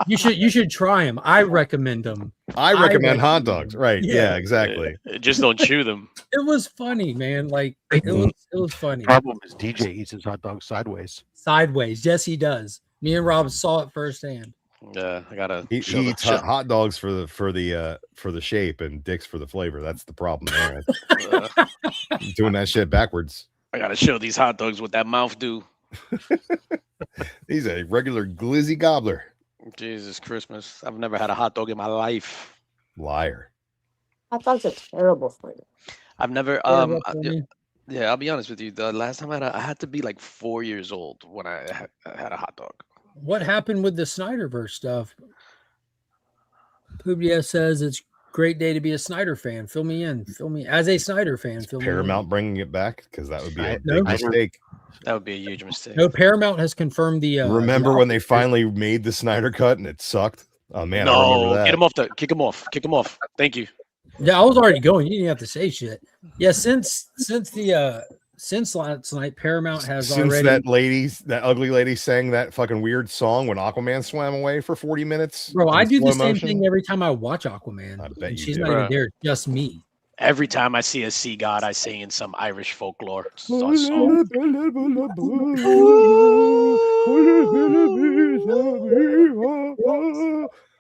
You should try them. I recommend them. I recommend hot dogs. Right. Yeah, exactly. Just don't chew them. It was funny, man. Like it was funny. Problem is DJ eats his hot dog sideways. Sideways. Yes, he does. Me and Rob saw it firsthand. Yeah, I gotta. He eats hot dogs for the shape and dicks for the flavor. That's the problem there. Doing that shit backwards. I gotta show these hot dogs what that mouth do. He's a regular glizzy gobbler. Jesus Christmas! I've never had a hot dog in my life. Liar. Hot dogs are terrible for you. I've never. Yeah, I'll be honest with you. The last time I had to be like 4 years old when I had a hot dog. What happened with the Snyderverse stuff? Publius says it's great day to be a Snyder fan. Fill me in. As a Snyder fan. Paramount bringing it back, because that would be a No. big mistake. That would be a huge mistake. No, Paramount has confirmed the. Remember when they finally made the Snyder cut and it sucked? Oh man, I remember that. Get him off kick him off. Thank you. Yeah, I was already going. You didn't have to say shit. Yeah, since last night, Paramount has already. that ugly lady sang that fucking weird song when Aquaman swam away for 40 minutes. Bro, I do the same motion. thing every time I watch Aquaman. I bet and you she's do. not even there, just me. Every time I see a sea god, I sing in some Irish folklore song.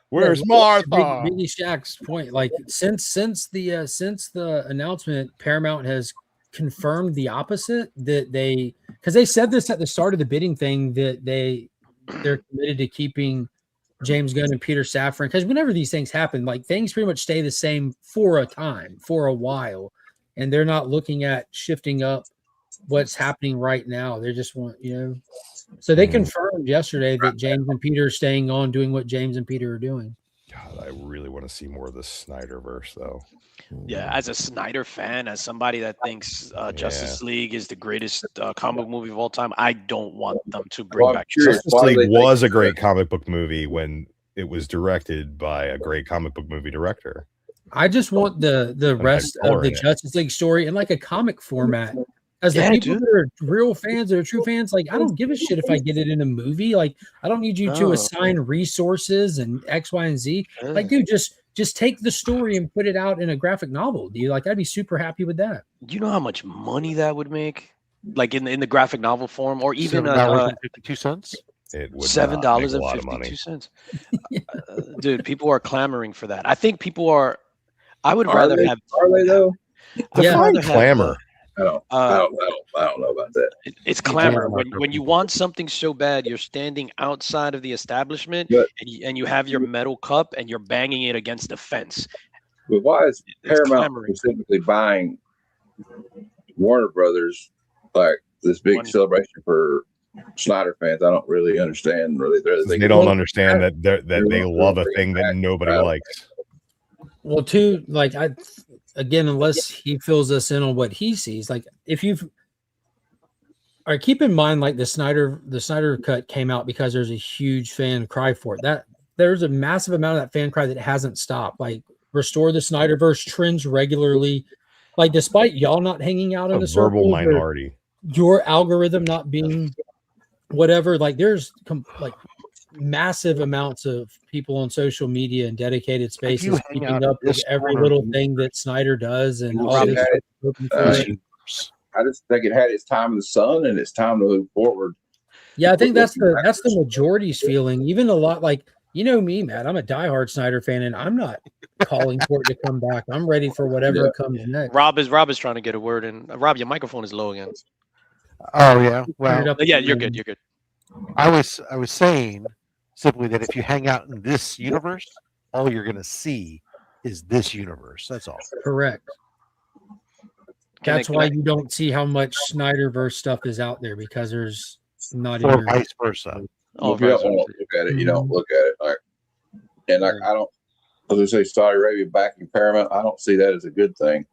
Where's Martha? Biggie Shaq's point, like since the announcement, Paramount has confirmed the opposite, that because they said this at the start of the bidding thing, that they're committed to keeping James Gunn and Peter Safran, because whenever these things happen, like things pretty much stay the same for a time, for a while, and they're not looking at shifting up what's happening right now. They just want, so they confirmed yesterday that James and Peter are staying on doing what James and Peter are doing. God, I really want to see more of the Snyderverse, though. Yeah, as a Snyder fan, as somebody that thinks Justice League is the greatest comic movie of all time, I don't want them to bring back Justice League was a great comic book movie when it was directed by a great comic book movie director. I just want the rest of the Justice League story in like a comic format. As the people that are real fans, that are true fans, like I don't give a shit if I get it in a movie. Like I don't need you to assign resources and X, Y, and Z. Like, dude, just take the story and put it out in a graphic novel, dude. Like I'd be super happy with that. You know how much money that would make, like in the graphic novel form, or even $7.52. It would $7.52. Dude, people are clamoring for that. I think people are. I would rather have. Are they though? Define clamor. I don't know about that. It's clamor. When you want something so bad, you're standing outside of the establishment and you have your metal cup and you're banging it against the fence. But why is Paramount specifically buying Warner Brothers like this big celebration for Snyder fans? I don't really understand. They don't understand that they love a thing that nobody likes. Well, too, like again, unless he fills us in on what he sees, like if you've, all right, keep in mind, like the Snyder cut came out because there's a huge fan cry for it. That there's a massive amount of that fan cry that hasn't stopped. Like restore the Snyderverse trends regularly. Like despite y'all not hanging out in a verbal minority, your algorithm not being whatever, like there's like massive amounts of people on social media and dedicated spaces keeping up with every little thing that Snyder does, and all this. I just think it had its time in the sun and it's time to move forward. Yeah, I think that's the majority's feeling. Even a lot, like me, Matt. I'm a diehard Snyder fan, and I'm not calling for it to come back. I'm ready for whatever comes next. Rob is trying to get a word in. Rob, your microphone is low again. Oh yeah, well, yeah, you're good. You're good. I was saying simply that if you hang out in this universe, all you're going to see is this universe. That's all. Correct. That's why you don't see how much Snyderverse stuff is out there, because there's not or vice versa. If you don't want to look at it, you don't look at it. I don't. As I say, Saudi Arabia backing Paramount, I don't see that as a good thing.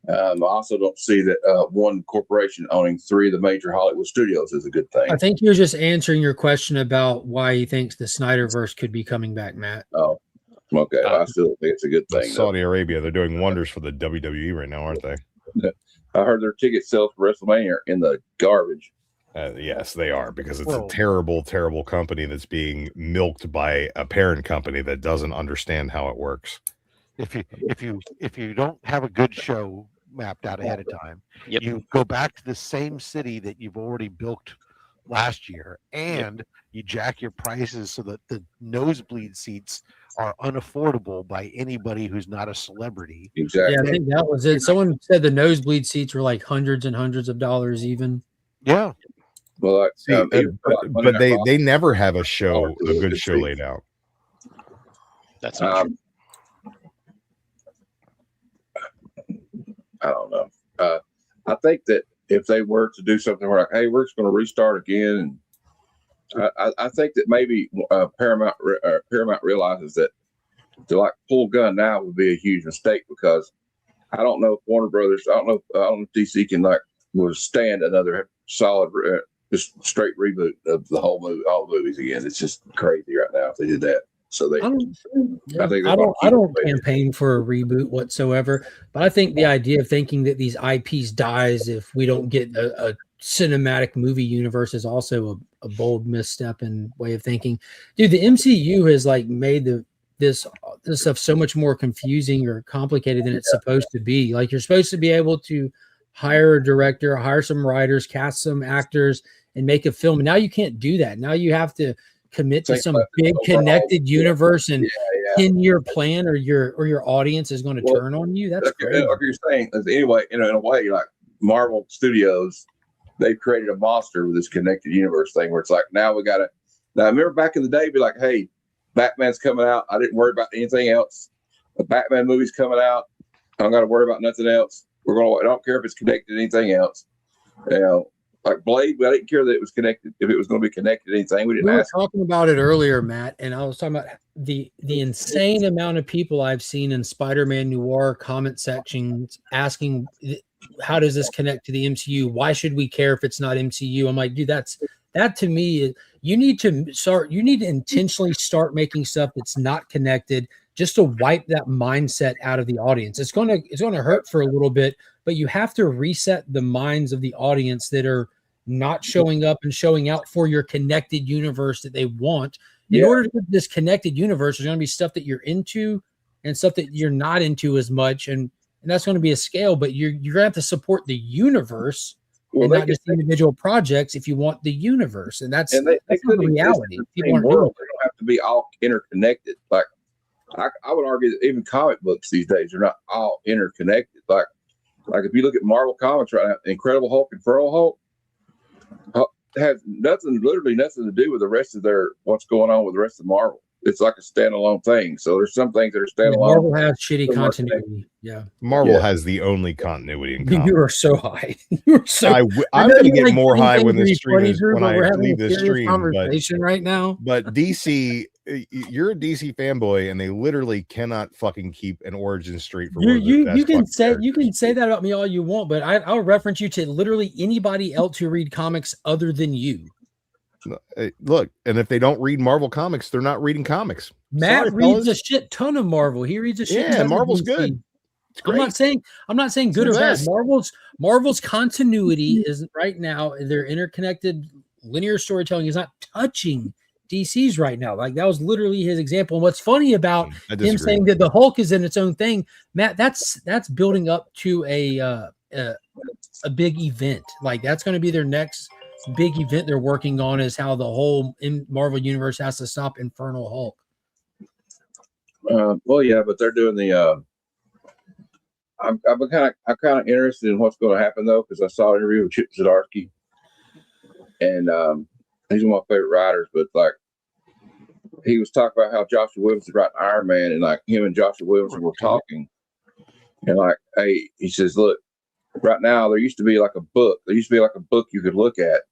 I also don't see that one corporation owning 3 of the major Hollywood studios is a good thing. I think you're just answering your question about why he thinks the Snyderverse could be coming back, Matt. Oh, okay. I still think it's a good thing. Saudi Arabia, they're doing wonders for the WWE right now, aren't they? I heard their ticket sales for WrestleMania are in the garbage. Yes, they are, because it's a terrible, terrible company that's being milked by a parent company that doesn't understand how it works. If you don't have a good show mapped out ahead of time, you go back to the same city that you've already built last year, and you jack your prices so that the nosebleed seats are unaffordable by anybody who's not a celebrity. Exactly. Yeah, I think that was it. Someone said the nosebleed seats were like hundreds and hundreds of dollars even. Yeah. Well, but they never have a good show laid out. That's not true. I don't know. I think that if they were to do something where, like, hey, we're just going to restart again, and I think that maybe Paramount realizes that to like pull gun now would be a huge mistake, because I don't know if Warner Brothers, I don't know if DC can withstand another solid, just straight reboot of the whole movie, all the movies again. It's just crazy right now if they did that. So I don't campaign for a reboot whatsoever, but I think the idea of thinking that these IPs dies if we don't get a cinematic movie universe is also a bold misstep and way of thinking. Dude, the MCU has made this stuff so much more confusing or complicated than it's supposed to be. Like, you're supposed to be able to hire a director, hire some writers, cast some actors, and make a film. And now you can't do that. Now you have to commit to some big connected universe and 10-year plan, or your audience is going to turn on you. That's crazy. Like you're saying, anyway, in a way, like Marvel Studios, they've created a monster with this connected universe thing, where it's like, now we got Now, I remember back in the day, be like, hey, Batman's coming out. I didn't worry about anything else. A Batman movie's coming out. I don't got to worry about nothing else. I don't care if it's connected to anything else. You know, like Blade, I didn't care that it was connected. If it was going to be connected to anything, we didn't were ask. talking about it earlier, Matt, and I was talking about the insane amount of people I've seen in Spider-Man Noir comment sections asking, how does this connect to the MCU? Why should we care if it's not MCU? I'm like, dude, that to me, you need to intentionally start making stuff that's not connected, just to wipe that mindset out of the audience. It's gonna hurt for a little bit, but you have to reset the minds of the audience that are not showing up and showing out for your connected universe that they want. In order to get this connected universe, there's going to be stuff that you're into and stuff that you're not into as much, and that's going to be a scale. But you're going to have to support the universe and not just individual projects if you want the universe. And that's the reality. People aren't doing it. They don't have to be all interconnected. Like I would argue that even comic books these days are not all interconnected. Like if you look at Marvel Comics right now, Incredible Hulk and Feral Hulk have literally nothing to do with the rest of what's going on with the rest of Marvel. It's like a standalone thing. So there's some things that are standalone. Marvel has shitty continuity. Yeah. Marvel has the only continuity in comics. You are so high. You're so. I'm going to get more high when this stream is when I leave this stream. Conversation right now. But DC, you're a DC fanboy, and they literally cannot fucking keep an origin straight for you can say that about me all you want, but I'll reference you to literally anybody else who read comics other than you. Look, and if they don't read Marvel comics, they're not reading comics. Matt reads a shit ton of Marvel. He reads a shit ton. Yeah, Marvel's good. I'm not saying good or bad. Marvel's continuity is right now. Their interconnected linear storytelling is not touching DC's right now. Like that was literally his example. And what's funny about him saying that the Hulk is in its own thing, Matt, that's building up to a big event. Like that's going to be their next big event they're working on, is how the whole Marvel universe has to stop Infernal Hulk. Well, yeah, but they're doing the. I'm kind of interested in what's going to happen though, because I saw an interview with Chip Zdarsky, and he's one of my favorite writers. But like, he was talking about how Joshua Williams is writing Iron Man, and like him and Joshua Williams were talking, and like, hey, he says, look, right now there used to be like a book. There used to be like a book you could look at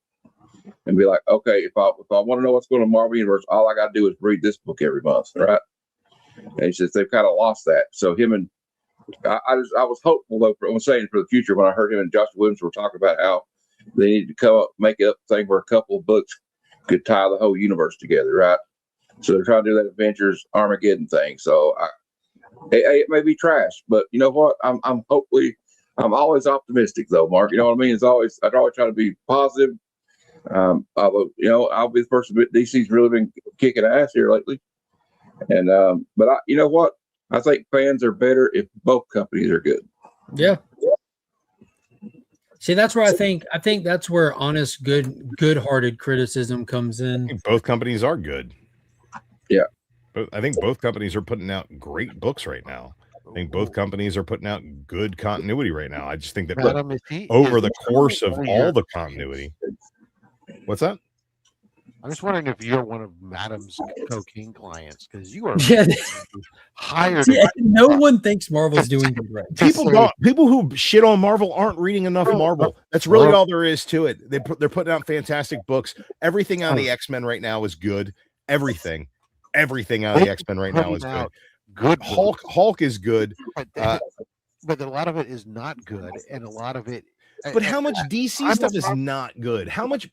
and be like, okay, if I want to know what's going on in the Marvel Universe, all I got to do is read this book every month, right? And he says they've kind of lost that. So him and I was hopeful though. I'm saying for the future when I heard him and Joshua Williams were talking about how they needed to come up, make up a thing where a couple of books could tie the whole universe together, right? So they're trying to do that Avengers Armageddon thing. So it may be trash, but you know what? I'm always optimistic though, Mark. You know what I mean? I'd always try to be positive. Although, you know, I'll be the person, but DC's really been kicking ass here lately. And, but you know what? I think fans are better if both companies are good. Yeah. See, that's where I think that's where honest, good-hearted criticism comes in. I think both companies are good. Yeah. But I think both companies are putting out great books right now. I think both companies are putting out good continuity right now. I just think that over the course of all the continuity. What's that? I'm just wondering if you're one of Madam's cocaine clients, because you are hired. Yeah, no one thinks Marvel's doing good right. People who shit on Marvel aren't reading enough Marvel. That's really all there is to it. They're putting out fantastic books. Everything on the X-Men right now is good. Everything on the X-Men right now is good. Good Hulk is good, but a lot of it is not good, and a lot of it. But how much DC stuff is not good? How much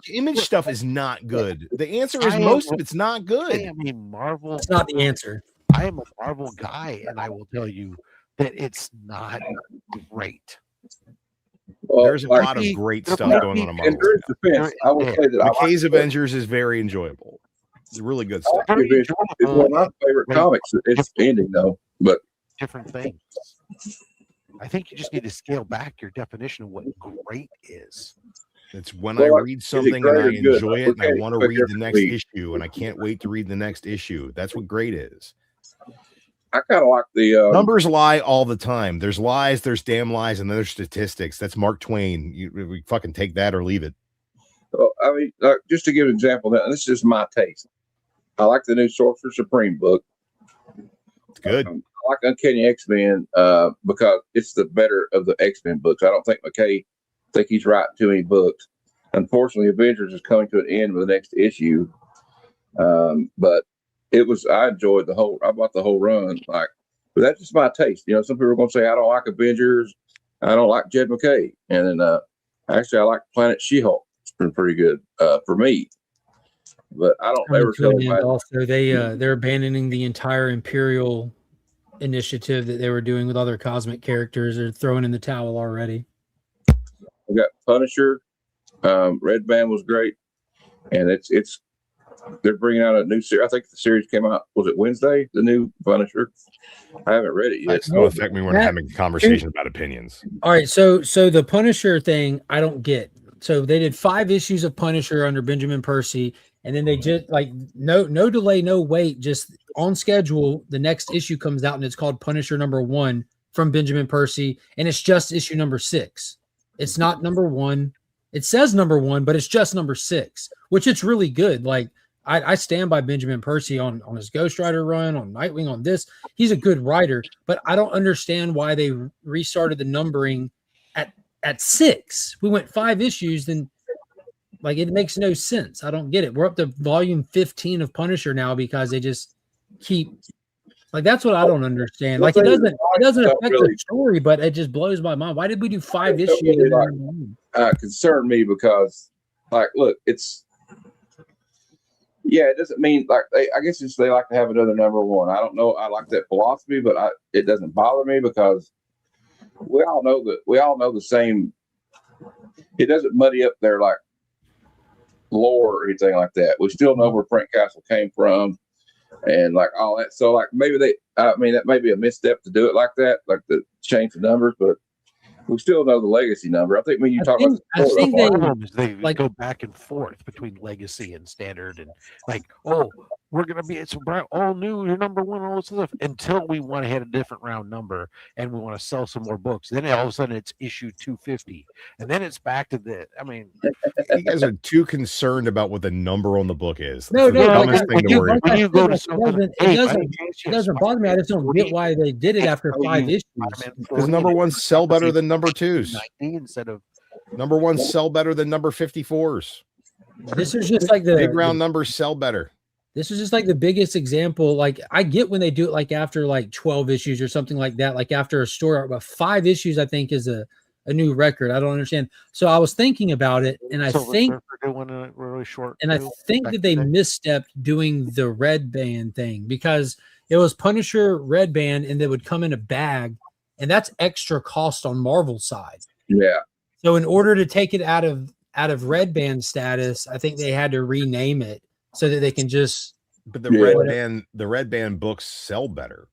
Image stuff is not good? The answer is most of it's not good. I mean, Marvel. It's not the answer. I am a Marvel guy, and I will tell you that it's not great. Well, there's a lot of great stuff going on in Marvel. I would say that McKay's Avengers is very enjoyable. It's really good stuff. It's one of my favorite comics. It's ending though, but different things. I think you just need to scale back your definition of what great is. It's when I read something and I enjoy it and I want to read the next issue and I can't wait to read the next issue. That's what great is. I kind of like the numbers lie all the time. There's lies, there's damn lies, and there's statistics. That's Mark Twain. We fucking take that or leave it. Well, I mean, just to give an example, now, this is just my taste. I like the new Sorcerer Supreme book. It's good. I like Uncanny X-Men because it's the better of the X-Men books. I don't think McKay think he's writing too many books. Unfortunately, Avengers is coming to an end with the next issue. But I enjoyed I bought the whole run. But that's just my taste. You know, some people are going to say, I don't like Avengers. I don't like Jed McKay. And then actually, I like Planet She-Hulk. It's been pretty good for me. But I don't ever tell anybody. Also, they're abandoning the entire Imperial initiative that they were doing with other cosmic characters. They're throwing in the towel already. We got Punisher. Red Band was great, and they're bringing out a new series. I think the series came out, was it Wednesday? The new Punisher. I haven't read it yet. It's going to affect me when we're having a conversation about opinions. All right, so the Punisher thing, I don't get. So they did 5 issues of Punisher under Benjamin Percy, and then they just no delay, no wait, just on schedule. The next issue comes out, and it's called Punisher #1 from Benjamin Percy, and it's just issue number 6. It's not number 1. It says number 1, but it's just number 6, which it's really good. Like I stand by Benjamin Percy on his Ghost Rider run, on Nightwing, on this. He's a good writer, but I don't understand why they restarted the numbering at 6. We went 5 issues, then it makes no sense. I don't get it. We're up to volume 15 of Punisher now because they just keep that's what I don't understand. It doesn't affect the story, but it just blows my mind. Why did we do 5 issues? Concern me because look, it doesn't mean I guess they like to have another #1. I don't know. I like that philosophy, but it doesn't bother me because we all know the same. It doesn't muddy up their lore or anything like that. We still know where Frank Castle came from and all that. So maybe that may be a misstep to do it like that, to change the numbers, but we still know the legacy number. I think when you talk about the problem is they go back and forth between legacy and standard, and we're gonna be it's all new, you're #1, all this stuff until we want to hit a different round number and we want to sell some more books. Then all of a sudden it's issue 250, and then it's back to the. I mean, you guys are too concerned about what the number on the book is. No. When you go to something, it doesn't bother me. I just don't get why they did it after 5 issues. Because #1s sell better than #2s. Instead of #1s sell better than #54s. This is just the big round numbers sell better. This is just the biggest example. I get when they do it after 12 issues or something like that, after a story arc, but 5 issues I think is a new record. I don't understand. So I was thinking about it, and I think really short. And I think that they misstepped doing the Red Band thing because it was Punisher Red Band, and they would come in a bag, and that's extra cost on Marvel's side. Yeah. So in order to take it out of Red Band status, I think they had to rename it so that they can just. But the Red Band books sell better.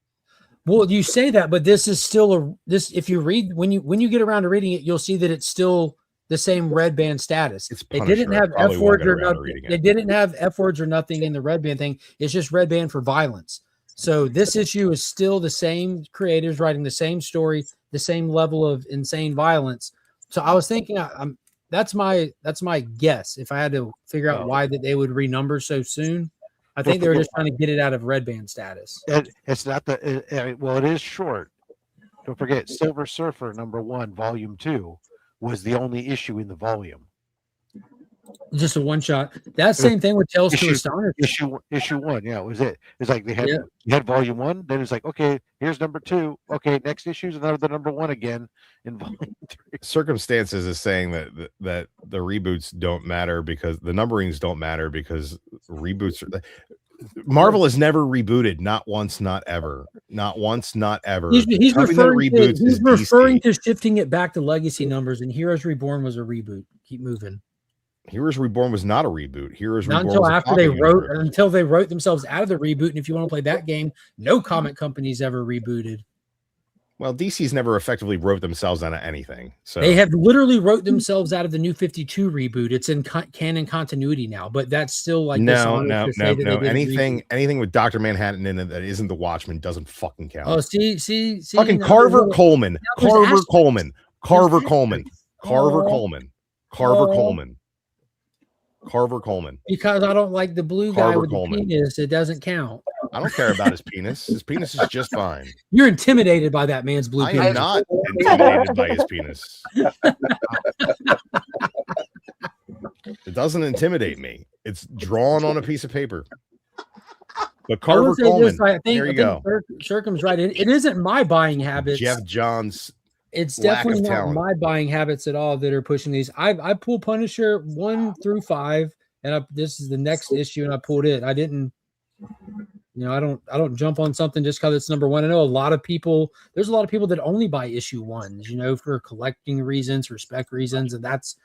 Well, you say that, but this is still if you read when you get around to reading it, you'll see that it's still the same Red Band status. They didn't have F words or nothing. They didn't have F words or nothing in the Red Band thing. It's just Red Band for violence. So this issue is still the same creators writing the same story, the same level of insane violence. So I was thinking, that's my guess. If I had to figure out why that they would renumber so soon, I think they were just trying to get it out of Red Band status. It's not it is short. Don't forget, Silver Surfer #1, Volume 2 was the only issue in the volume. Just a one shot. That same thing with Tales to Astonish. Issue 1, yeah, it was it. It's they had Volume 1, then it's okay, here's #2. Okay, next issue is another #1 again in Volume 3. Circumstances is saying that the reboots don't matter because the numberings don't matter because reboots are. Marvel has never rebooted, not once, not ever, not once, not ever. He's referring to shifting it back to legacy numbers, and Heroes Reborn was a reboot. Keep moving. Heroes Reborn was not a reboot. Heroes not Reborn until they wrote themselves out of the reboot. And if you want to play that game, no comic company's ever rebooted. Well, DC's never effectively wrote themselves out of anything. So they have literally wrote themselves out of the New 52 reboot. It's in canon continuity now, but that's still no. Anything with Dr. Manhattan in it that isn't the Watchmen doesn't fucking count. Oh, see, fucking Carver Coleman. Carver Coleman. Because I don't like the blue guy Carver with Coleman. the penis. It doesn't count. I don't care about his penis. His penis is just fine. You're intimidated by that man's blue I penis. am not intimidated by his penis. It doesn't intimidate me. It's drawn on a piece of paper. But Carver Coleman, there you go. Circum's right. It isn't my buying habits. Jeff Johns. It's lack definitely of not talent. my buying habits at all that are pushing these. I pull Punisher 1 through 5, and this is the next issue, and I pulled it. I didn't, I don't jump on something just because it's number 1. I know there's a lot of people that only buy issue 1s, for collecting reasons, for spec reasons, and that's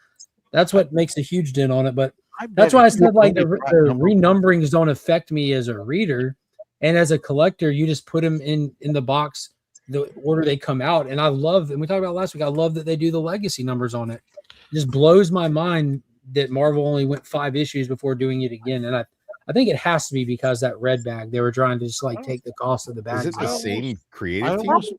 what makes a huge dent on it. But that's why I said like the renumberings don't affect me as a reader, and as a collector, you just put them in the box the order they come out. And I love, and we talked about last week, I love that they do the legacy numbers on it. It just blows my mind that Marvel only went 5 issues before doing it again. And I think it has to be because that red bag, they were trying to just like take the cost of the bag. Is it the same creative team?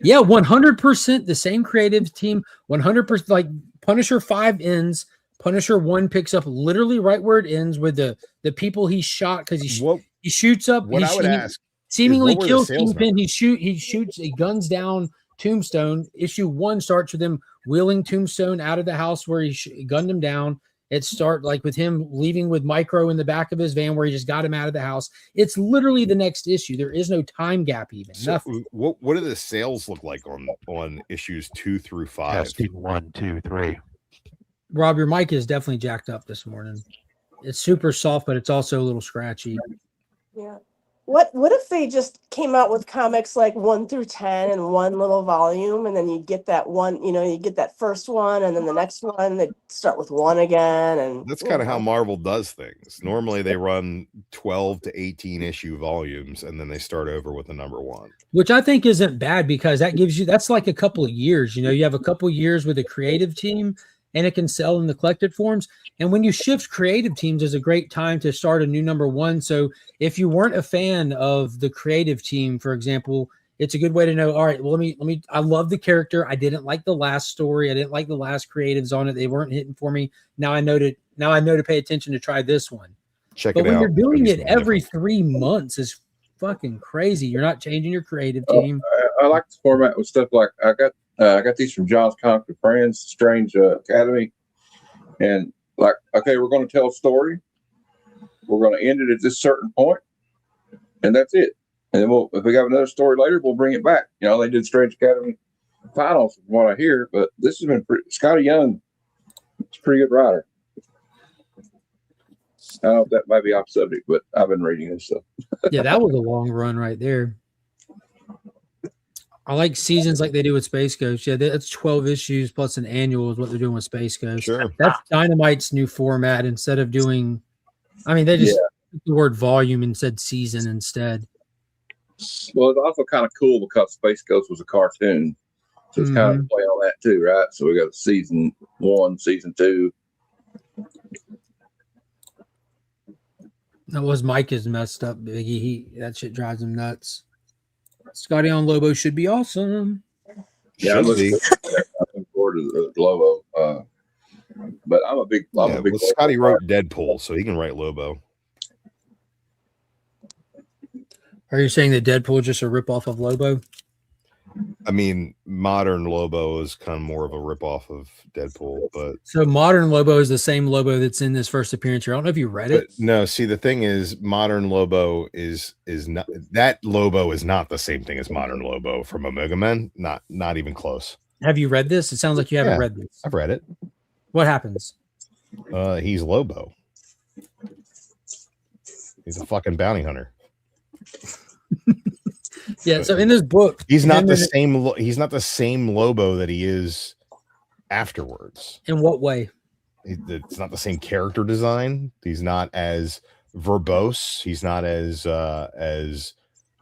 Yeah, 100% the same creative team. 100%, like Punisher 5 ends. Punisher 1 picks up literally right where it ends with the people he shot, because he shoots up. What I would ask, seemingly kills Kingpin. He shoots, he guns down Tombstone. Issue 1 starts with him wheeling Tombstone out of the house where he gunned him down. It starts like with him leaving with Micro in the back of his van where he just got him out of the house. It's literally the next issue. There is no time gap even. So what do the sales look like on issues 2 through 5? 1, 2, 3. Rob, your mic is definitely jacked up this morning. It's super soft, but it's also a little scratchy. Yeah. What if they just came out with comics like 1 through 10 in one little volume, and then you get that one, you get that first one, and then the next one they start with 1 again, and that's kind of how Marvel does things. Normally they run 12 to 18 issue volumes, and then they start over with the number 1. Which I think isn't bad, because that's like a couple of years. You have a couple of years with a creative team, and it can sell in the collected forms. And when you shift creative teams, is a great time to start a new number 1. So if you weren't a fan of the creative team, for example, it's a good way to know, all right, well, let me, I love the character. I didn't like the last story. I didn't like the last creatives on it. They weren't hitting for me. Now I know to pay attention to try this one. Check but it out. when you're doing it every 3 months, is fucking crazy. You're not changing your creative team. I like the format with stuff like I got these from John's Comic with Friends, Strange Academy, and like, okay, we're going to tell a story. We're going to end it at this certain point, and that's it. And then if we have another story later, we'll bring it back. They did Strange Academy finals, from what I hear, but this has been Scotty Young. It's a pretty good writer. I don't know if that might be off subject, but I've been reading this stuff. Yeah, that was a long run right there. I like seasons like they do with Space Ghost. Yeah, that's 12 issues plus an annual is what they're doing with Space Ghost. Sure. That's Dynamite's new format instead of doing, they just took the word volume and said season instead. Well, it's also kind of cool because Space Ghost was a cartoon. So it's kind of play on that too, right? So we got season 1, season 2. That was Mike is messed up, Biggie. That shit drives him nuts. Scotty on Lobo should be awesome. Yeah, I'm looking forward to the Lobo. But I'm a big Scotty wrote Deadpool, so he can write Lobo. Are you saying that Deadpool is just a ripoff of Lobo? Modern Lobo is kind of more of a ripoff of Deadpool, but so modern Lobo is the same Lobo that's in this first appearance here. I don't know if you read it. No, see, the thing is, modern Lobo is not, that Lobo is not the same thing as modern Lobo from Omega Men. Not even close. Have you read this? It sounds like you haven't read this. I've read it. What happens? He's Lobo. He's a fucking bounty hunter. Yeah, so in this book, he's not the same. He's not the same Lobo that he is afterwards. In what way? It's not the same character design. He's not as verbose. He's not as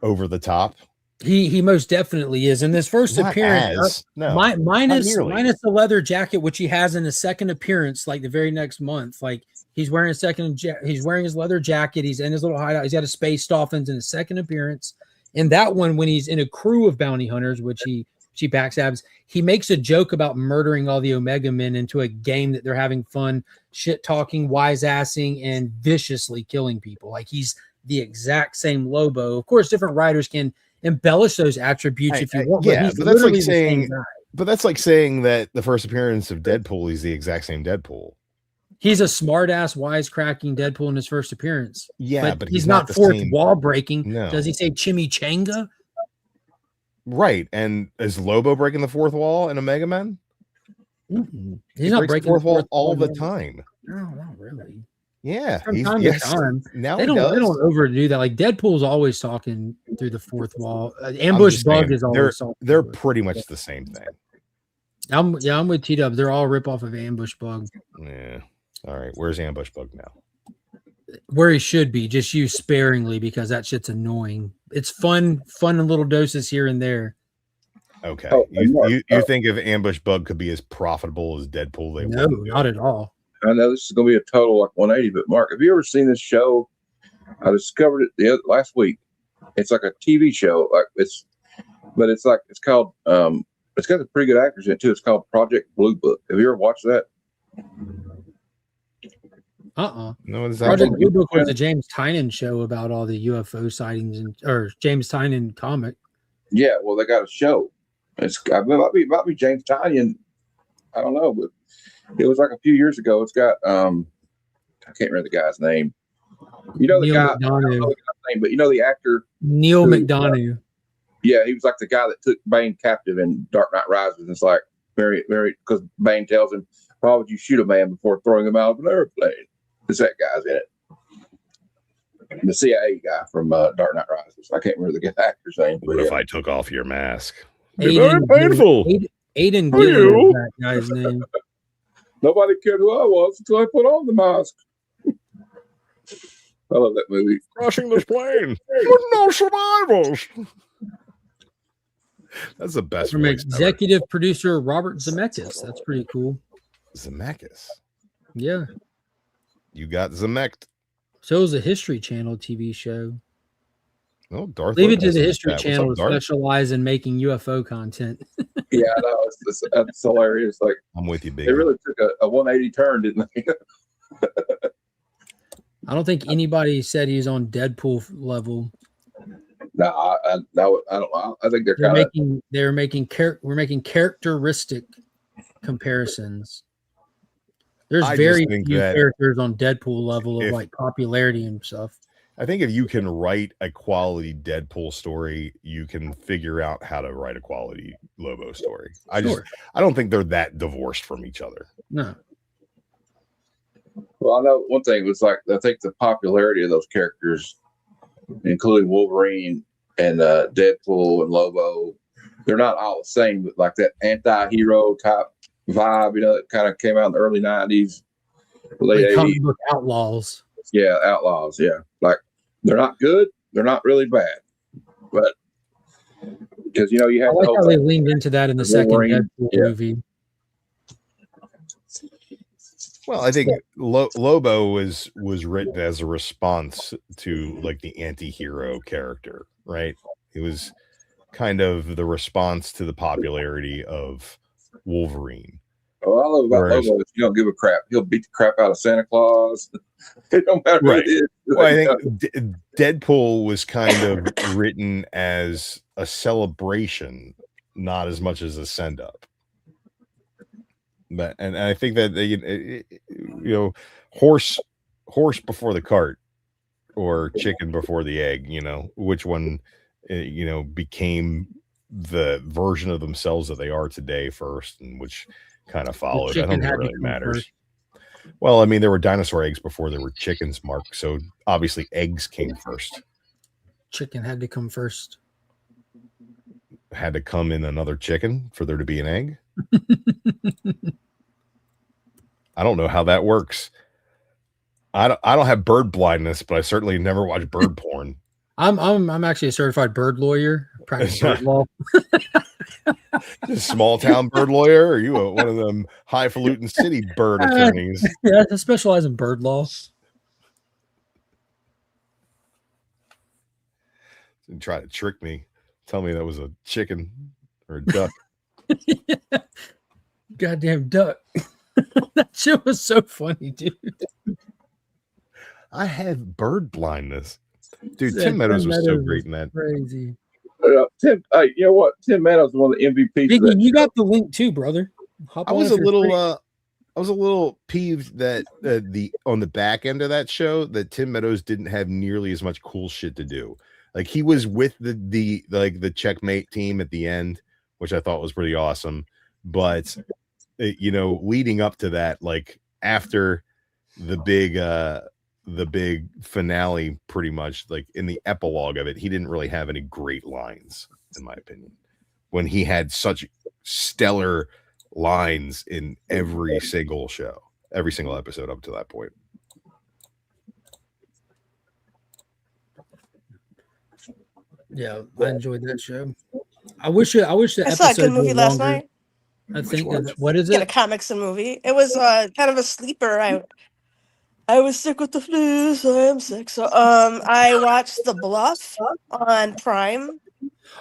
over the top. He most definitely is. In this first appearance, minus the leather jacket, which he has in his second appearance, like the very next month. Like he's wearing he's wearing his leather jacket. He's in his little hideout. He's got his space dolphins in his second appearance. And that one, when he's in a crew of bounty hunters, which he she backstabs. He makes a joke about murdering all the Omega Men into a game that they're having fun, shit talking, wise assing, and viciously killing people. Like he's the exact same Lobo. Of course, different writers can embellish those attributes if you want. Yeah, he's but that's like literally the same saying, guy. but that's like saying that the first appearance of Deadpool is the exact same Deadpool. He's a smart-ass, wisecracking Deadpool in his first appearance. Yeah, but he's not the fourth same wall breaking. No. Does he say chimichanga? Right. And is Lobo breaking the fourth wall in Omega Man? He's not breaking the fourth wall all the time. No, not really. Yeah. From time to time. Now they don't overdo that. Like Deadpool's always talking through the fourth wall. Ambush Bug is always talking. They're pretty much the same thing. I'm with T-Dub. They're all rip off of Ambush Bug. Yeah. All right. Where's Ambush Bug now? Where he should be, just used sparingly because that shit's annoying. It's fun in little doses here and there. Okay. You think if Ambush Bug could be as profitable as Deadpool? No, not at all. I know this is going to be a total like 180, but Mark, have you ever seen this show? I discovered it last week. It's like a TV show, it's called it's got some pretty good actors in it too. It's called Project Blue Book. Have you ever watched that? No, it's Project Blue Book was a James Tynion show about all the UFO sightings or James Tynion comic. Yeah, well, they got a show. It might be James Tynion. I don't know, but it was like a few years ago. It's got I can't remember the guy's name. You know the Neil guy, McDonough. I don't know the guy's name, but you know the actor Neil McDonough. Yeah, he was like the guy that took Bane captive in Dark Knight Rises. It's like very, very because Bane tells him, "Why would you shoot a man before throwing him out of an airplane?" It's that guy's in it. The CIA guy from Dark Knight Rises. I can't remember the actor's name. What if I took off your mask? Aiden, very painful. Aiden Gillen is that guy's name. Nobody cared who I was until I put on the mask. I love that movie. Crashing this plane with no survivors. That's the best. From executive producer Robert Zemeckis. That's pretty cool. Zemeckis. Yeah. You got Zemecked. So is a History Channel TV show. Oh, Darth. Leave it to the History Channel to specialize in making UFO content. Yeah, no, that's hilarious. Like I'm with you, big. They really took a 180 turn, didn't they? I don't think anybody said he's on Deadpool level. No, I don't. I think we're making characteristic comparisons. There's very few characters on Deadpool level of like popularity and stuff. I think if you can write a quality Deadpool story, you can figure out how to write a quality Lobo story. I don't think they're that divorced from each other. No. Well, I know one thing was like I think the popularity of those characters, including Wolverine and Deadpool and Lobo, they're not all the same, but like that anti-hero type vibe, you know, that kind of came out in the early 90s, late 80s. Comic book outlaws. Yeah, outlaws. Yeah. Like they're not good. They're not really bad. But because, you know, you have how they leaned into that in the second Deadpool movie. Well, I think Lobo was written as a response to like the anti-hero character, right? It was kind of the response to the popularity of Wolverine. Oh, I love about Lobo is you don't give a crap. He'll beat the crap out of Santa Claus. It don't matter what it is. Well, I think Deadpool was kind of written as a celebration, not as much as a send up. But and I think that they, you know, horse before the cart, or chicken before the egg. You know, which one, you know, became the version of themselves that they are today first, and which kind of followed. I don't think it really matters. First. Well, I mean, there were dinosaur eggs before there were chickens, Mark. So obviously, eggs came first. Chicken had to come first. Had to come in another chicken for there to be an egg. I don't know how that works. I don't have bird blindness, but I certainly never watched bird porn. I'm actually a certified bird lawyer. Practice bird law. Small town bird lawyer? Or are you one of them highfalutin city bird attorneys? Yeah, I specialize in bird law. And try to trick me. Tell me that was a chicken or a duck. Goddamn duck. That shit was so funny, dude. I have bird blindness. Dude, Yeah, Tim Meadows was so Meadows great was in that. Crazy. Tim, you know what? Tim Meadows is one of the MVPs. of Biggie, that you show. got the link too, brother. Hop I on was if a you're little free. I was a little peeved that on the back end of that show that Tim Meadows didn't have nearly as much cool shit to do. Like he was with the checkmate team at the end, which I thought was pretty awesome. But leading up to that, like after the big finale, pretty much like in the epilogue of it, he didn't really have any great lines, in my opinion, when he had such stellar lines in every single episode up to that point. Yeah, I enjoyed that show. I wish the I saw a good episodes were movie last longer. night. I think one? what is Get a it? comics and movie. It was kind of a sleeper. I was sick with the flu, so I am sick. So I watched The Bluff on Prime.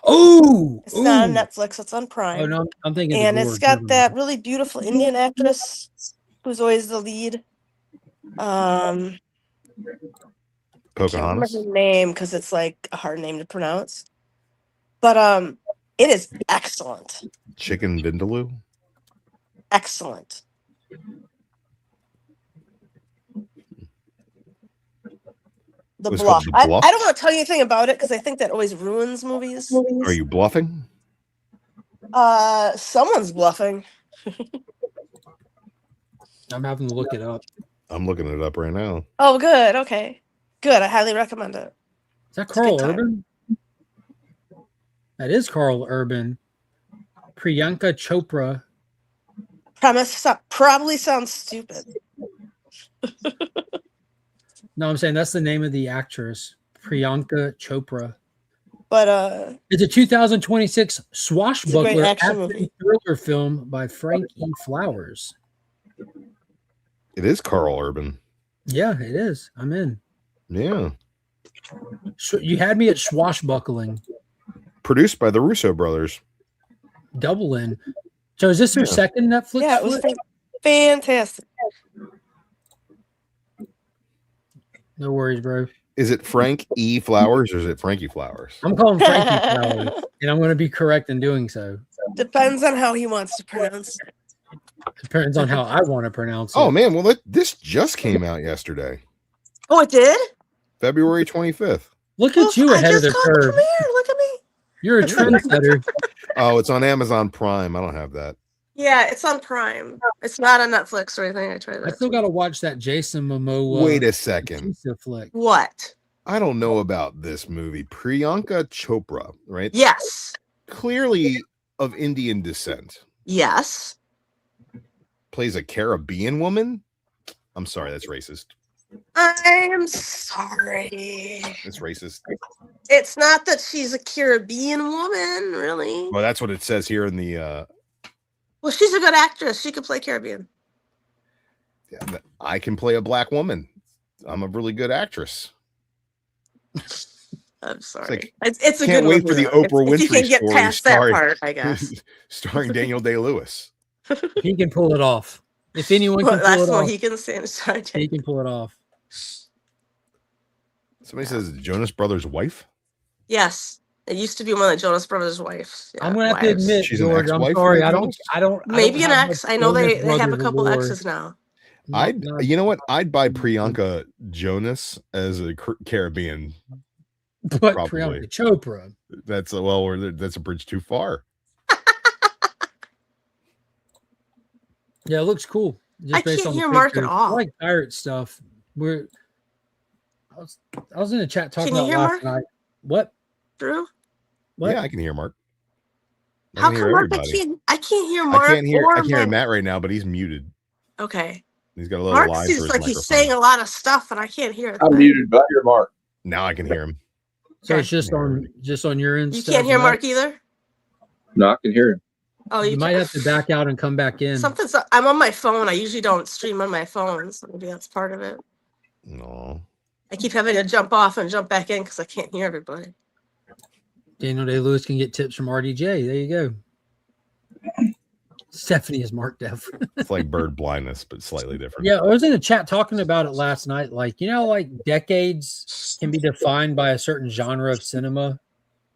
Oh, It's not on ooh. Netflix. It's on Oh Prime, no, I'm thinking and the it's Gorge. got that really beautiful Indian actress who's always the lead. I can't remember Pocahontas. her name because it's like a hard name to pronounce. But it is excellent. Chicken Vindaloo. Excellent. The It was called Bluff. The Bluff? I don't want to tell you anything about it because I think that always ruins movies. Are you bluffing? Someone's bluffing. I'm having to look it up. I'm looking it up right now. Oh, good. Okay. Good. I highly recommend it. Is that It's a good Carl time. Urban? That is Carl Urban. Priyanka Chopra. Premise probably sounds stupid. No, I'm saying that's the name of the actress, Priyanka Chopra. But It's a 2026 it's a great swashbuckler action action movie. thriller film by Frank E. Flowers. It is Carl Urban. Yeah, it is. I'm in. Yeah. You had me at swashbuckling. Produced by the Russo brothers. Double in. So is this her second Netflix? Yeah, it was flick? fantastic. No worries, bro. Is it Frank E. Flowers or is it Frankie Flowers? I'm calling Frankie Flowers, and I'm going to be correct in doing so. Depends on how he wants to pronounce it. Depends on how I want to pronounce it. Oh man, well this just came out yesterday, Oh, it did? February 25th. Look at you I ahead of just the caught the curve. premiere. Look at me. You're a trendsetter. Oh, it's on Amazon Prime. I don't have that. Yeah, it's on Prime. It's not on Netflix or anything. I tried I that. still got to watch that Jason Momoa. Wait a second. Batista flick. What? I don't know about this movie. Priyanka Chopra, right? Yes. Clearly of Indian descent. Yes. Plays a Caribbean woman. I'm sorry, that's racist. I'm sorry. It's racist. It's not that she's a Caribbean woman, really. Well, that's what it says here in the Well, she's a good actress. She could play Caribbean. I can play a black woman. I'm a really good actress. I'm sorry. like, It's a Can't good wait movie, for the though. Oprah If you Winfrey can get story past that part, I guess. starring Daniel Day-Lewis. He can pull it off. If anyone can Well, pull that's it what off, he can say. Sorry, he can pull it off. Somebody says Jonas Brothers' wife. Yes, it used to be one of the Jonas Brothers' wives. Yeah, I'm gonna have to wives. admit, She's an George, I'm ex-wife, sorry. maybe? I don't. Maybe an have ex. much I know Jonas they have a Brothers couple lore. exes now. You know what? I'd buy Priyanka Jonas as a Caribbean. But probably. Priyanka Chopra. That's a bridge too far. Yeah, it looks cool. Just I based can't on the hear Mark at pictures. all. I like pirate stuff. I was in the chat talking Can you about hear last Mark? night. What? Drew? What? Yeah, I can hear Mark. I How can hear come Mark? everybody. I can't hear Mark. I can't or hear Matt. Matt right now, but he's muted. Okay. He's got a little Mark line seems for his like microphone. he's saying a lot of stuff, and I can't hear it. I'm muted, but I hear Mark. Now I can hear him. So Okay. it's just on your end. You stuff, can't hear right? Mark either. No, I can hear him. Oh, You might have to back out and come back in. Something's. I'm on my phone. I usually don't stream on my phone, so maybe that's part of it. No. I keep having to jump off and jump back in because I can't hear everybody. Daniel Day-Lewis can get tips from RDJ. There you go. Stephanie is Mark Dev. It's like bird blindness, but slightly different. Yeah, I was in the chat talking about it last night. Like, like decades can be defined by a certain genre of cinema.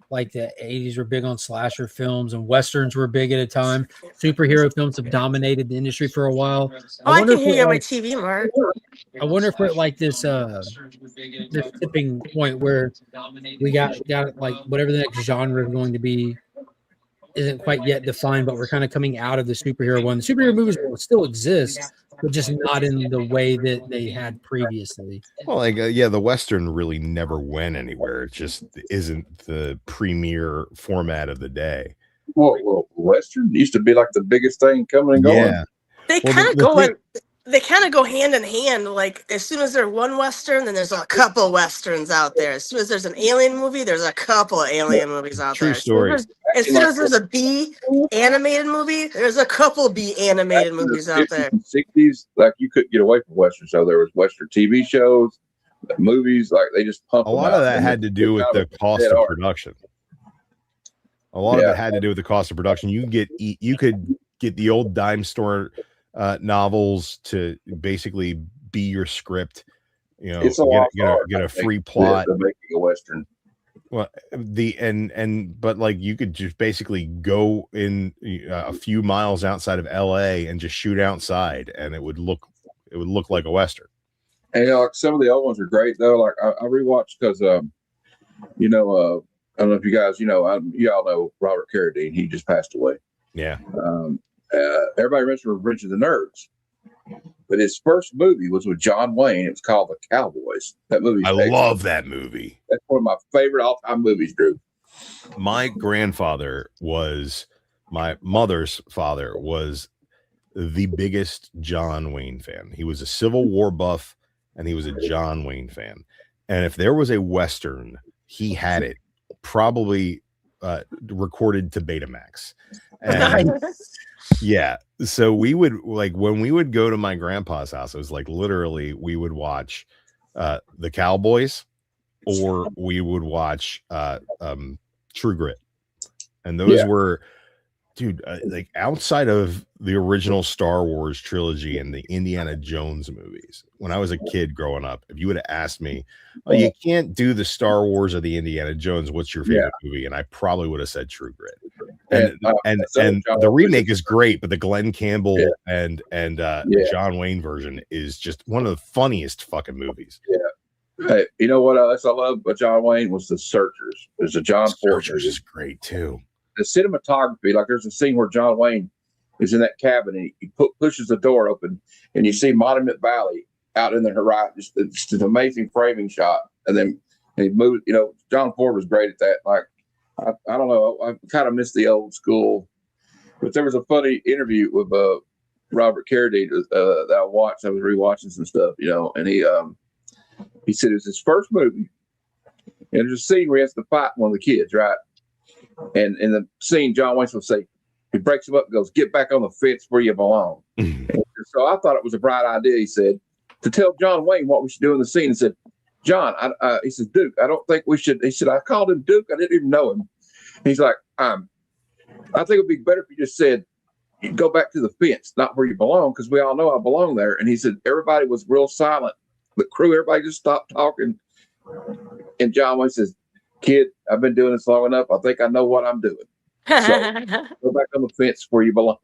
Like the 80s were big on slasher films and Westerns were big at a time. Superhero films have dominated the industry for a while. I can hear you on my TV, Mark. I wonder if we're at like this tipping point where we got like whatever the next genre is going to be isn't quite yet defined, but we're kind of coming out of the superhero one. The superhero movies will still exist, but just not in the way that they had previously. Well, like the Western really never went anywhere. It just isn't the premier format of the day. Well, Western used to be like the biggest thing coming and going. Yeah, They kind of go in. They kind of go hand in hand. Like as soon as there's one Western, then there's a couple Westerns out there. As soon as there's an alien movie, there's a couple of alien movies out True there. story. As soon as there's a B animated movie, there's a couple B animated movies out there. 60s, like you couldn't get away from Western, so there was Western TV shows, movies, like they just pumped a them lot out. of that And had to do with the cost of production. A lot of it had to do with the cost of production. You could get the old dime store novels to basically be your script. It's get a free plot. The making a Western. Well, but like you could just basically go in a few miles outside of LA and just shoot outside, and it would look like a Western. And like some of the old ones are great though. Like I rewatched because I don't know if you guys y'all know Robert Carradine. He just passed away. Yeah. Everybody remembers Revenge of the Nerds, but his first movie was with John Wayne. It was called The Cowboys. That movie, I love that movie. That's one of my favorite all-time movies, Drew. My grandfather my mother's father was the biggest John Wayne fan. He was a Civil War buff, and he was a John Wayne fan. And if there was a Western, he had it probably recorded to Betamax. And yeah, so we would when we would go to my grandpa's house, it was like literally we would watch The Cowboys, or we would watch True Grit, and those were, dude, like outside of the original Star Wars trilogy and the Indiana Jones movies. When I was a kid growing up, if you would have asked me, "Oh, you can't do the Star Wars or the Indiana Jones, what's your favorite movie?" and I probably would have said True Grit. And the remake is great, but the Glenn Campbell and John Wayne version is just one of the funniest fucking movies. Yeah. Hey, you know what else I love about John Wayne was The Searchers. There's a John Ford. Searchers is great too. The cinematography, like there's a scene where John Wayne is in that cabin and he pushes the door open and you see Monument Valley out in the horizon. It's an amazing framing shot. And then he moved, John Ford was great at that. Like, I don't know, I kind of miss the old school, but there was a funny interview with Robert Carradine that I watched. I was rewatching some stuff, and he said it was his first movie. And there's a scene where he has to fight one of the kids, right? And in the scene, John Wayne will say, he breaks him up and goes, "Get back on the fence where you belong." So I thought it was a bright idea, he said, to tell John Wayne what we should do in the scene. He said, "John," he said, "Duke, I don't think we should." He said, "I called him Duke. I didn't even know him." He's like, "I think it'd be better if you just said, you go back to the fence, not where you belong, because we all know I belong there." And he said, everybody was real silent. The crew, everybody just stopped talking. And John Wayne says, "Kid, I've been doing this long enough. I think I know what I'm doing. So go back on the fence where you belong."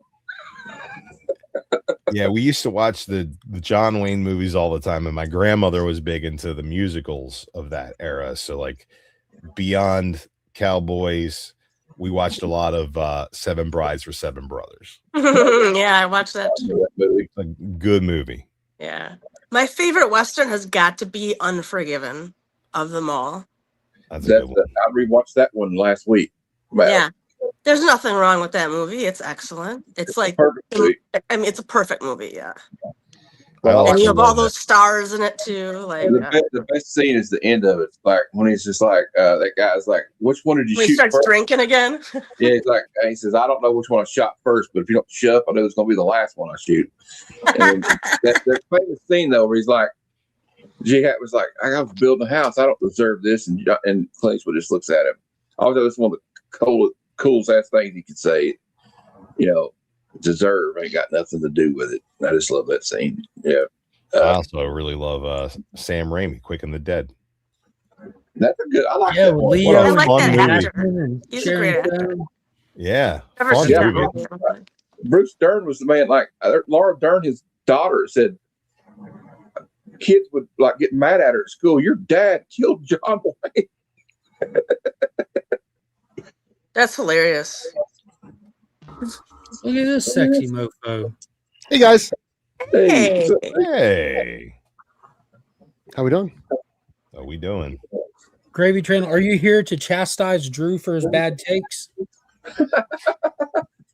Yeah, we used to watch the John Wayne movies all the time, and my grandmother was big into the musicals of that era. So like beyond Cowboys, we watched a lot of Seven Brides for Seven Brothers. Yeah, I watched that too. It's a good movie. Yeah. My favorite Western has got to be Unforgiven of them all. That's a good one. I rewatched that one last week. Yeah. There's nothing wrong with that movie. It's excellent. It's like, it's a perfect movie. Yeah. And you have all those stars in it too. Like the best scene is the end of it. Like when he's just like, that guy's like, "Which one did you shoot?" He starts first? drinking again. Yeah, he's like, he says, "I don't know which one I shot first, but if you don't shut up, I know it's going to be the last one I shoot." And that famous scene though, where he's like, G-Hat was like, "I was building a house. I don't deserve this," and Clint Eastwood just looks at him. I thought it's one of the coolest ass things he could say. deserve ain't got nothing to do with it. I just love that scene. Yeah. I also really love Sam Raimi, Quick and the Dead. That's a good. I like Yeah, that. with What Leo a I like fun that movie. actor. He's a great actor. Yeah, Never fun seen that movie. movie. Bruce Dern was the man. Like Laura Dern, his daughter, said kids would like get mad at her at school. Your dad killed John Wayne. That's hilarious. Look at this sexy mofo. Hey guys, Hey, so- Hey, how we doing? how we doing? Gravy Train, are you here to chastise Drew for his bad takes?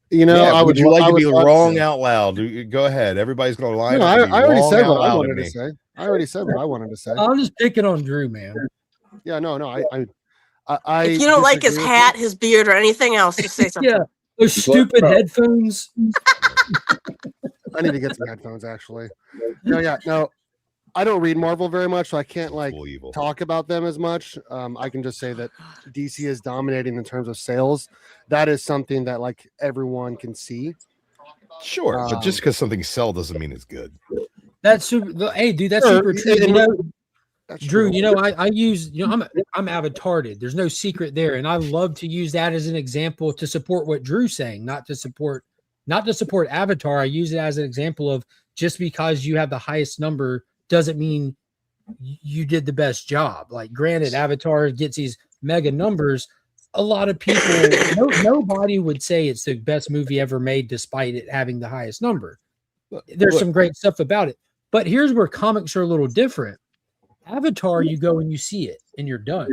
You know, Yeah, would you like I to would be love wrong to. out loud? Go ahead. Everybody's going to lie. No, I already said what I wanted to say. I already said what I wanted to say. I'm just picking on Drew, man. Yeah, no, I If you don't like his disagree with hat, his beard, or anything else, just say something. Yeah, those stupid headphones. I need to get some headphones actually. No, I don't read Marvel very much, so I can't talk about them as much. I can just say that DC is dominating in terms of sales. That is something that like everyone can see. Sure, but just because something sells doesn't mean it's good. That's super. Hey, dude, that's Sure, super true. and You know, that's Drew, true. you know, I use, you know, I'm avatarded. There's no secret there, and I love to use that as an example to support what Drew's saying, not to support Avatar. I use it as an example of just because you have the highest number doesn't mean you did the best job. Like, granted, Avatar gets these mega numbers. A lot of people, nobody would say it's the best movie ever made, despite it having the highest number. There's some great stuff about it, but here's where comics are a little different. Avatar, you go and you see it, and you're done.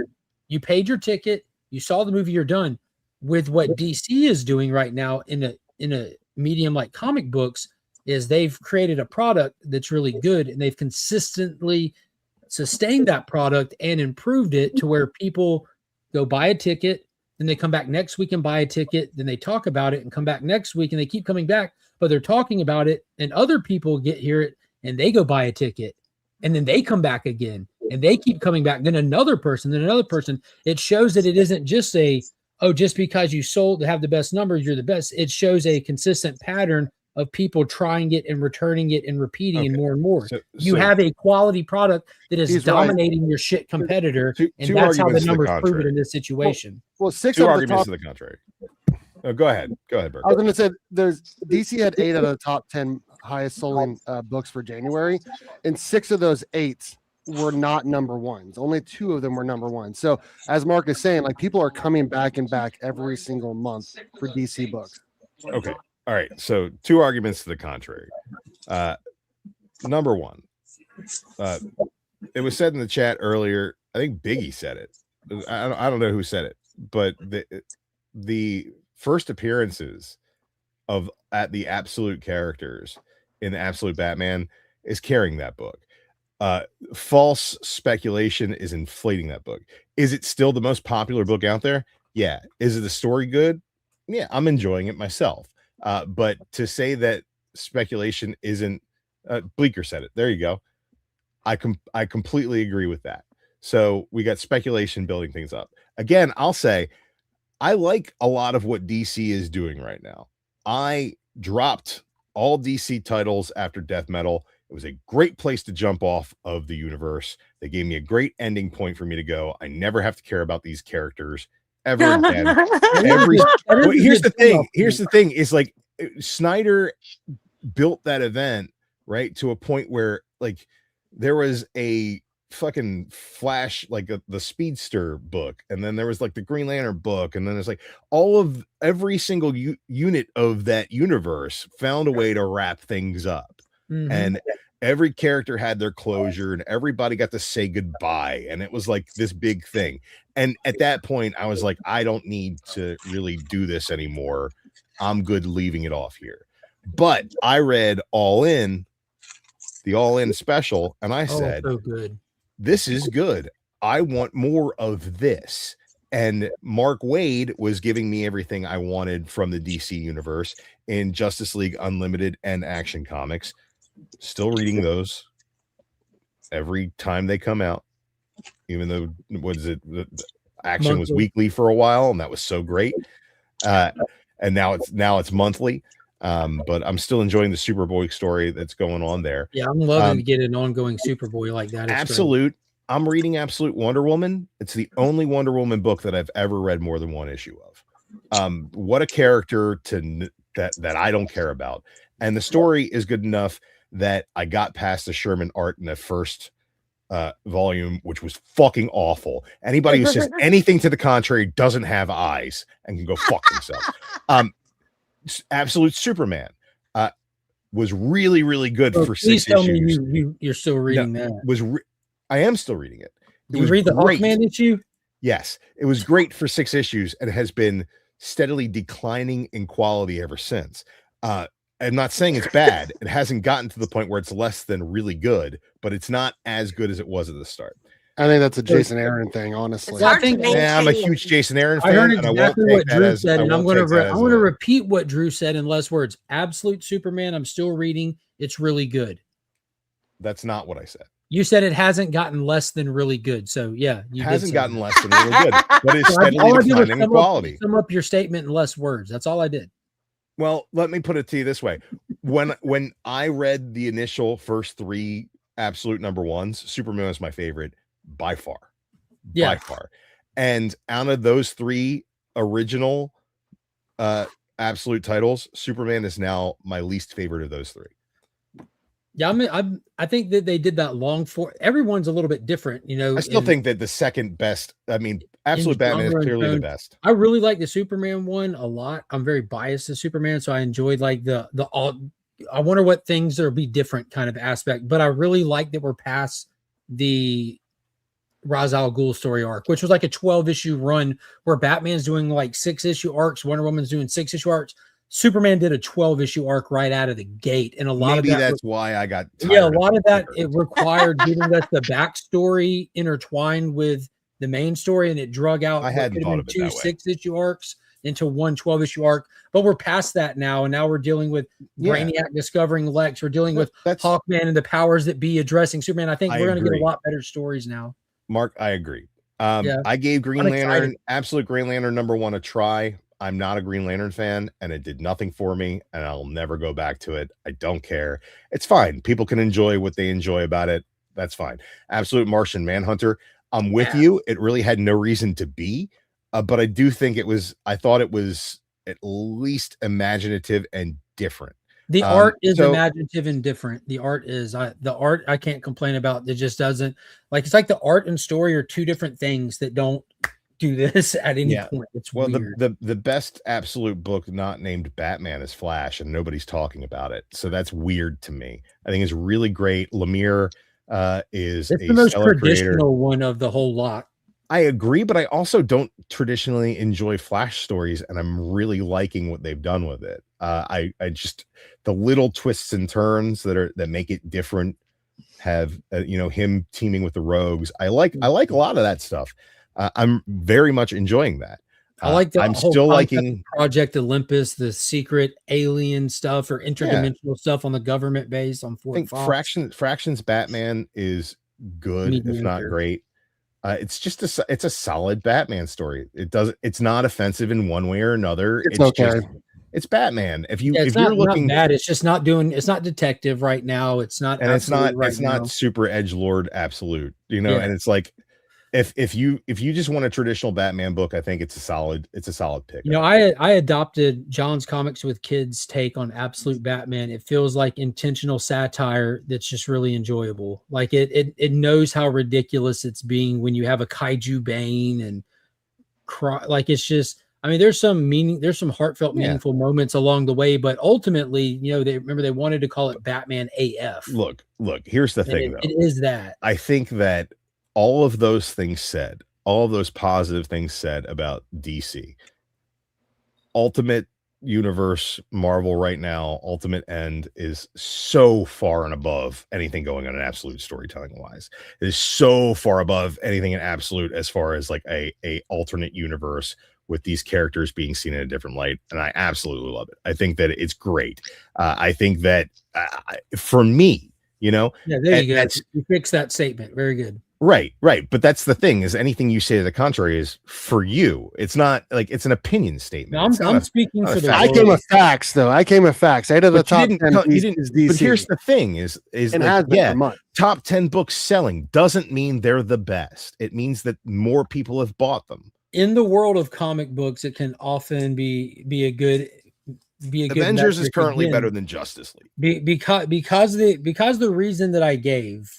You paid your ticket, you saw the movie, you're done. With what DC is doing right now in a medium like comic books, is they've created a product that's really good, and they've consistently sustained that product and improved it to where people go buy a ticket, then they come back next week and buy a ticket, then they talk about it and come back next week, and they keep coming back, but they're talking about it, and other people hear it and they go buy a ticket, and then they come back again and they keep coming back, then another person. It shows that it isn't just just because you sold to have the best numbers, you're the best. It shows a consistent pattern of people trying it and returning it and repeating and more. You have a quality product that is dominating your shit competitor, and that's how the numbers prove it in this situation. Well, two arguments to the contrary. Oh, go ahead, Bert. I was going to say DC had 8 out of the top 10 highest selling books for January, and 6 of those 8 were not number ones. Only 2 of them were number one. So as Mark is saying, like, people are coming back and back every single month for DC books. Okay. All right. So 2 arguments to the contrary. Number one, it was said in the chat earlier. I think Biggie said it. I don't know who said it, but the first appearances at the absolute characters in the Absolute Batman is carrying that book. False speculation is inflating that book. Is it still the most popular book out there? Yeah. Is it the story good? Yeah, I'm enjoying it myself. But to say that speculation isn't, Bleecker said it. There you go. I completely agree with that. So we got speculation building things up. Again, I'll say I like a lot of what DC is doing right now. I dropped all DC titles after Death Metal. It was a great place to jump off of the universe. They gave me a great ending point for me to go. I never have to care about these characters ever again. Here's the thing is, like, Snyder built that event right to a point where, like, there was a fucking Flash, like the Speedster book, and then there was like the Green Lantern book, and then there's like every single unit of that universe found a way to wrap things up. And every character had their closure, and everybody got to say goodbye, and it was like this big thing. And at that point I was like, I don't need to really do this anymore. I'm good leaving it off here. But I read the All In special, and I said, so good. This is good. I want more of this. And Mark Waid was giving me everything I wanted from the DC universe in Justice League Unlimited and Action Comics. Still reading those every time they come out, even though the Action was weekly for a while, and that was so great. And now it's monthly. But I'm still enjoying the Superboy story that's going on there. Yeah, I'm loving to get an ongoing Superboy like that. It's Absolute. I'm reading Absolute Wonder Woman. It's the only Wonder Woman book that I've ever read more than one issue of. What a character that I don't care about. And the story is good enough that I got past the Sherman art in the first volume, which was fucking awful. Anybody who says anything to the contrary doesn't have eyes and can go fuck themselves. Absolute Superman was really, really good for 6 issues. Please tell me you're still reading that. I am still reading it. Did you read the Hawkman issue? Yes, it was great for 6 issues and has been steadily declining in quality ever since. I'm not saying it's bad. It hasn't gotten to the point where it's less than really good, but it's not as good as it was at the start. I think that's a Jason Aaron thing, honestly. I'm a huge Jason Aaron fan. I heard exactly what Drew said, and I'm going to repeat repeat what Drew said in less words. Absolute Superman, I'm still reading. It's really good. That's not what I said. You said it hasn't gotten less than really good. So yeah, you hasn't gotten less than really good, but it's steadily declining in quality. Sum up your statement in less words. That's all I did. Well, let me put it to you this way. When I read the initial first 3 Absolute #1s, Superman was my favorite by far. By far. And out of those 3 original Absolute titles, Superman is now my least favorite of those 3. Yeah, I think that they did that long for everyone's a little bit different, you know. I still think that the second best, Absolute Batman is clearly the best. I really like the Superman one a lot. I'm very biased to Superman, so I enjoyed like the I wonder what things there'll be different kind of aspect, but I really like that we're past the Ra's al Ghul story arc, which was like a 12-issue run where Batman's doing like 6-issue arcs, Wonder Woman's doing 6-issue arcs. Superman did a 12-issue arc right out of the gate, and a lot of that's why I got a lot of that it required giving us the backstory intertwined with the main story, and it drug out. I hadn't thought of it 2 6-issue arcs into one 12-issue arc, but we're past that now, and now we're dealing with Brainiac discovering Lex. We're dealing with Hawkman and the powers that be addressing Superman. I think we're going to get a lot better stories now. Mark, I agree. I gave Green Lantern, Absolute Green Lantern #1 a try. I'm not a Green Lantern fan, and it did nothing for me, and I'll never go back to it. I don't care. It's fine. People can enjoy what they enjoy about it. That's fine. Absolute Martian Manhunter. I'm with you. It really had no reason to be, but I do think I thought it was at least imaginative and different. The art is imaginative and different. The art is the art I can't complain about. It just doesn't it's like the art and story are 2 different things that don't do this at any point. It's weird. The best Absolute book not named Batman is Flash, and nobody's talking about it. So that's weird to me. I think it's really great. Lemire is the most traditional one of the whole lot. I agree, but I also don't traditionally enjoy Flash stories, and I'm really liking what they've done with it. I just the little twists and turns that make it different. Have him teaming with the Rogues. I like a lot of that stuff. I'm very much enjoying that. I like that. I'm still liking Project Olympus, the secret alien stuff or interdimensional stuff on the government base on Fort Fox. Fractions Batman is good, if not great. It's just it's a solid Batman story. It's not offensive in one way or another. It's okay. It's Batman. If you're looking bad, it's just not detective right now. It's not, and it's not super edgelord absolute, and it's like, if you just want a traditional Batman book, I think it's a solid pick. I adopted John's Comics with Kids take on Absolute Batman. It feels like intentional satire that's just really enjoyable. Like it knows how ridiculous it's being when you have a kaiju Bane and like it's just. I mean, there's some heartfelt, meaningful moments along the way, but ultimately, they wanted to call it Batman AF. Look, here's the thing, though. It is that. I think that all of those things said, all of those positive things said about DC, Ultimate Universe, Marvel right now, Ultimate End is so far and above anything going on in Absolute storytelling wise. It is so far above anything in Absolute as far as like a alternate universe with these characters being seen in a different light. And I absolutely love it. I think that it's great. I think that for me, there you go. You fixed that statement. Very good. Right. But that's the thing, is anything you say to the contrary is for you. It's not like it's an opinion statement. No, I'm speaking for the I came with facts, though. I came with facts. 8 of the top 10 is DC. But here's the thing: is and like, has been for months. top 10 books selling doesn't mean they're the best. It means that more people have bought them. In the world of comic books, it can often be a good Avengers is currently better than Justice League because the reason that I gave,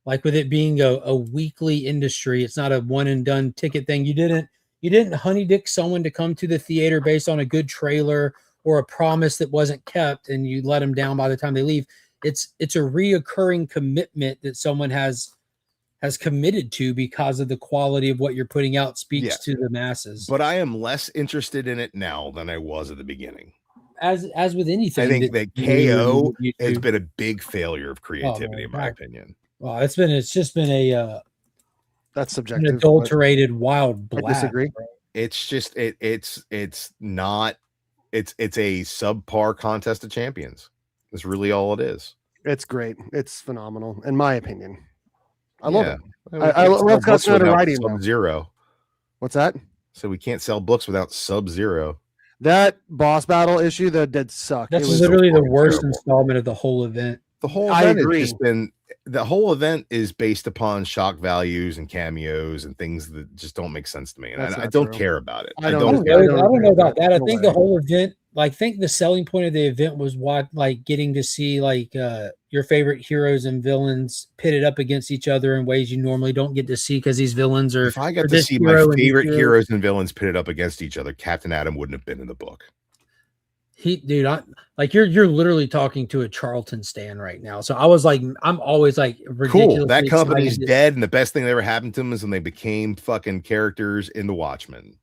like with it being a weekly industry, it's not a one and done ticket thing. You didn't honey dick someone to come to the theater based on a good trailer or a promise that wasn't kept, and you let them down by the time they leave. It's a reoccurring commitment that someone has committed to because of the quality of what you're putting out speaks to the masses. But I am less interested in it now than I was at the beginning. As with anything, I think that KO has been a big failure of creativity, in my opinion. Well, it's just been a that's subjective, an adulterated wild blast. I disagree. Bro. It's just it's not a subpar contest of champions. That's really all it is. It's great. It's phenomenal, in my opinion. I love it. I love Scott's writing Sub-Zero. What's that? So we can't sell books without Sub-Zero. That boss battle issue that did suck. That's literally the worst installment of the whole event. The whole event has just been, the whole event is based upon shock values and cameos and things that just don't make sense to me, and I don't care about it. I don't know about that. I think the whole event, like, think the selling point of the event was getting to see your favorite heroes and villains pitted up against each other in ways you normally don't get to see because these villains are. If I got to see my favorite heroes and villains pitted up against each other, Captain Atom wouldn't have been in the book. You're literally talking to a Charlton stan right now. So I was like, I'm always like, cool. That company's dead, and the best thing that ever happened to them is when they became fucking characters in the Watchmen.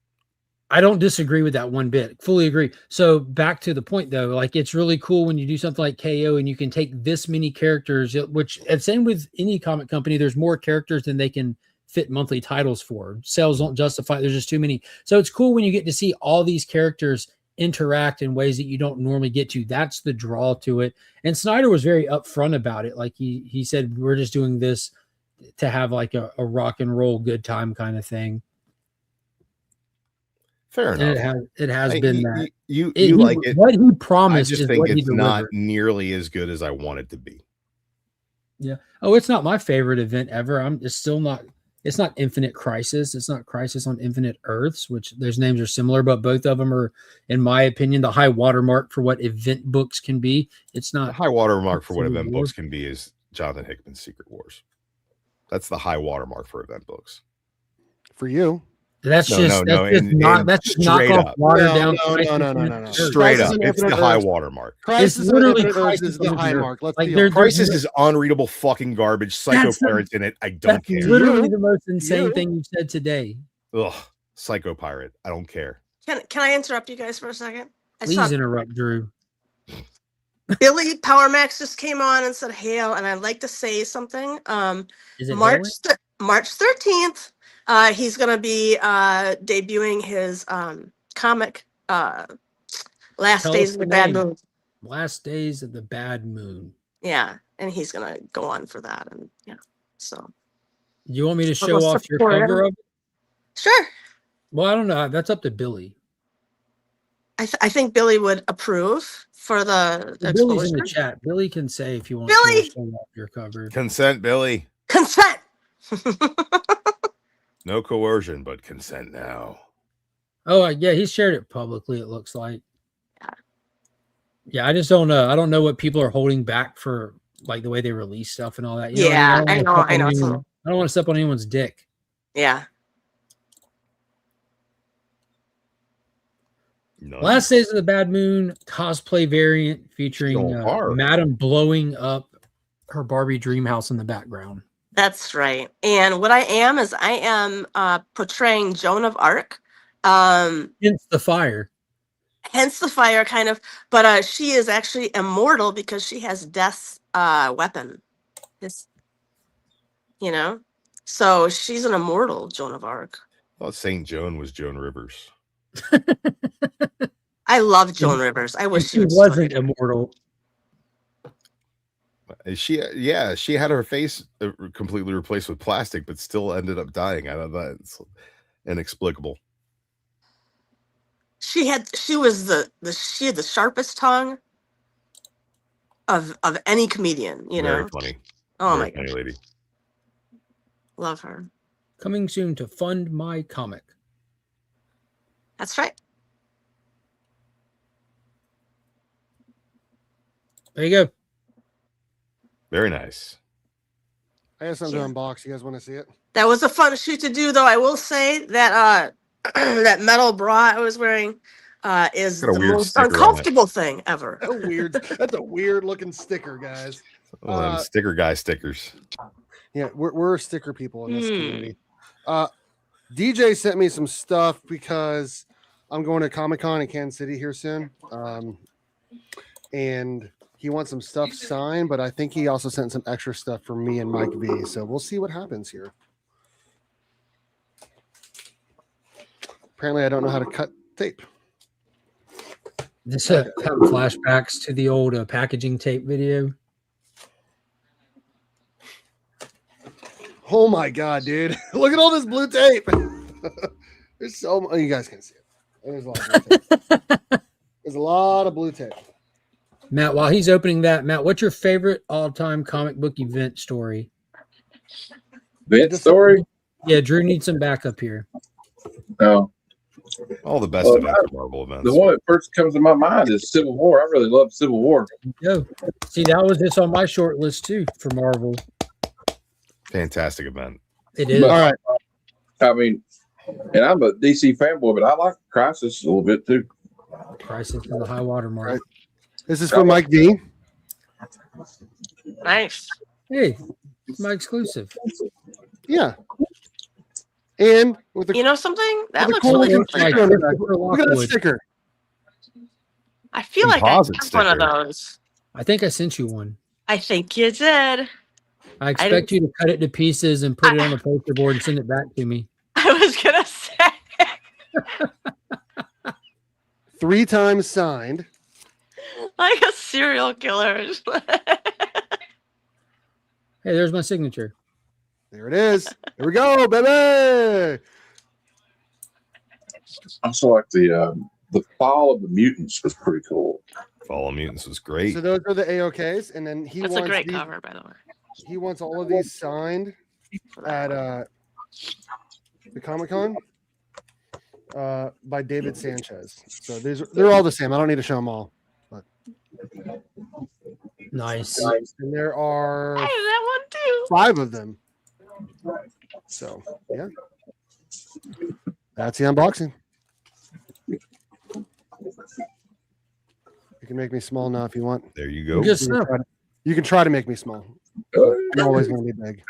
I don't disagree with that one bit. Fully agree. So back to the point though, like, it's really cool when you do something like KO and you can take this many characters, which, and same with any comic company, there's more characters than they can fit monthly titles for. Sales don't justify. There's just too many. So it's cool when you get to see all these characters interact in ways that you don't normally get to. That's the draw to it. And Snyder was very upfront about it. Like he said, we're just doing this to have like a rock and roll good time kind of thing. Fair enough. It has been that. You like it. What he promised. I just think it's not nearly as good as I want it to be. Yeah. Oh, it's not my favorite event ever. It's not Infinite Crisis. It's not Crisis on Infinite Earths, which those names are similar, but both of them are, in my opinion, the high watermark for what event books can be. It's not the high watermark for what event books can be is Jonathan Hickman's Secret Wars. That's the high watermark for event books. For you. That's just knock off water down. No. Straight up, it's the high watermark. It's literally Crisis the high mark. Crisis is unreadable fucking garbage. Psycho Pirate's in it. I don't care. Literally the most insane thing you said today. Ugh, Psycho Pirate. I don't care. Can I interrupt you guys for a second? Please interrupt, Drew. Billy Power Max just came on and said hail, and I'd like to say something. Is it March 13th? He's going to be debuting his comic, Last Days of the Bad Moon. Last Days of the Bad Moon. Yeah, and he's going to go on for that. And yeah, so. You want me to show off your cover of it? Sure. Well, I don't know. That's up to Billy. I think Billy would approve for the Billy's in the chat. Billy can say if you want Billy! to show off your cover. Consent, Billy. Consent! No coercion, but consent now. Oh, yeah, he shared it publicly, it looks like. Yeah, I just don't know. I don't know what people are holding back for, like, the way they release stuff and all that. You know, I know. I don't want to step on anyone's dick. Yeah. No. Last Days of the Bad Moon cosplay variant featuring Madam blowing up her Barbie dream house in the background. That's right. And what I am portraying Joan of Arc. Hence the fire. Hence the fire, kind of. But she is actually immortal because she has Death's weapon. So she's an immortal Joan of Arc. I thought St. Joan was Joan Rivers. I love Joan Rivers. I wish she wasn't immortal. She had her face completely replaced with plastic, but still ended up dying out of that. It's inexplicable. She had the sharpest tongue of any comedian, you Very know. funny. Oh Very my funny gosh. lady. Love her. Coming soon to Fund My Comic. That's right. There you go. Very nice. I have something to unbox. You guys want to see it? That was a fun shoot to do, though. I will say that that metal bra I was wearing is Got a the weird most sticker on it. uncomfortable thing ever. That's a weird looking sticker, guys. One of them sticker guy stickers. Yeah, we're sticker people in this community. DJ sent me some stuff because I'm going to Comic-Con in Kansas City here soon. And he wants some stuff signed, but I think he also sent some extra stuff for me and Mike V. So we'll see what happens here. Apparently, I don't know how to cut tape. This flashbacks to the old packaging tape video. Oh my god, dude! Look at all this blue tape. There's so much. You guys can see it. There's a lot of blue tape. There's a lot of blue tape. Matt, while he's opening that, Matt, what's your favorite all-time comic book event story? Event story? Yeah, Drew needs some backup here. No. All the best events are Marvel events. The one that first comes to my mind is Civil War. I really love Civil War. Yo, see, that was this on my short list too for Marvel. Fantastic event. It is. But, All right. I mean, and I'm a DC fanboy, but I like Crisis a little bit too. Crisis is the high water mark. Right. This is for Mike V. Nice. Hey, it's my exclusive. Yeah. And with the You know something? That with looks the cool really looking good. sticker on it. Look at that sticker. I feel like I Composite have one of sticker. those. I think I sent you one. I think you did. I expect you to cut it to pieces and put it on the poster board and send it back to me. I was gonna say 3 times signed. like a serial killer. Hey, there's my signature. There it is. Here we go, baby. I also like the Fall of the Mutants was pretty cool. Fall of Mutants was great. So those are the AOKs, and then he That's a wants great these, cover, by the way. he wants all of these signed at the Comic-Con by David Sanchez. So they're all the same. I don't need to show them all. But. Nice. And there are I have that one too. 5 of them. So yeah, that's the unboxing. You can make me small now if you want. There you go. Just You can try to make me small. I'm always going to be big.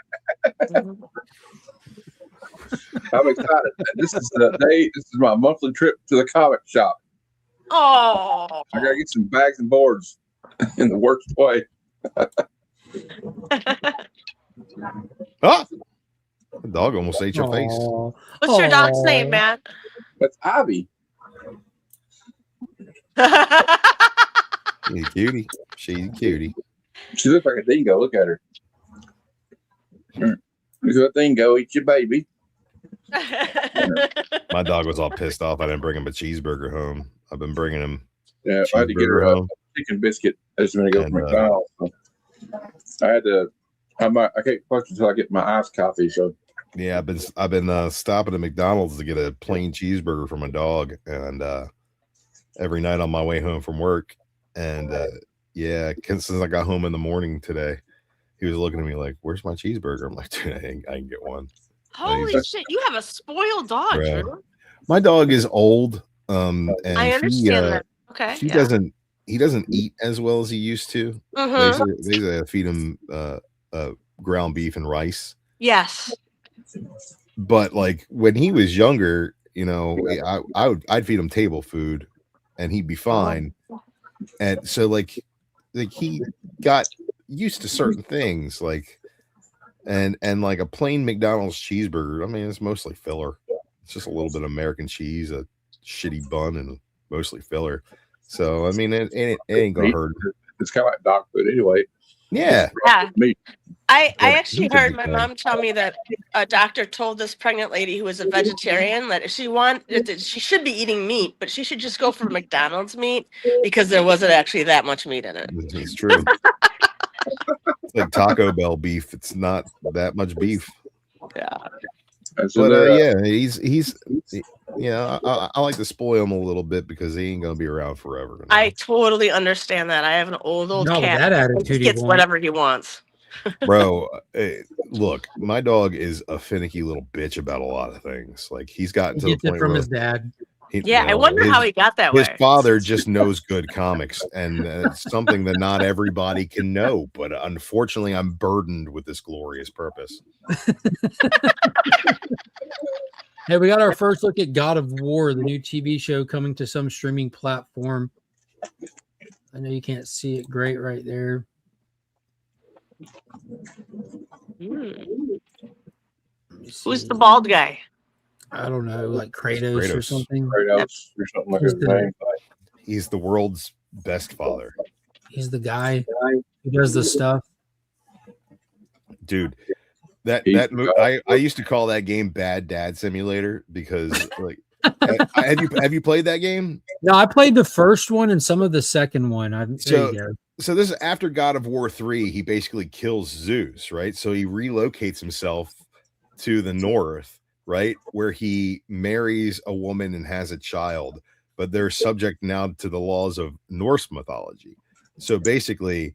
I'm excited. This is the day. This is my monthly trip to the comic shop. Oh, I gotta get some bags and boards in the worst way. Ah! The dog almost ate your face. Aw. what's your dog's Aw. name, Matt? That's Ivy. She's a cutie. She's a cutie. She looks like a dingo. Look at her. Look at that dingo. Eat your baby. My dog was all pissed off. I didn't bring him a cheeseburger home. I've been bringing him. Yeah, I had to get her cheeseburger a home. chicken biscuit. I just want to go And, to McDonald's. So I had to. I can't punch until I get my iced coffee. So Yeah, I've been stopping at McDonald's to get a plain cheeseburger for my dog, and every night on my way home from work, and yeah, since I got home in the morning today, he was looking at me like, "Where's my cheeseburger?" I'm like, "Dude, I can get one." Holy shit! You have a spoiled dog, Right. Drew. My dog is old, and I understand that. Okay. he doesn't eat as well as he used to. Mhm. They used to feed him ground beef and rice. Yes. But like when he was younger, you know, I'd feed him table food, and he'd be fine. And so like he got used to certain things, like and like a plain McDonald's cheeseburger. I mean, it's mostly filler. It's just a little bit of American cheese, a shitty bun, and mostly filler. So I mean, it ain't gonna hurt. it's kind of like dog food anyway. Yeah. Yeah. Meat. I Yeah, actually meat's a heard big my thing. mom tell me that a doctor told this pregnant lady who was a vegetarian that if she wanted, that she should be eating meat, but she should just go for McDonald's meat because there wasn't actually that much meat in it. This is true. It's like Taco Bell beef. It's not that much beef. Yeah. And so But they're, yeah, he's you know, I like to spoil him a little bit because he ain't gonna be around forever. You know? I totally understand that. I have an old Not with cat that that attitude, just he gets won't. whatever he wants. Bro, look, my dog is a finicky little bitch about a lot of things. Like he's gotten He to the gets it point from where his dad. Yeah, I wonder how he got that his way. father just knows good comics, and it's something that not everybody can know. But unfortunately, I'm burdened with this glorious purpose. Hey, we got our first look at God of War, the new TV show coming to some streaming platform. I know you can't see it great right there. Who's the bald guy? I don't know, like Kratos or something. Kratos or something like He's his the- name. He's the world's best father. He's the guy who does the stuff. Dude, that I used to call that game Bad Dad Simulator because like have you played that game? No, I played the first one and some of the second one. There you go. So this is after God of War 3, he basically kills Zeus, right? So he relocates himself to the north, right? Where he marries a woman and has a child, but they're subject now to the laws of Norse mythology. So basically,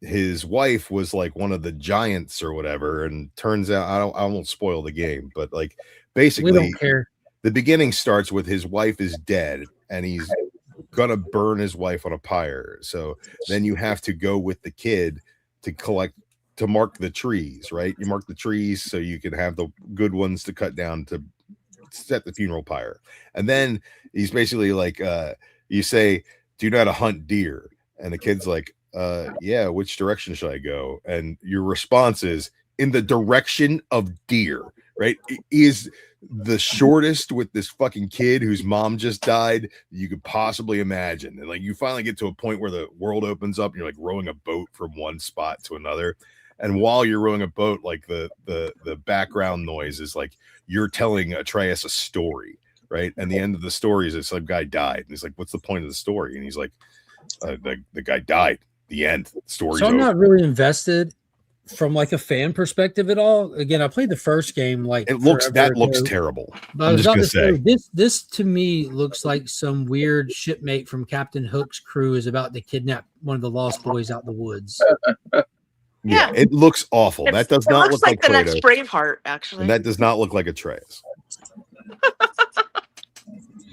his wife was like one of the giants or whatever, and turns out I won't spoil the game, but like basically We don't care. The beginning starts with his wife is dead and he's gonna burn his wife on a pyre. So then you have to go with the kid to mark the trees, right? You mark the trees so you can have the good ones to cut down to set the funeral pyre. And then he's basically like, you say, do you know how to hunt deer? And the kid's like, yeah, which direction should I go? And your response is in the direction of deer, right? It is the shortest with this fucking kid whose mom just died you could possibly imagine. And like you finally get to a point where the world opens up and you're like rowing a boat from one spot to another. And while you're rowing a boat, like the background noise is like you're telling Atreus a story, right? And the end of the story is some guy died. And he's like, what's the point of the story? And he's like, the guy died. The end. Story's So I'm over. not really invested from like a fan perspective at all. Again, I played the first game like It looks forever looks ago. terrible. But I I'm was just about gonna to say say this to me looks like some weird shipmate from Captain Hook's crew is about to kidnap one of the lost boys out the woods. Yeah, it looks awful. That does not look like the Kratos. next Braveheart, actually. And that does not look like Atreus.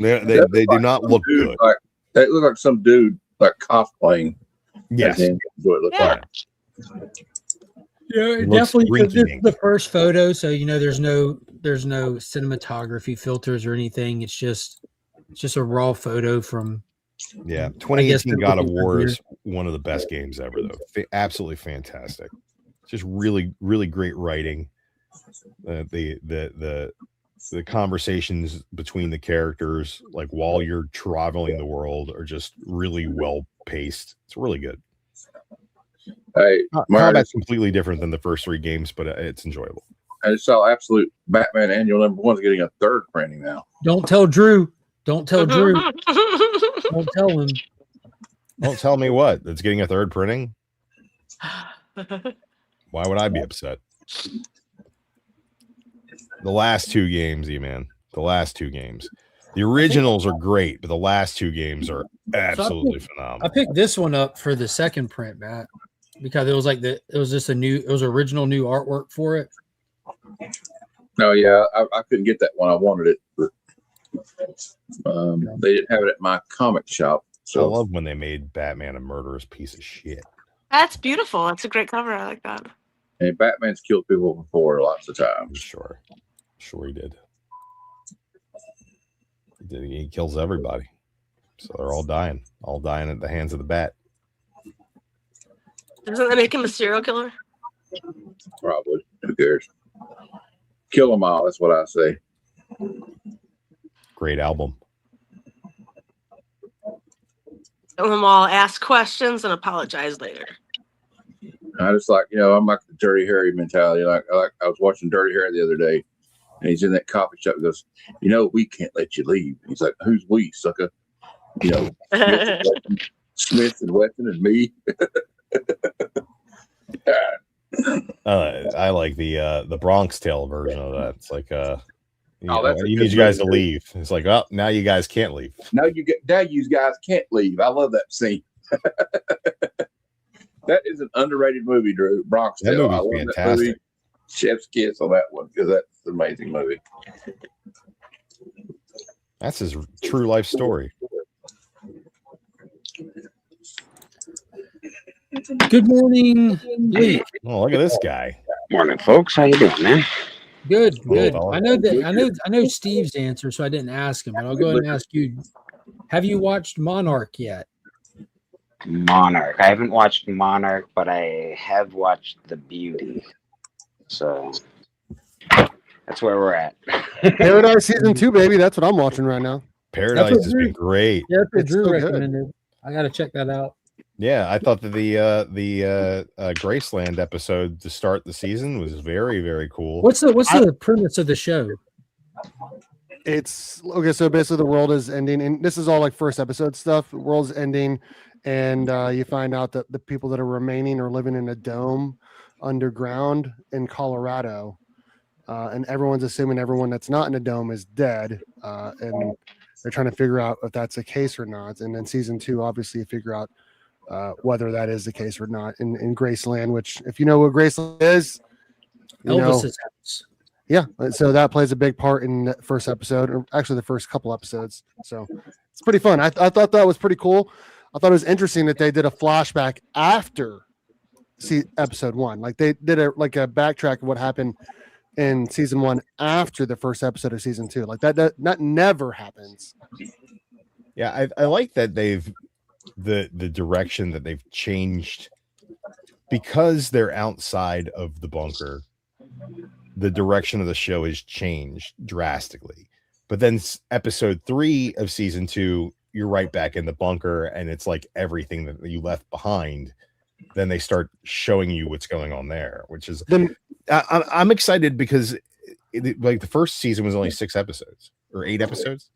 They do not look good. Like, they look like some dude like cosplaying. Yes. That's what it looks like. Yeah, it Looks definitely. This rinky-dink. is the first photo, so you know there's no cinematography filters or anything. It's just a raw photo from. Yeah, I guess 2018 God of they're War looking is one of the best games ever, though. Absolutely fantastic. Just really, really great writing. The conversations between the characters, like while you're traveling the world, are just really well paced. It's really good. Hey, Combat's completely different than the first three games, but it's enjoyable. I saw Absolute Batman Annual #1's getting a third printing now. Don't tell Drew. Don't tell Drew. Don't tell him. Don't tell me what. It's getting a third printing? Why would I be upset? The last two games, E-Man. The last two games. The originals are great, but the last two games are absolutely phenomenal. I picked this one up for the second print, Matt, because it was like it was original new artwork for it. No, yeah, I couldn't get that one. I wanted it, but they didn't have it at my comic shop. So I love when they made Batman a murderous piece of shit. That's beautiful. That's a great cover. I like that. And Batman's killed people before lots of times. Sure he did. He kills everybody. So they're all dying at the hands of the bat. Doesn't that make him a serial killer? Probably. Who cares? Kill them all. That's what I say. Great album. And them all ask questions and apologize later. I just like, I'm like the Dirty Harry mentality. I was watching Dirty Harry the other day, and he's in that coffee shop. He goes, we can't let you leave. And he's like, who's we, sucker? Smith and Weston and me. I like the Bronx Tale version of that. It's like you need you guys to leave. It's like, oh, now you guys can't leave. Now you guys can't leave. I love that scene. That is an underrated movie, Drew. Bronx That Tale. movie's I love fantastic. that movie. Chef's kiss on that one because that's an amazing movie. That's his true life story. Good morning, Lee. Oh, look at this guy. Morning, folks. How you doing, man? Good. Hello. I know Steve's answer, so I didn't ask him, but I'll go ahead and ask you. Have you watched Monarch yet? Monarch. I haven't watched Monarch, but I have watched The Beauty. So that's where we're at. Paradise season 2, baby. That's what I'm watching right now. Paradise has been great. Yeah, that's what It's Drew so good. recommended. I got to check that out. Yeah, I thought that the Graceland episode to start the season was very, very cool. What's the premise of the show? It's okay. So basically, the world is ending, and this is all like first episode stuff. The world's ending, and you find out that the people that are remaining are living in a dome underground in Colorado, and everyone's assuming everyone that's not in a dome is dead, and they're trying to figure out if that's the case or not. And then season 2, obviously, you figure out whether that is the case or not in Graceland. Which, if you know what Graceland is, Elvis's house. Yeah, so that plays a big part in the first episode, or actually the first couple episodes. So it's pretty fun. I thought that was pretty cool. I thought it was interesting that they did a flashback after episode 1. Like they did a backtrack of what happened in season 1 after the first episode of season 2. Like that never happens. Yeah, I like that they've the direction that they've changed because they're outside of the bunker. The direction of the show has changed drastically. But then episode 3 of season 2, you're right back in the bunker, and it's like everything that you left behind. Then they start showing you what's going on there, which is I'm excited because like the first season was only 6 episodes or 8 episodes,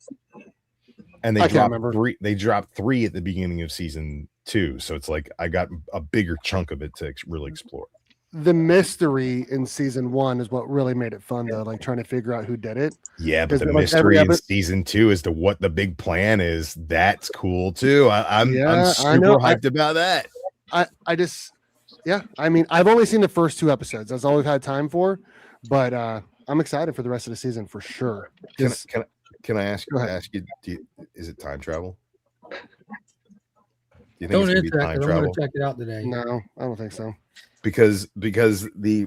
and they dropped 3 at the beginning of season 2. So it's like I got a bigger chunk of it to really explore. The mystery in season 1 is what really made it fun, though, like trying to figure out who did it. Yeah, but the mystery in season 2 as to what the big plan is, that's cool too. I'm super hyped about that. I mean, I've only seen the first 2 episodes. That's all we've had time for, but I'm excited for the rest of the season for sure. Can I ask you, is it time travel? Do you think Don't it's answer that, time 'cause I'm travel? going to check it out today. No, I don't think so. Because the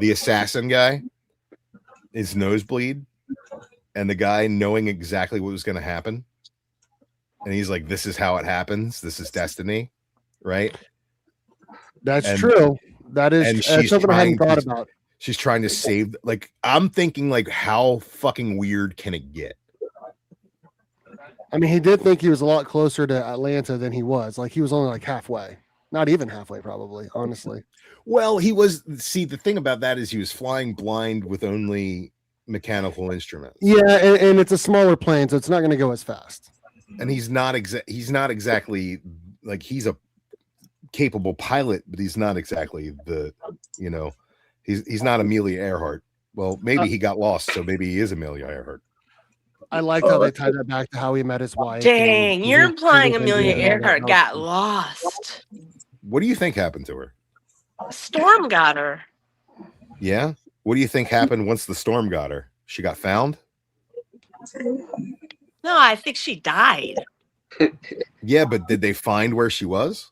assassin guy, his nosebleed, and the guy knowing exactly what was going to happen, and he's like, "This is how it happens. This is destiny," right? That's true. That's something I hadn't thought about. She's trying to save. Like, I'm thinking, like, how fucking weird can it get? I mean, he did think he was a lot closer to Atlanta than he was. Like, he was only like halfway. Not even halfway, probably, honestly. Well, he was. See, the thing about that is he was flying blind with only mechanical instruments. Yeah, and it's a smaller plane, so it's not going to go as fast. And he's not exactly like, he's a capable pilot, but he's not exactly he's not Amelia Earhart. Well, maybe he got lost, so maybe he is Amelia Earhart. I liked how they tied that back to how he met his wife. Dang, you're implying Amelia Earhart got lost. What do you think happened to her? A storm got her. Yeah. What do you think happened once the storm got her? She got found? No, I think she died. Yeah, but did they find where she was?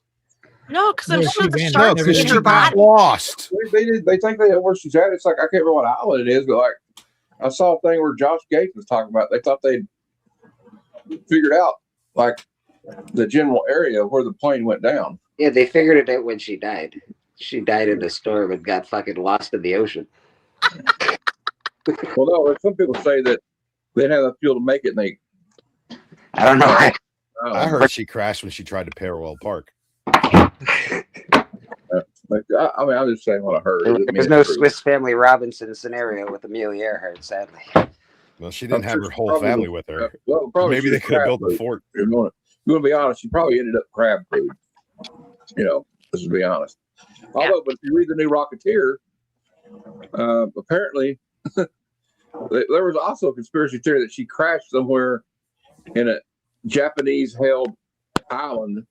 No, because I'm sure the No, sharks because ate she her got body. lost. They think they know where she's at. It's like, I can't remember what island it is, but like I saw a thing where Josh Gates was talking about. They thought they'd figured out like the general area where the plane went down. Yeah, they figured it out when she died. She died in a storm and got fucking lost in the ocean. Well, no, some people say that they didn't have enough fuel to make it, and I don't know. I heard she crashed when she tried to parallel park. I mean, I'm just saying what I heard. There's no Swiss Family Robinson scenario with Amelia Earhart, sadly. Well, she didn't have her whole family with her. Well, maybe they could have built the fort. You're going to be honest. She probably ended up crab food. Let's be honest. Although, but if you read the new Rocketeer, apparently there was also a conspiracy theory that she crashed somewhere in a Japanese-held island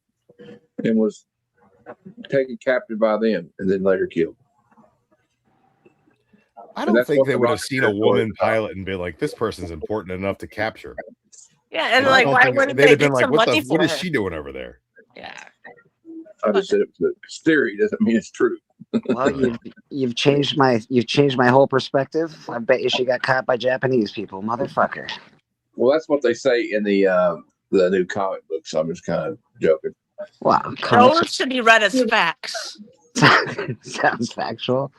and was taken captive by them and then later killed. I don't think they would have seen a woman pilot and be like, "This person's important enough to capture." Yeah, and like, why wouldn't they'd they have been get like, some "What money the? What for is her? she doing over there?" Yeah. I just said it's theory doesn't mean it's true. Well, you've changed my whole perspective. I bet you she got caught by Japanese people, motherfucker. Well, that's what they say in the new comic book. So I'm just kind of joking. Wow, Those should be read as facts. sounds factual.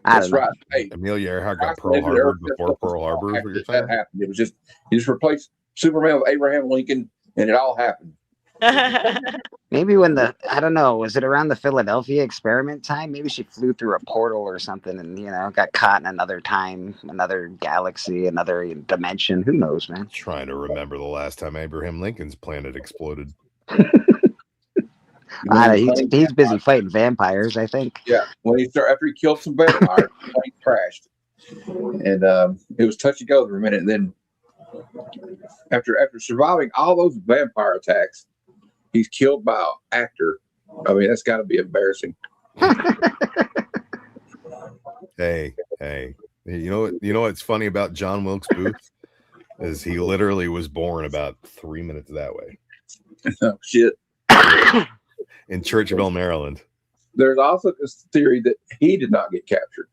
That's right. Hey, Amelia Earhart got Pearl Harbor before Pearl Harbor. That happened. It was just you just replaced Superman with Abraham Lincoln, and it all happened. Maybe when I don't know, was it around the Philadelphia experiment time? Maybe she flew through a portal or something and, got caught in another time, another galaxy, another dimension. Who knows, man? Trying to remember the last time Abraham Lincoln's planet exploded. He's busy fighting vampires, I think. Yeah, after he killed some vampires, he crashed. And it was touch and go for a minute. And then after surviving all those vampire attacks, he's killed by an actor. I mean, that's got to be embarrassing. Hey, you know what's funny about John Wilkes Booth is he literally was born about 3 minutes that way. Oh shit! In Churchville, Maryland. There's also a theory that he did not get captured.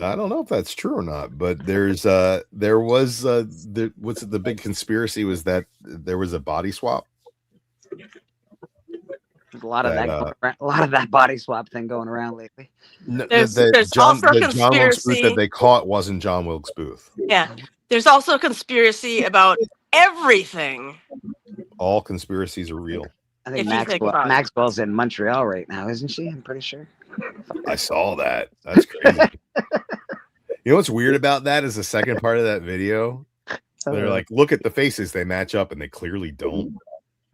I don't know if that's true or not, but there was the big conspiracy was that there was a body swap. There's a lot of that body swap thing going around lately. There's John also a Wilkes Booth conspiracy that they caught wasn't John Wilkes Booth. Yeah, there's also a conspiracy about everything. All conspiracies are real. I think Maxwell's in Montreal right now, isn't she? I'm pretty sure. I saw that. That's crazy. You know what's weird about that is the second part of that video. They're like, look at the faces, they match up, and they clearly don't.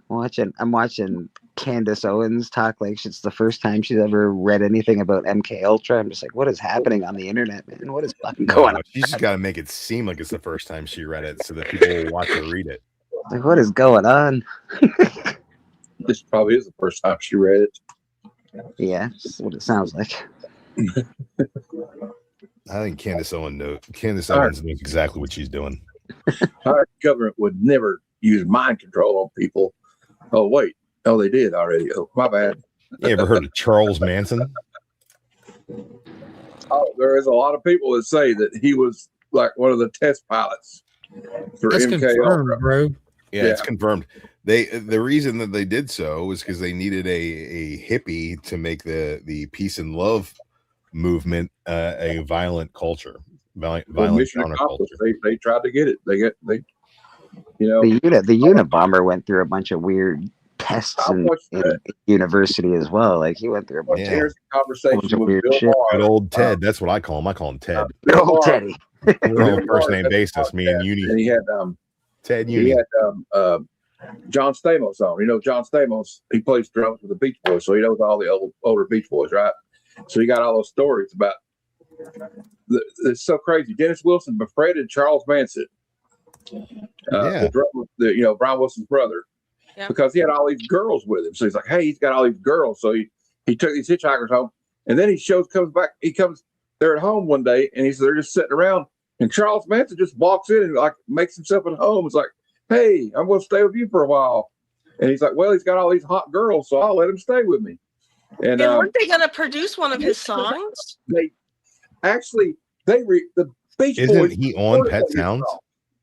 I'm watching Candace Owens talk like it's the first time she's ever read anything about MK Ultra. I'm just like, what is happening on the internet, man? What is fucking going on? She's just got to make it seem like it's the first time she read it so that people will watch her read it. Like, what is going on? This probably is the first time she read it. Yeah, that's what it sounds like. I think Candace Owens knows exactly what she's doing. Our government would never use mind control on people. Oh, wait. Oh, they did already. Oh, my bad. You ever heard of Charles Manson? Oh, there is a lot of people that say that he was like one of the test pilots for That's MK confirmed, Ultra. bro. Yeah, it's confirmed. The reason that they did so was because they needed a hippie to make the peace and love movement a violent culture, violent counterculture. They tried to get it. The Unabomber went through a bunch of weird tests in university as well. Like he went through a bunch of conversation with weird Bill shit. Maher. Good old Ted. That's what I call him. I call him Ted. Good old Teddy. We're on first name basis. Me and Uni. And he had Ted Uni. He had John Stamos on. You know, John Stamos, he plays drums with the Beach Boys, so he knows all the older Beach Boys, right? So he got all those stories about. It's so crazy. Dennis Wilson befriended Charles Manson, Brian Wilson's brother, because he had all these girls with him. So he's like, hey, he's got all these girls. So he took these hitchhikers home, and then comes back. They're at home one day, and they're just sitting around, and Charles Manson just walks in and like makes himself at home. It's like, hey, I'm going to stay with you for a while. And he's like, well, he's got all these hot girls, so I'll let him stay with me. And weren't they going to produce one of his songs? The Beach Boys. Isn't he on Pet Sounds?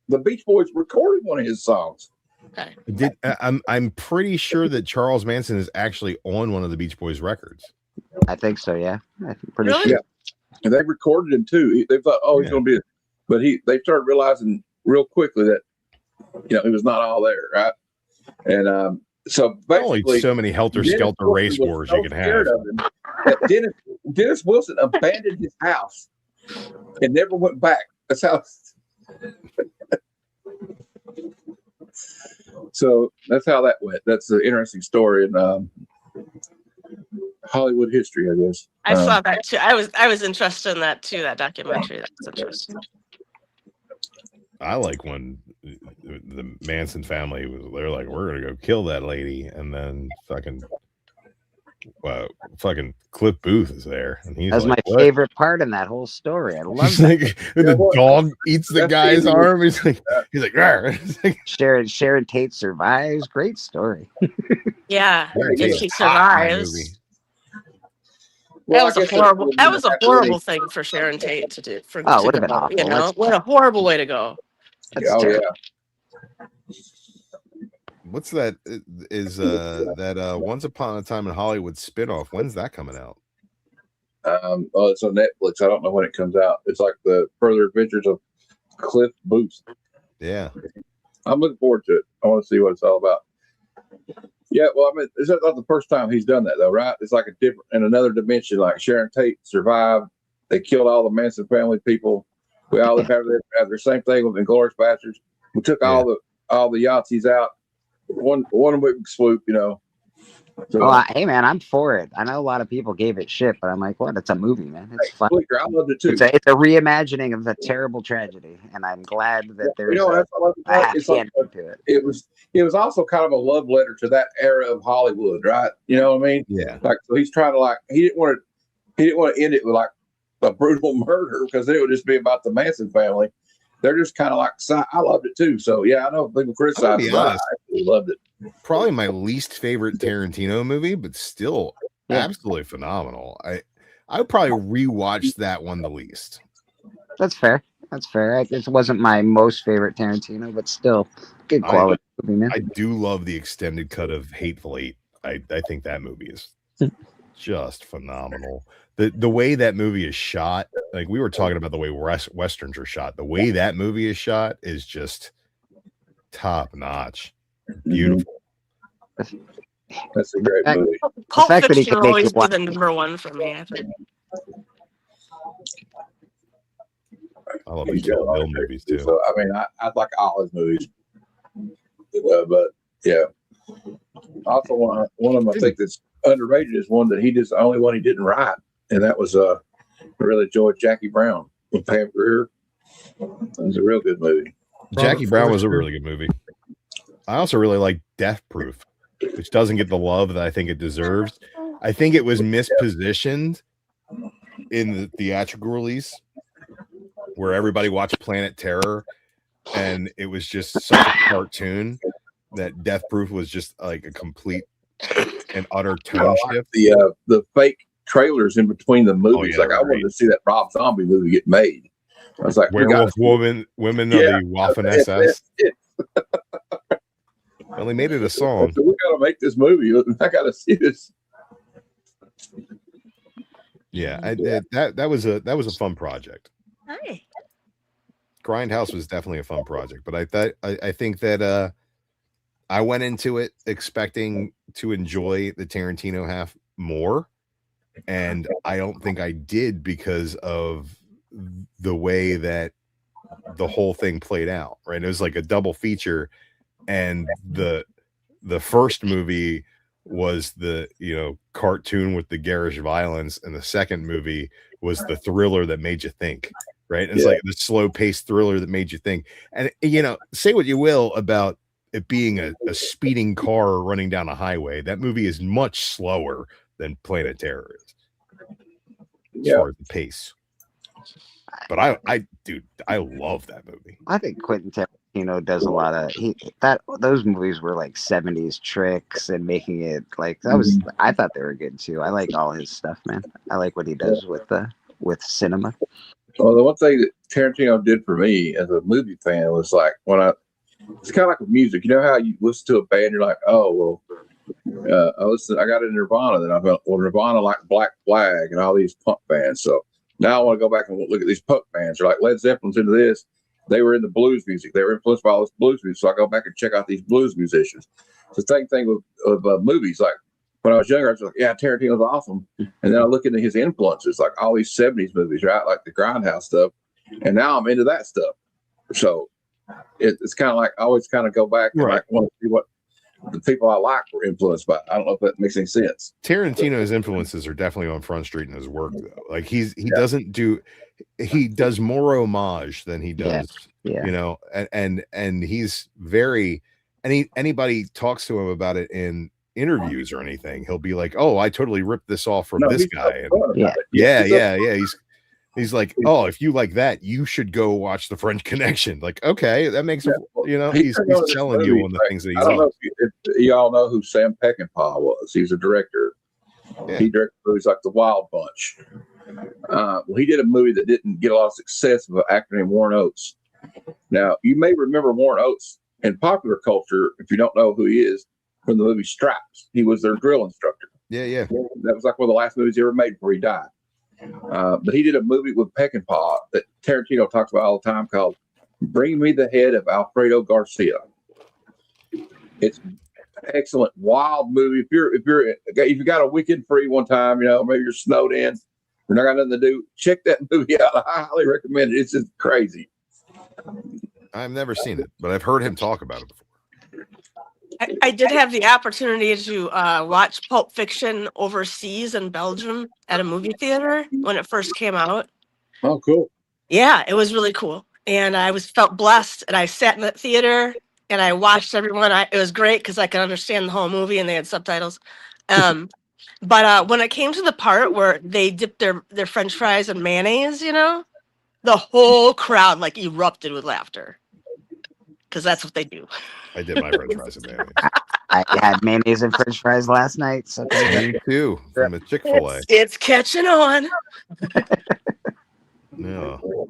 The Beach Boys recorded one of his songs. Okay. I'm pretty sure that Charles Manson is actually on one of the Beach Boys records. I think so. Yeah, I'm pretty Really? sure. Yeah. And they recorded him too. They thought, he's going to be, but they started realizing real quickly that He was not all there, right? And so basically, only so many helter-skelter race wars you can have. That Dennis Wilson abandoned his house and never went back. That's how. So that's how that went. That's an interesting story in Hollywood history, I guess. I saw that too. I was interested in that too. That documentary. That's interesting. I like when the Manson family they're like, we're gonna go kill that lady, and then fucking Cliff Booth is there, and he's That's like, my favorite part in that whole story. I love that. Like, when the dog eats the guy's arm, he's like, Sharon Tate survives. Great story. Yeah, Sharon if Tate's she hot in that movie. survives. Well, That was a horrible. That was a horrible thing for Sharon Tate to do. To would've been go, awful. What a horrible way to go. Yeah. What's that? Is that Once Upon a Time in Hollywood spinoff? When's that coming out? It's on Netflix. I don't know when it comes out. It's like the further adventures of Cliff Booth. Yeah, I'm looking forward to it. I want to see what it's all about. Yeah, well, I mean, it's not the first time he's done that, though, right? It's like a different, in another dimension. Like Sharon Tate survived. They killed all the Manson family people. We all have the same thing with Inglourious Basterds. We took all the Yahtzees out. One big swoop, So, hey man, I'm for it. I know a lot of people gave it shit, but I'm like, what? It's a movie, man. It's fun. I loved it too. It's a reimagining of a terrible tragedy, and I'm glad that there's a happy ending to it. It was also kind of a love letter to that era of Hollywood, right? You know what I mean? Yeah. Like, so he's trying to he didn't want to end it with like a brutal murder, because then it would just be about the Manson family. They're just kind of like, I loved it too. So yeah, I know people criticize it, but I actually loved it. Probably my least favorite Tarantino movie, but still absolutely phenomenal. I would probably rewatch that one the least. That's fair. It wasn't my most favorite Tarantino, but still good quality movie, man. I do love the extended cut of Hateful Eight. I think that movie is just phenomenal. The way that movie is shot, like we were talking about the way Westerns are shot, the way that movie is shot is just top notch. Beautiful. That's a great movie. Pulp Fiction will always be the number one for me, I think. I love these Kill Bill movies too. So, I mean, I like all his movies. But yeah. Also, one of them I think that's underrated is one that the only one he didn't write. And that was I really enjoyed Jackie Brown with Pam Grier. It was a real good movie. Jackie Brown was a really good movie. I also really like Death Proof, which doesn't get the love that I think it deserves. I think it was mispositioned in the theatrical release, where everybody watched Planet Terror, and it was just such a cartoon that Death Proof was just like a complete and utter tone shift. The fake trailers in between the movies, I wanted to see that Rob Zombie movie get made. I was like, Werewolf Women of the Waffen SS. Well, they made it a song. So we got to make this movie. I got to see this. Yeah, that was a fun project. Hi. Grindhouse was definitely a fun project, but I think that I went into it expecting to enjoy the Tarantino half more, and I don't think I did because of the way that the whole thing played out. Right, it was like a double feature, and the first movie was the cartoon with the garish violence, and the second movie was the thriller that made you think. Right, and it's like the slow paced thriller that made you think. And say what you will about it being a speeding car running down a highway, that movie is much slower than Planet Terror is as far as the pace. But I love that movie. I think Quentin Tarantino does a lot of those movies were like 70s tricks and making it like that was. I thought they were good too. I like all his stuff, man. I like what he does with cinema. Well, the one thing that Tarantino did for me as a movie fan was like it's kind of like with music. You know how you listen to a band, you're like, oh well, I got into Nirvana, then I felt Nirvana like Black Flag and all these punk bands. So now I want to go back and look at these punk bands. They're like Led Zeppelin's into this, they were in the blues music. They were influenced by all this blues music. So I go back and check out these blues musicians. It's the same thing with movies. Like when I was younger, I was like, yeah, Tarantino's awesome. And then I look into his influences, like all these 70s movies, right? Like the Grindhouse stuff. And now I'm into that stuff. So it's kind of like I always kind of go back and like want to see what the people I like were influenced by. I don't know if that makes any sense. Tarantino's influences are definitely on Front Street in his work, though. Like he does more homage than he does, you know, and he's very, anybody talks to him about it in interviews or anything, he'll be like, oh, I totally ripped this off from this guy. And he's like, oh, if you like that, you should go watch The French Connection. Like, okay, that makes him, you know, he's telling you on the things that he loves. If y'all know who Sam Peckinpah was. He's a director. Yeah. He directed movies like The Wild Bunch. Well, he did a movie that didn't get a lot of success with an actor named Warren Oates. Now, you may remember Warren Oates in popular culture, if you don't know who he is, from the movie Stripes. He was their drill instructor. Yeah. That was like one of the last movies he ever made before he died. But he did a movie with Peckinpah that Tarantino talks about all the time called "Bring Me the Head of Alfredo Garcia." It's an excellent, wild movie. If you got a weekend free one time, you know, maybe you're snowed in, you're not got nothing to do, check that movie out. I highly recommend it. It's just crazy. I've never seen it, but I've heard him talk about it before. I did have the opportunity to watch Pulp Fiction overseas in Belgium at a movie theater when it first came out. Oh, cool. Yeah, it was really cool. And I felt blessed. And I sat in the theater and I watched everyone. It was great because I could understand the whole movie and they had subtitles. But when it came to the part where they dipped their French fries in mayonnaise, you know, the whole crowd like erupted with laughter. Because that's what they do. I did my French fries in mayonnaise. I had mayonnaise and French fries last night. So me too, from a Chick-fil-A. It's catching on. No.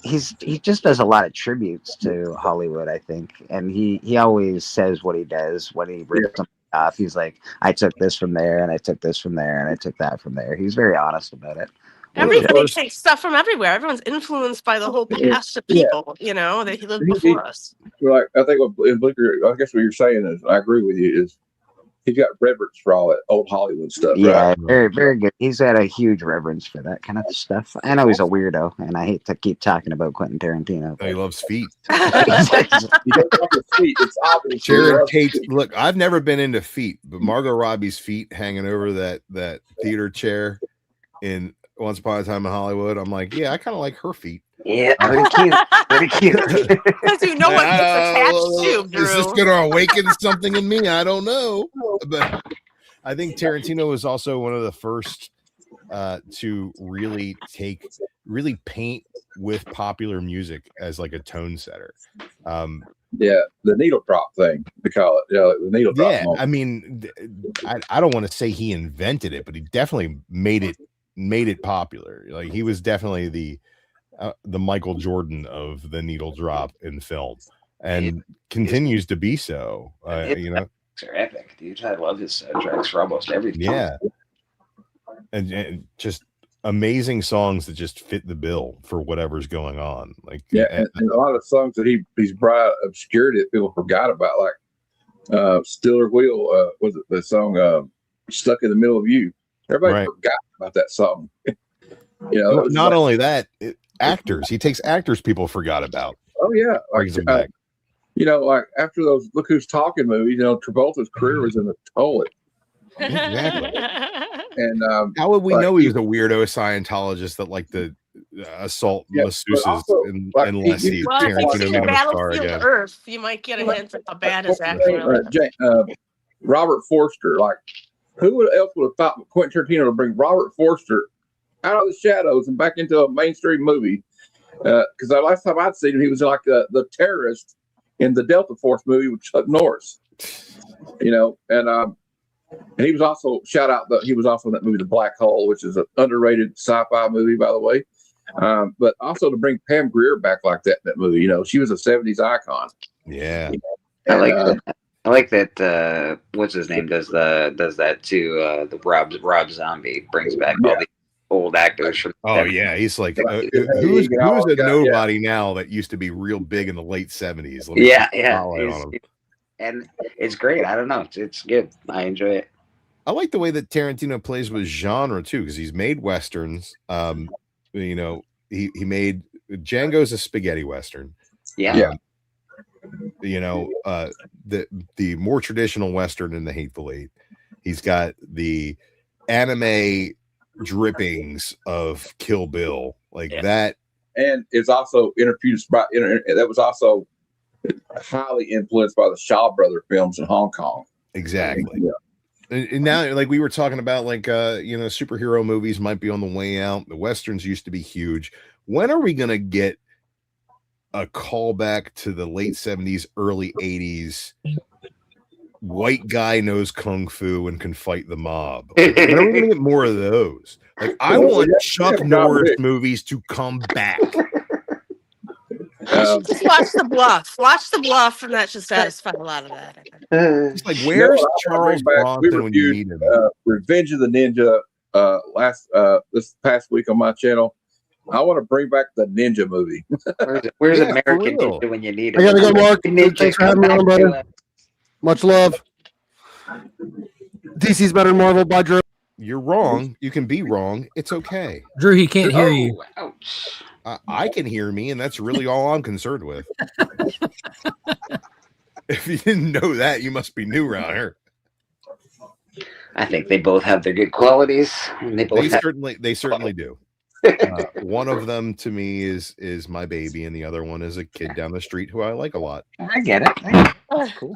He just does a lot of tributes to Hollywood, I think, and he always says what he does when he rips something off. He's like, I took this from there, and I took this from there, and I took that from there. He's very honest about it. Everybody takes stuff from everywhere. Everyone's influenced by the whole past of people, you know, that he lived before us. Like I think in Blinker, I guess what you're saying is, I agree with you, is he's got reverence for all that old Hollywood stuff. Yeah, right? very, very good. He's got a huge reverence for that kind of stuff. I know he's a weirdo, and I hate to keep talking about Quentin Tarantino. He loves feet. It's obvious. Jared Tate. Look, I've never been into feet, but Margot Robbie's feet hanging over that theater chair in Once Upon a Time in Hollywood. I'm like, yeah, I kind of like her feet. Yeah, pretty cute. Pretty cute. Because you know what it's attached to, Drew. Is this going to awaken something in me? I don't know. But I think Tarantino was also one of the first to really paint with popular music as like a tone setter. Yeah, the needle drop thing, they call it. The needle drop. Yeah, moment. I mean, I don't want to say he invented it, but he definitely made it popular. Like he was definitely the Michael Jordan of the needle drop in film, and continues to be so. You know, are epic, dude. I love his soundtracks for almost everything. Yeah, and just amazing songs that just fit the bill for whatever's going on. Like and a lot of songs that he's brought obscurity that people forgot about, like Stiller Wheel. Was it the song "Stuck in the Middle of You"? Everybody forgot about that song. You know, not only that, actors. He takes actors people forgot about. Oh yeah, brings them back. You know, like after those "Look Who's Talking" movies, you know, Travolta's career was in the toilet. Exactly. And how would we know he was a weirdo Scientologist that like the assault masseuses unless he Tarantino made him a star again? Earth, you might get a hint at how bad his acting really. Robert Forster, like who else would have thought Quentin Tarantino to bring Robert Forster out of the shadows and back into a mainstream movie? Because the last time I'd seen him, he was like the terrorist in the Delta Force movie with Chuck Norris. You know, and he was also he was also in that movie The Black Hole, which is an underrated sci-fi movie, by the way. But also to bring Pam Grier back like that in that movie, you know, she was a 70s icon. Yeah. You know? I like that what's his name does that too. The Rob Zombie brings back all old actors from. Oh yeah, he's like Hey, who's Egan, I a got- nobody now that used to be real big in the late 70s. Let me Yeah, put a yeah. spotlight on him. And it's great. I don't know. It's good. I enjoy it. I like the way that Tarantino plays with genre too, because he's made westerns. You know, he made Django's a spaghetti western. Yeah. You know, the more traditional western in The Hateful Eight. He's got the anime drippings of Kill Bill, like that. And it's also introduced by that was also highly influenced by the Shaw Brother films in Hong Kong. Exactly. Yeah. And now, like we were talking about, like you know, superhero movies might be on the way out. The westerns used to be huge. When are we gonna get a callback to the late 70s, early 80s? White guy knows kung fu and can fight the mob. Like, when are we gonna get more of those? Like, I want Chuck Norris movies to come back. Just watch The Bluff. Watch The Bluff, and that should satisfy a lot of that. It's like, where's Charles Bronson when you need him? Revenge of the Ninja this past week on my channel. I want to bring back the Ninja movie. Where's Yeah, American for real. Ninja when you need it? I gotta go, Mark. Ninja, Thanks for having me come on, back brother. to us. Much love. DC's better than Marvel by Drew. You're wrong. You can be wrong. It's okay. Drew, he can't hear you. Oh, ouch. I can hear me, and that's really all I'm concerned with. If you didn't know that, you must be new around here. I think they both have their good qualities. And they certainly do. One of them to me is my baby, and the other one is a kid down the street who I like a lot. I get it. Oh, cool.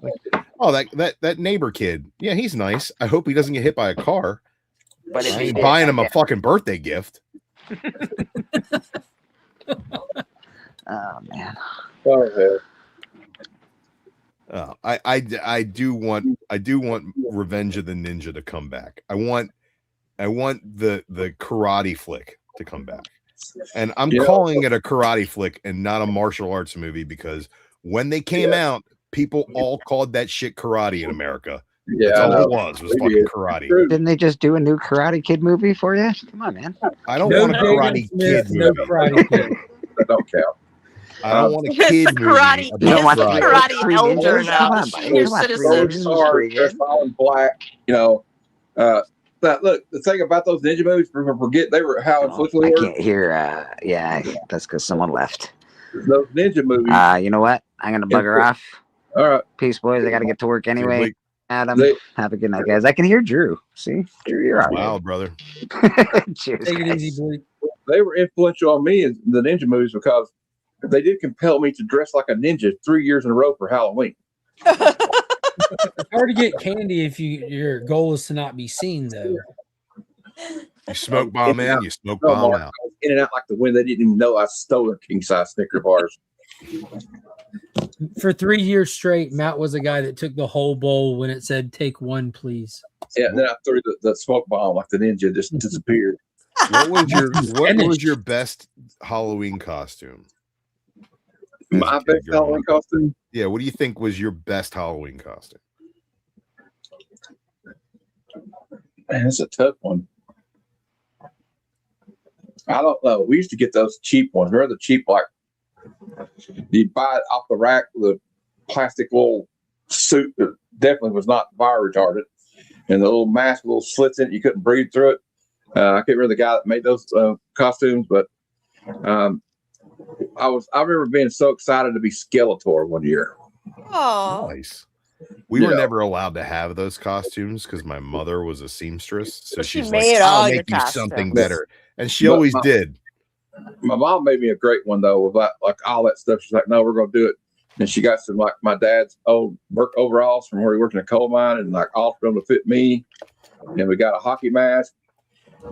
Oh, that neighbor kid. Yeah, he's nice. I hope he doesn't get hit by a car. But if I he ain't did, buying him I a get fucking birthday gift. Oh man. I do want Revenge of the Ninja to come back. I want the karate flick to come back. And I'm calling it a karate flick and not a martial arts movie, because when they came out, people all called that shit karate in America. Yeah, that's all it was fucking karate. Didn't they just do a new Karate Kid movie for you? Come on, man. I don't want a Karate Kid movie. No Karate Kid. That don't count. I don't want a It's kid the movie. karate. You don't want It's the the karate Three elder Ninjas? now. Come on, The buddy. senior Come on, Three citizen. Ninjas was pretty They're good. all in black. But look, the thing about those ninja movies, forget they were how influential I they were. can't hear. Yeah, that's because someone left. Those ninja movies. You know what? I'm gonna bugger off. All right. Peace, boys. I gotta get to work anyway. Adam, They- have a good night, guys. I can hear Drew. See, Drew, you're all Wow, brother. right. Cheers, Take it guys. easy, boy. They were influential on me in the ninja movies because they did compel me to dress like a ninja 3 years in a row for Halloween. It's hard to get candy if your goal is to not be seen, though. You smoke bomb in, you smoke bomb Mark, out. I was in and out like the wind. They didn't even know I stole their king size Snicker bars. For 3 years straight, Matt was a guy that took the whole bowl when it said "take one, please." Yeah, and then I threw the smoke bomb like the ninja just disappeared. What was your best Halloween costume? My best Halloween costume? Yeah, what do you think was your best Halloween costume? Man, that's a tough one. I don't know. We used to get those cheap ones. Remember the cheap, like you'd buy it off the rack with a plastic little suit that definitely was not fire retardant, and the little mask, little slits in it. You couldn't breathe through it. I can't remember the guy that made those costumes, but I remember being so excited to be Skeletor one year. Oh, Nice. We were never allowed to have those costumes because my mother was a seamstress, so She she's made like, all "I'll your make you something costumes. better," and she But always did. My mom made me a great one though, with like all that stuff. She's like, "No, we're gonna do it." And she got some like my dad's old work overalls from where he worked in a coal mine, and like altered them to fit me. And we got a hockey mask,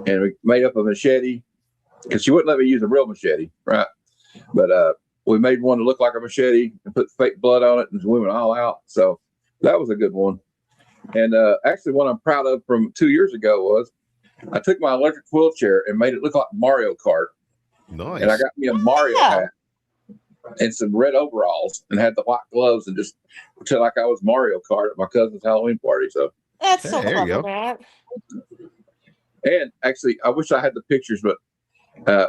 and we made up a machete because she wouldn't let me use a real machete, right? But we made one to look like a machete and put fake blood on it, and we went all out. So that was a good one. And actually, one I'm proud of from 2 years ago was I took my electric wheelchair and made it look like Mario Kart. Nice. And I got me a Mario hat and some red overalls and had the white gloves and just pretend like I was Mario Kart at my cousin's Halloween party. So that's so Hey, there you clever, go. Matt. And actually, I wish I had the pictures, but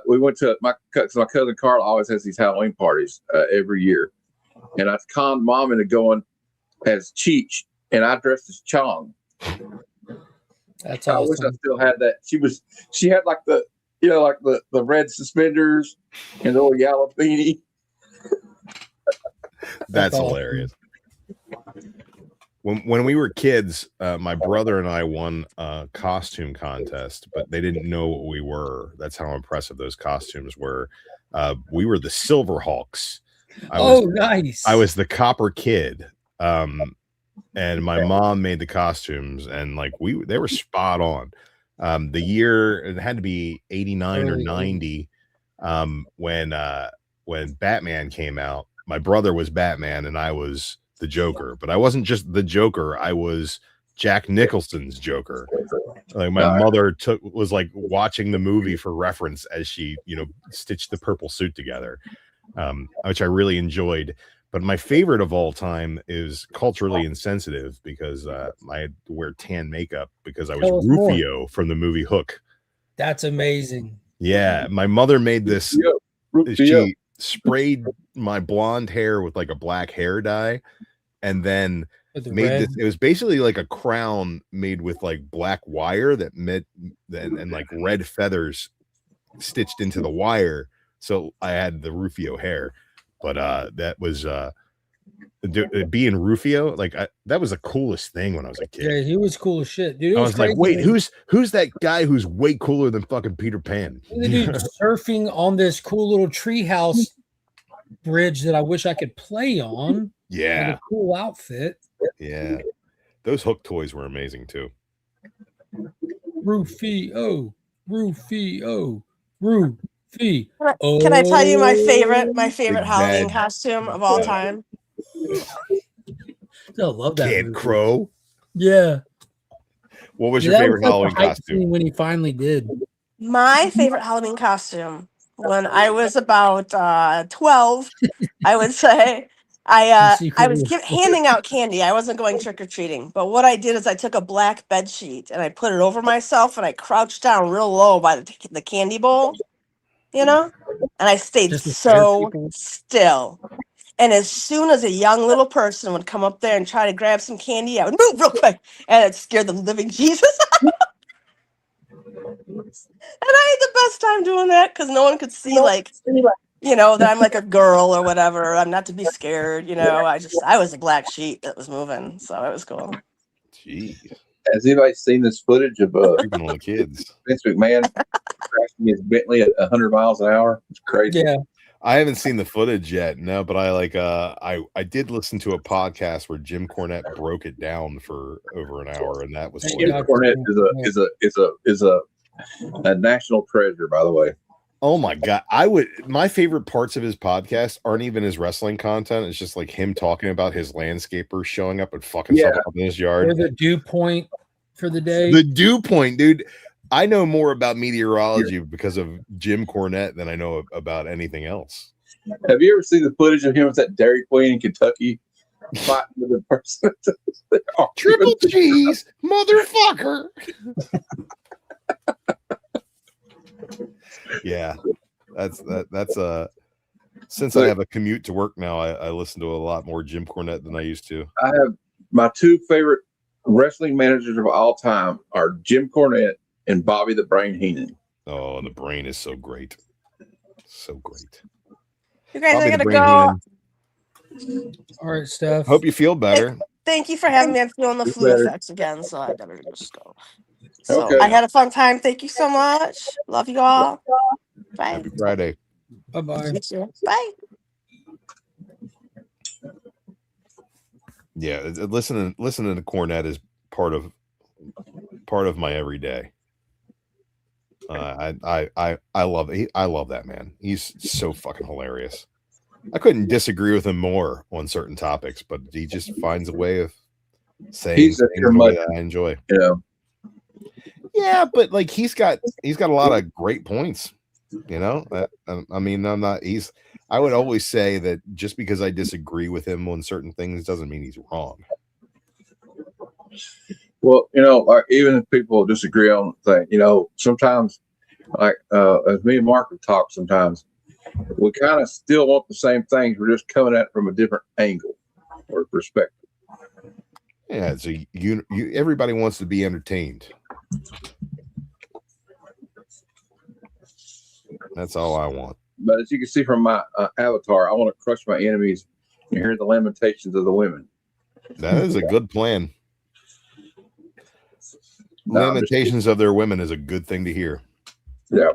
we went to my cousin Carl always has these Halloween parties every year, and I conned Mom into going as Cheech, and I dressed as Chong. That's I wish I awesome. still had that. She had like the the red suspenders and the little yellow beanie. That's awesome. hilarious. When we were kids, my brother and I won a costume contest, but they didn't know what we were. That's how impressive those costumes were. We were the Silver Hawks. Nice. I was the Copper Kid. And my mom made the costumes, and like they were spot on. The year it had to be 89 or 90 when Batman came out. My brother was Batman and I was the Joker, but I wasn't just the Joker. I was Jack Nicholson's Joker. Like my mother was like watching the movie for reference as she, stitched the purple suit together, which I really enjoyed. But my favorite of all time is Culturally Insensitive, because I had to wear tan makeup because I was Rufio from the movie Hook. That's amazing. Yeah, my mother made this. She sprayed my blonde hair with like a black hair dye, and then made this. It was basically like a crown made with like black wire and like red feathers stitched into the wire. So I had the Rufio hair. But that was being Rufio, like that was the coolest thing when I was a kid. Yeah, he was cool as shit, dude. I was like, wait, who's that guy who's way cooler than fucking Peter Pan? The dude surfing on this cool little treehouse bridge that I wish I could play on. Yeah, with a cool outfit. Yeah, those Hook toys were amazing too. Rufio. Can I tell you my favorite Halloween costume of all time? Still love that. Kid Crow. Yeah. What was your favorite Halloween costume? When he finally did. My favorite Halloween costume when I was about 12, I would say. I was handing out candy. I wasn't going trick or treating, but what I did is I took a black bed sheet and I put it over myself and I crouched down real low by the candy bowl. And I stayed so still. And as soon as a young little person would come up there and try to grab some candy, I would move real quick, and it scared the living Jesus out. And I had the best time doing that because no one could see, that I'm like a girl or whatever. I'm not to be scared. I was a black sheep that was moving, so it was cool. Jeez. Has anybody seen this footage of even all the kids? Vince McMahon crashing his Bentley at 100 miles an hour? It's crazy. Yeah. I haven't seen the footage yet, no, but I did listen to a podcast where Jim Cornette broke it down for over an hour, and that was Jim Cornette is a national treasure, by the way. Oh my god! My favorite parts of his podcast aren't even his wrestling content. It's just like him talking about his landscapers showing up and fucking stuff up in his yard. Or the dew point for the day. The dew point, dude. I know more about meteorology because of Jim Cornette than I know about anything else. Have you ever seen the footage of him with that Dairy Queen in Kentucky fighting with a person? Triple cheese, motherfucker. Yeah, that's since I have a commute to work now, I listen to a lot more Jim Cornette than I used to. I have my two favorite wrestling managers of all time are Jim Cornette and Bobby the Brain Heenan. Oh, the Brain is so great. So great. You guys, I gotta go. All right, Steph. Hope you feel better. Thank you for having me. I'm feeling the flu effects again, so I better just go. So I had a fun time. Thank you so much. Love you all. Bye. Happy Friday. Bye-bye. Bye. Yeah, listening to Cornette is part of my everyday. I love that man. He's so fucking hilarious. I couldn't disagree with him more on certain topics, but he just finds a way of saying things that I enjoy. Yeah, but like he's got a lot of great points. I mean, I would always say that just because I disagree with him on certain things doesn't mean he's wrong. Well, like even if people disagree on the thing, sometimes, like as me and Mark have talked, sometimes we kind of still want the same things. We're just coming at it from a different angle or perspective. Yeah, so you everybody wants to be entertained. That's all I want. But as you can see from my avatar, I want to crush my enemies and hear the lamentations of the women. That is a good plan. Lamentations of their women is a good thing to hear. Yeah.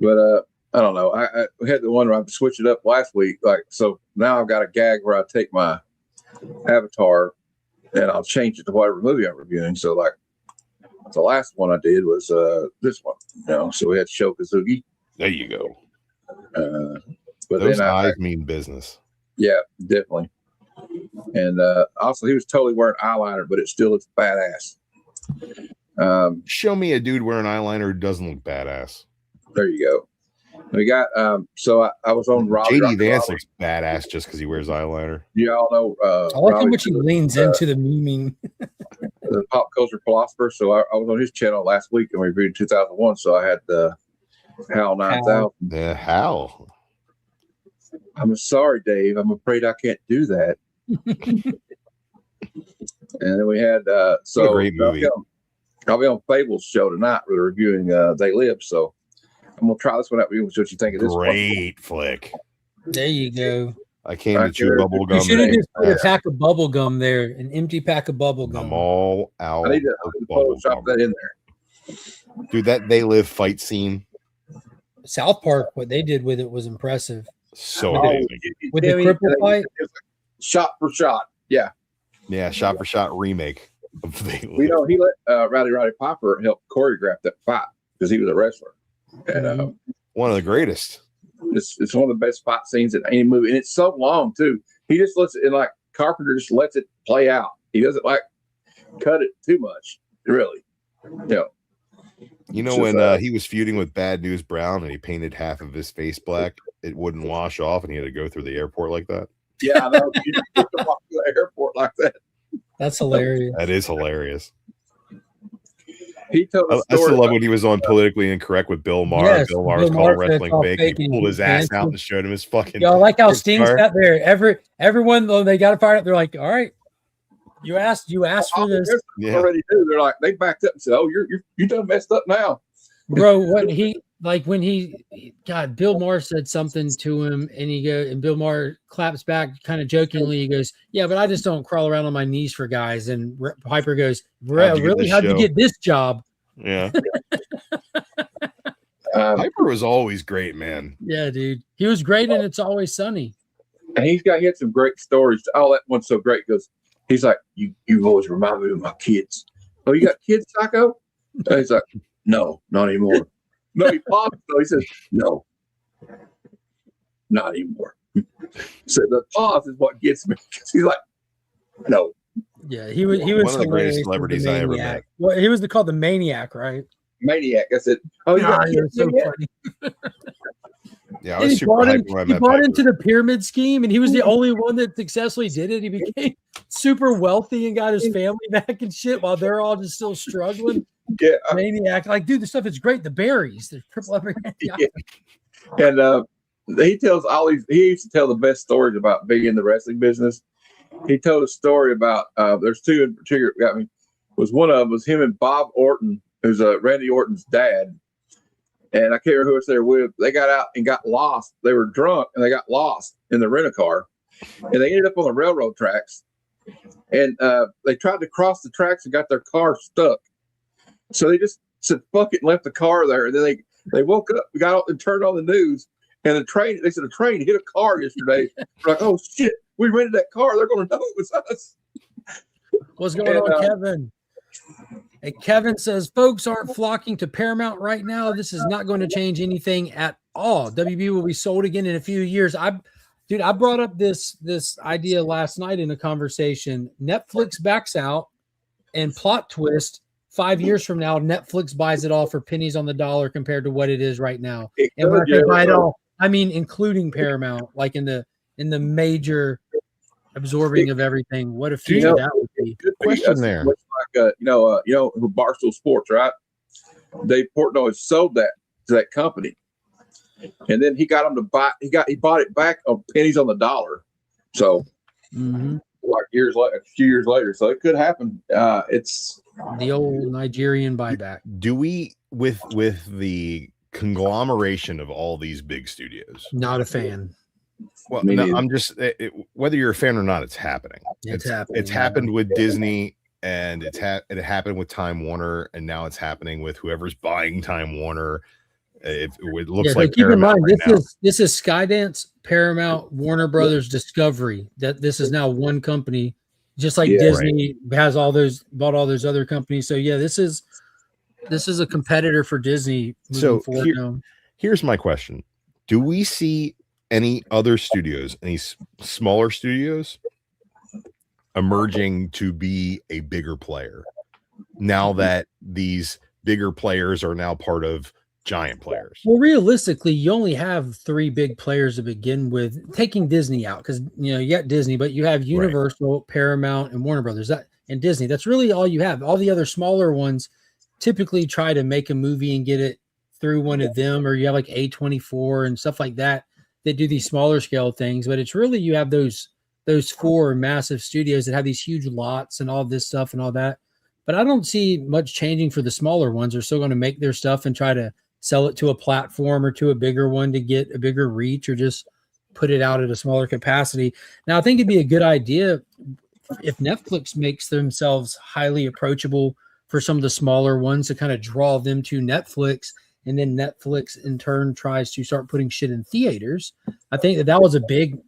But I don't know. I had the one where I switched it up last week. So now I've got a gag where I take my avatar and I'll change it to whatever movie I'm reviewing. So the last one I did was this one. So we had Sho Kazugi. There you go. But those then eyes mean business. Yeah, definitely. And also he was totally wearing eyeliner, but it still looks badass. Show me a dude wearing eyeliner who doesn't look badass. There you go. We got so I was on Robbie. JD Vance looks badass just because he wears eyeliner. You all know I like how much he leans into the memeing. The pop culture philosopher. So I was on his channel last week and we reviewed 2001. So I had Hal 9000. Yeah, Hal. I'm sorry, Dave. I'm afraid I can't do that. And then we had so great movie. I'll be on Fable's show tonight. We're reviewing They Live. So I'm gonna try this one out with you. What you think of this? Great flick. There you go. I came to chew bubble gum. You should have just put a pack of bubble gum there, an empty pack of bubble gum. I'm all out. I need to Photoshop that in there. Dude, that They Live fight scene. South Park, what they did with it was impressive. So amazing. With the cripple fight? Shot for shot. Yeah. Yeah, shot for shot remake of They Live. He let Roddy Piper help choreograph that fight because he was a wrestler. And one of the greatest. It's one of the best fight scenes in any movie, and it's so long too. He just lets it, and like Carpenter just lets it play out. He doesn't cut it too much, really. When he was feuding with Bad News Brown and he painted half of his face black, it wouldn't wash off, and he had to go through the airport like that. Yeah, I know. You just have to walk through the airport like that. That's hilarious. That is hilarious. He told a story. I still love when he was on Politically Incorrect with Bill Maher. Yes, Bill Maher's calling wrestling fake. He pulled his ass out and showed him his fucking. I like how Sting sat there. Everyone, they got it fired up. They're like, "All right, you asked for this." Yeah. Already do. They're like, they backed up and said, "Oh, you done messed up now, bro." Bill Maher said something to him, and Bill Maher claps back, kind of jokingly. He goes, "Yeah, but I just don't crawl around on my knees for guys." And Piper goes, "Really? How'd you get this job?" Yeah. Piper was always great, man. Yeah, dude, he was great, and It's Always Sunny. And he had some great stories. Oh, that one's so great because he's like, "You always remind me of my kids." Oh, you got kids, Psycho? And he's like, "No, not anymore." No, he paused. So he says, "No, not anymore." So the pause is what gets me. He's like, "No." Yeah, he was one of the greatest celebrities I ever met. Well, he was called the Maniac, right? Maniac. I said, "Oh, yeah, so funny." Yeah, I was super hyped when I met. He bought into the pyramid scheme, and he was the only one that successfully did it. He became super wealthy and got his family back and shit, while they're all just still struggling. Yeah, Maniac. Dude, the stuff is great. The berries, the triple upper. Yeah. And he tells he used to tell the best stories about being in the wrestling business. He told a story about there's two in particular that got me. One of them was him and Bob Orton, who's Randy Orton's dad. And I can't remember who else they were with. They got out and got lost. They were drunk and they got lost in the rent-a-car. And they ended up on the railroad tracks. And they tried to cross the tracks and got their car stuck. So they just said, "Fuck it," and left the car there. And then they woke up, got out and turned on the news. And they said a train hit a car yesterday. We're like, "Oh shit, we rented that car. They're going to know it was us." What's going on, Kevin? Hey, Kevin says, "Folks aren't flocking to Paramount right now. This is not going to change anything at all. WB will be sold again in a few years." I brought up this idea last night in a conversation. Netflix backs out, and plot twist, 5 years from now, Netflix buys it all for pennies on the dollar compared to what it is right now. And when I say buy it all, I mean including Paramount, like in the major absorbing of everything. What a future that would be. Good question there. Much who Barstool Sports, right? Dave Portnoy sold that to that company, and then he got them to buy. He bought it back on pennies on the dollar. So, like a few years later, so it could happen. It's the old Nigerian buyback. Do we with the conglomeration of all these big studios? Not a fan. Well, no, I'm just whether you're a fan or not, it's happening. It's happening. It's happened with Disney, and it happened with Time Warner, and now it's happening with whoever's buying Time Warner. It looks like keep in mind right this is Skydance, Paramount, Warner Brothers, Discovery. That this is now one company, just like Disney has bought all those other companies. So yeah, this is a competitor for Disney. So here's my question: do we see any other studios, any smaller studios, emerging to be a bigger player now that these bigger players are now part of giant players? Well, realistically, you only have 3 big players to begin with, taking Disney out, because you got Disney, but you have Universal, Paramount, and Warner Brothers and Disney. That's really all you have. All the other smaller ones typically try to make a movie and get it through one of them, or you have like A24 and stuff like that. They do these smaller scale things, but it's really you have those 4 massive studios that have these huge lots and all this stuff and all that. But I don't see much changing for the smaller ones. They're still going to make their stuff and try to sell it to a platform or to a bigger one to get a bigger reach, or just put it out at a smaller capacity. Now, I think it'd be a good idea if Netflix makes themselves highly approachable for some of the smaller ones to kind of draw them to Netflix. And then Netflix in turn tries to start putting shit in theaters. I think that was a big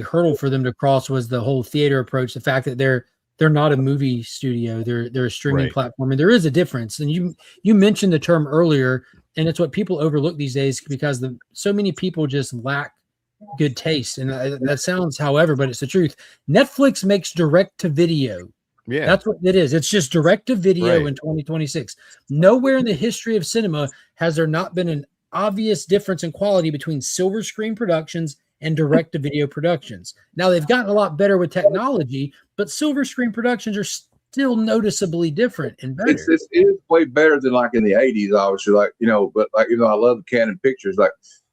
hurdle for them to cross, was the whole theater approach. The fact that they're not a movie studio, they're a streaming platform, and there is a difference. And you mentioned the term earlier, and it's what people overlook these days because so many people just lack good taste. And that sounds, however, but it's the truth. Netflix makes direct to video. Yeah, that's what it is. It's just direct to video in 2026. Nowhere in the history of cinema has there not been an obvious difference in quality between silver screen productions and direct to video productions. Now they've gotten a lot better with technology, but silver screen productions are still noticeably different and better. It is way better than like in the 80s, obviously. But even though I love the Canon pictures, like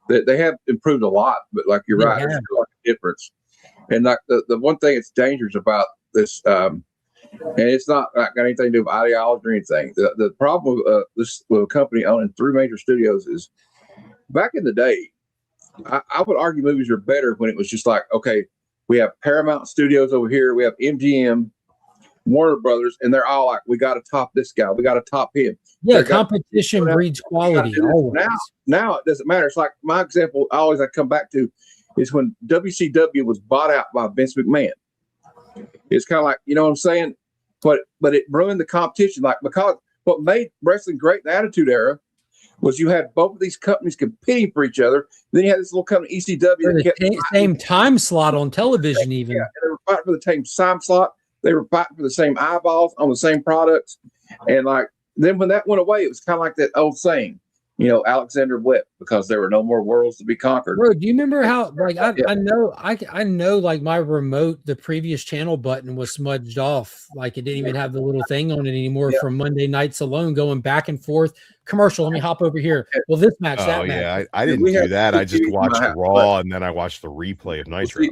they have improved a lot. But like you're right, there's still like a difference. And like the one thing that's dangerous about this. And it's not got anything to do with ideology or anything. The problem with a company owning 3 major studios is, back in the day, I would argue movies are better when it was just like, okay, we have Paramount Studios over here, we have MGM, Warner Brothers, and they're all like, we got to top this guy, we got to top him. Yeah, competition breeds quality. Now it doesn't matter. It's like my example I come back to is when WCW was bought out by Vince McMahon. It's kind of like, you know what I'm saying? But it ruined the competition. Because what made wrestling great in the Attitude Era was you had both of these companies competing for each other. Then you had this little company, ECW. That kept the same time slot on television, even. Yeah, they were fighting for the same time slot. They were fighting for the same eyeballs on the same products. And then when that went away, it was kind of like that old saying, Alexander wept because there were no more worlds to be conquered. Bro, do you remember how I know like my remote, the previous channel button was smudged off. Like it didn't even have the little thing on it anymore from Monday nights alone, going back and forth. Commercial, let me hop over here. Well, this match, that match. I didn't do that. I just watched Raw and then I watched the replay of Nitro.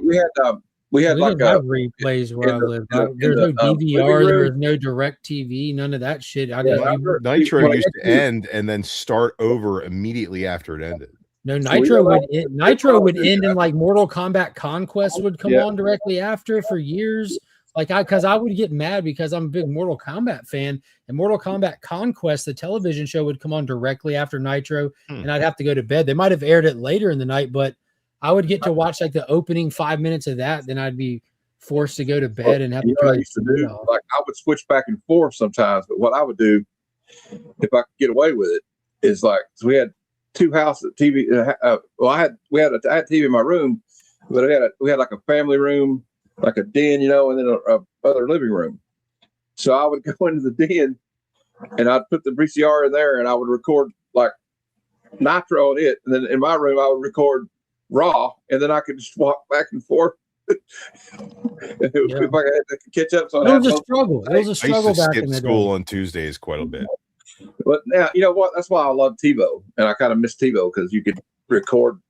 We had didn't have replays where I lived. There's no DVR, there was no direct TV, none of that shit. Nitro used to end and then start over immediately after it ended. No, Nitro would end in like Mortal Kombat Conquest would come on directly after for years. Because I would get mad because I'm a big Mortal Kombat fan, and Mortal Kombat Conquest, the television show, would come on directly after Nitro, and I'd have to go to bed. They might have aired it later in the night, but I would get to watch like the opening 5 minutes of that. Then I'd be forced to go to bed and have to try to do. I would switch back and forth sometimes, but what I would do if I could get away with it is so we had 2 houses TV. I had TV in my room, but we had like a family room, like a den, and then a other living room. So I would go into the den and I'd put the VCR in there and I would record like Nitro on it, and then in my room I would record Raw, and then I could just walk back and forth If I had to catch up, so It was a struggle. It was a I used struggle to back skip in the school day. on Tuesdays quite a bit. But now, you know what? That's why I love TiVo, and I kind of miss TiVo because you could record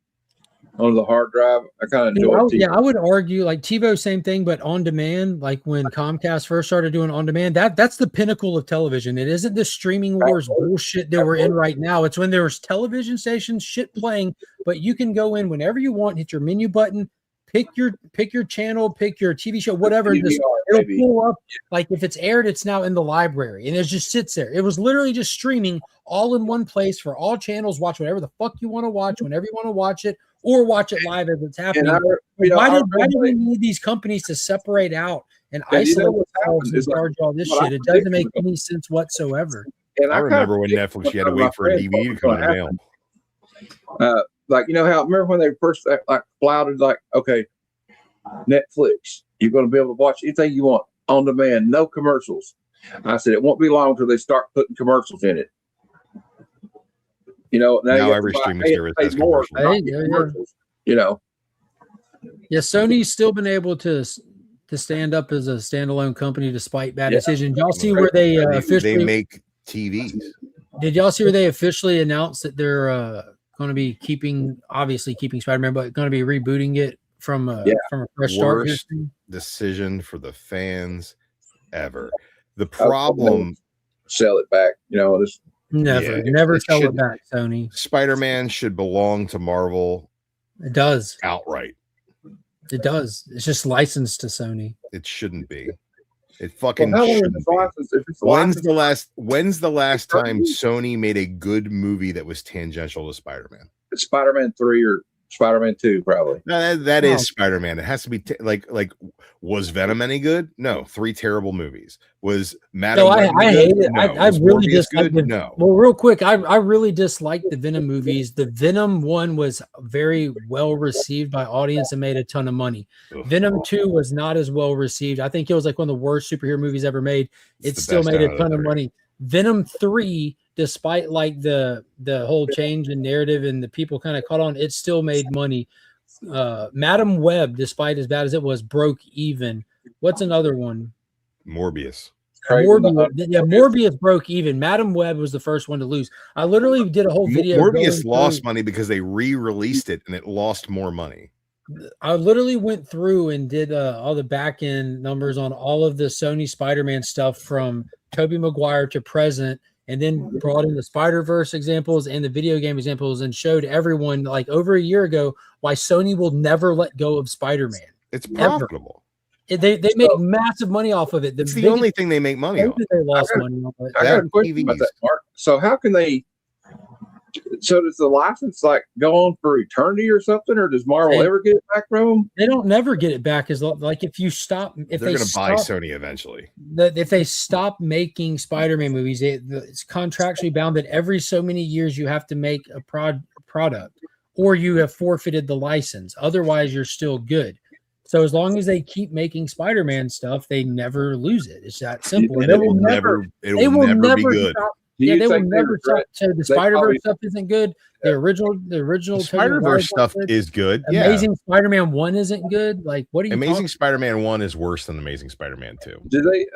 on the hard drive. I kind of enjoy TiVo. Yeah, I would argue like TiVo, same thing, but on demand. Like when Comcast first started doing on demand, that's the pinnacle of television. It isn't the streaming wars bullshit that we're in right now. It's when there's television stations shit playing, but you can go in whenever you want, hit your menu button, pick your channel, pick your TV show, whatever, and just it'll pull up. Like if it's aired, it's now in the library, and it just sits there. It was literally just streaming all in one place for all channels. Watch whatever the fuck you want to watch, whenever you want to watch it. Or watch it live as it's happening. Why do we need these companies to separate out and isolate themselves and charge all this shit? It doesn't make any sense whatsoever. And I remember when Netflix, you had to wait for a DVD to come in the mail. Like, you know how, remember when they first like flouted, like, okay, Netflix, you're going to be able to watch anything you want on demand, no commercials. I said, it won't be long until they start putting commercials in it. You know, now every streaming service has commercials. You know, yeah, Sony's still been able to stand up as a standalone company despite bad decisions. Y'all see where they officially make TVs? Did y'all see where they officially announced that they're going to be keeping Spider-Man, but going to be rebooting it from a fresh start? Worst decision for the fans ever. The problem, sell it back. You know, never sell it back. Sony. Spider-Man should belong to Marvel. It does outright. It does. It's just licensed to Sony. It shouldn't be. It fucking shouldn't be. When's the last time Sony made a good movie that was tangential to Spider-Man? Spider-Man 3 or Spider-Man 2, probably. No, that is Spider-Man. It has to be like. Was Venom any good? No. 3 terrible movies. Was Madam? No, I hate it. No. I really dislike it. No. Well, real quick, I really dislike the Venom movies. The Venom 1 was very well received by audience and made a ton of money. Venom 2 was not as well received. I think it was like one of the worst superhero movies ever made. It still made a ton of money. Venom 3, despite like the whole change in narrative and the people kind of caught on, it still made money. Madam Web, despite as bad as it was, broke even. What's another one? Morbius. Morbius broke even. Madam Web was the first one to lose. I literally did a whole video. Morbius lost money because they re-released it and it lost more money. I literally went through and did all the back end numbers on all of the Sony Spider-Man stuff from Tobey Maguire to present, and then brought in the Spider-Verse examples and the video game examples and showed everyone like over a year ago why Sony will never let go of Spider-Man. It's profitable. They make massive money off of it. It's the only thing they make money on. They lost money on it. I got a question about that, Mark. So how can they? So does the license like go on for eternity or something, or does Marvel ever get it back from them? They don't never get it back. As like if you stop, if they're going to buy Sony eventually. If they stop making Spider-Man movies, it's contractually bound that every so many years you have to make a product, or you have forfeited the license. Otherwise, you're still good. So as long as they keep making Spider-Man stuff, they never lose it. It's that simple. It will never be good. Stop. Yeah, they will never stop. So the Spider-Verse stuff isn't good. The original Spider-Verse stuff is good. Amazing Spider-Man 1 isn't good. Like, what are you? Amazing Spider-Man 1 is worse than Amazing Spider-Man 2. Do they?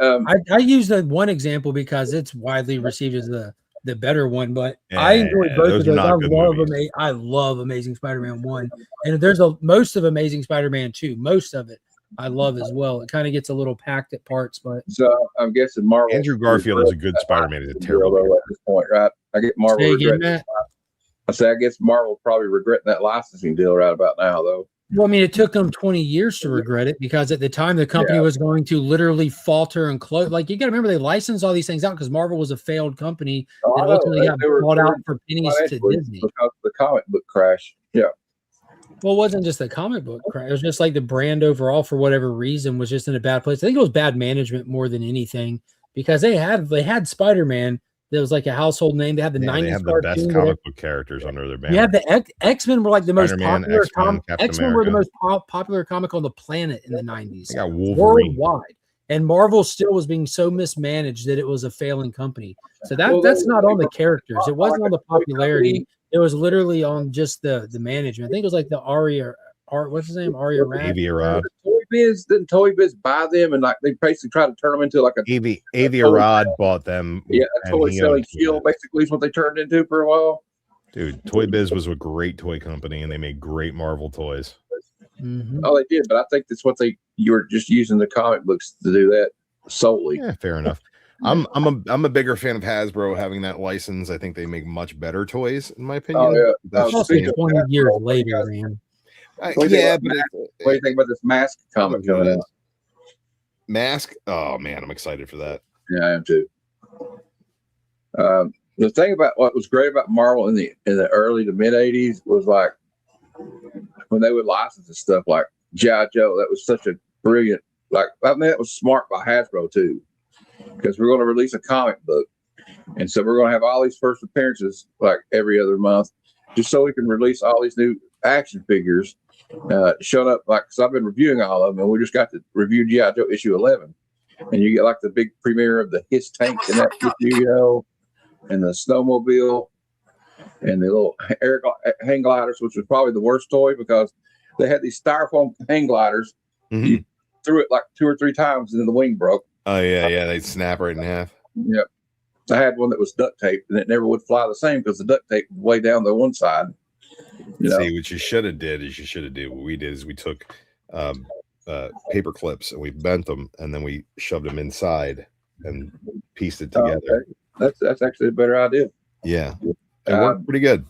I use the one example because it's widely received as the better one, but I enjoy both of those. I love Amazing Spider-Man 1, and there's most of Amazing Spider-Man 2. Most of it I love as well. It kind of gets a little packed at parts, but so I'm guessing Marvel. Andrew Garfield is a good Spider-Man. He's a terrible at this point, right? I get Marvel. I guess Marvel probably regretting that licensing deal right about now, though. Well, I mean, it took them 20 years to regret it because at the time the company was going to literally falter and close. Like, you got to remember, they licensed all these things out because Marvel was a failed company that ultimately got bought out for pennies to Disney. Because of the comic book crash. Yeah. Well, it wasn't just the comic book crash. It was just like the brand overall, for whatever reason, was just in a bad place. I think it was bad management more than anything because they had Spider-Man. That was like a household name. They had the 90s. They have the best comic book characters under their banner. Yeah, the X-Men were like the most popular X-Men were the most popular comic on the planet in the 90s. They got Wolverine. Worldwide. And Marvel still was being so mismanaged that it was a failing company. So that's not on the characters. It wasn't on the popularity. It was literally on just the management. I think it was like the what's his name? Aria Rad. The toy Biz, didn't Toy Biz buy them and like they basically try to turn them into like a Aviarad bought them. Yeah, a and toy he selling owns shield it. basically is what they turned into for a while. Dude, Toy Biz was a great toy company and they made great Marvel toys. Oh, they did, but I think that's what you were just using the comic books to do that solely. Yeah, fair enough. I'm a bigger fan of Hasbro having that license. I think they make much better toys, in my opinion. Oh yeah, That's Also, just me. 20 years later, man. What do you Yeah, think but about what do you think about this Mask comic coming out? Mask. Oh man, I'm excited for that. Yeah, I am too. The thing about what was great about Marvel in the early to mid '80s was like when they would license the stuff like G.I. Joe. That was such a brilliant. Like I mean, that was smart by Hasbro too, because we're going to release a comic book, and so we're going to have all these first appearances like every other month, just so we can release all these new action figures. Showed up like because I've been reviewing all of them, and we just got to review G.I. Joe issue 11, and you get like the big premiere of the Hiss tank in that issue, you know, and the snowmobile, and the little hang gliders, which was probably the worst toy because they had these styrofoam hang gliders. Mm-hmm. You threw it like 2 or 3 times, and then the wing broke. Oh yeah, they snap right in half. Yep. I had one that was duct taped, and it never would fly the same because the duct tape was way down the one side. You know? See, what you should have did what we did is we took paper clips and we bent them and then we shoved them inside and pieced it together. Okay. That's actually a better idea. Yeah, it worked pretty good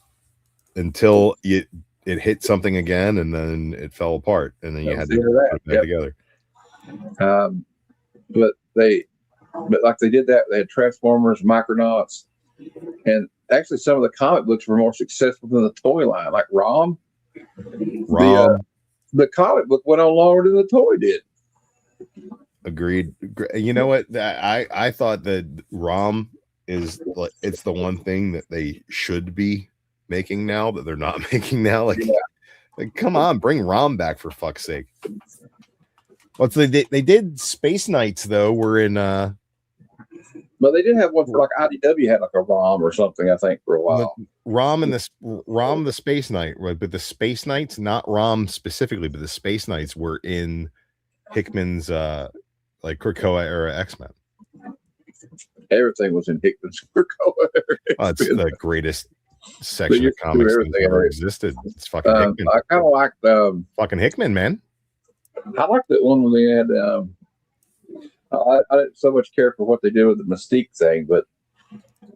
until it hit something again and then it fell apart and then you had to put it back together. But like they did that, they had Transformers, Micronauts, and actually some of the comic books were more successful than the toy line, like ROM. The comic book went on longer than the toy did. Agreed. You know what? I thought that ROM is like it's the one thing that they should be making now that they're not making now. Like come on, bring ROM back for fuck's sake. What's they did Space Knights though? We're in but they did have one for like IDW had like a ROM or something, I think, for a while. ROM and the Space Knight, right? But the Space Knights, not ROM specifically, but the Space Knights were in Hickman's like Krakoa era X-Men. Everything was in Hickman's Krakoa era. It's the greatest section of comics that ever existed. It's fucking Hickman. I kind of liked fucking Hickman, man. I liked that one when they had I didn't so much care for what they did with the Mystique thing, but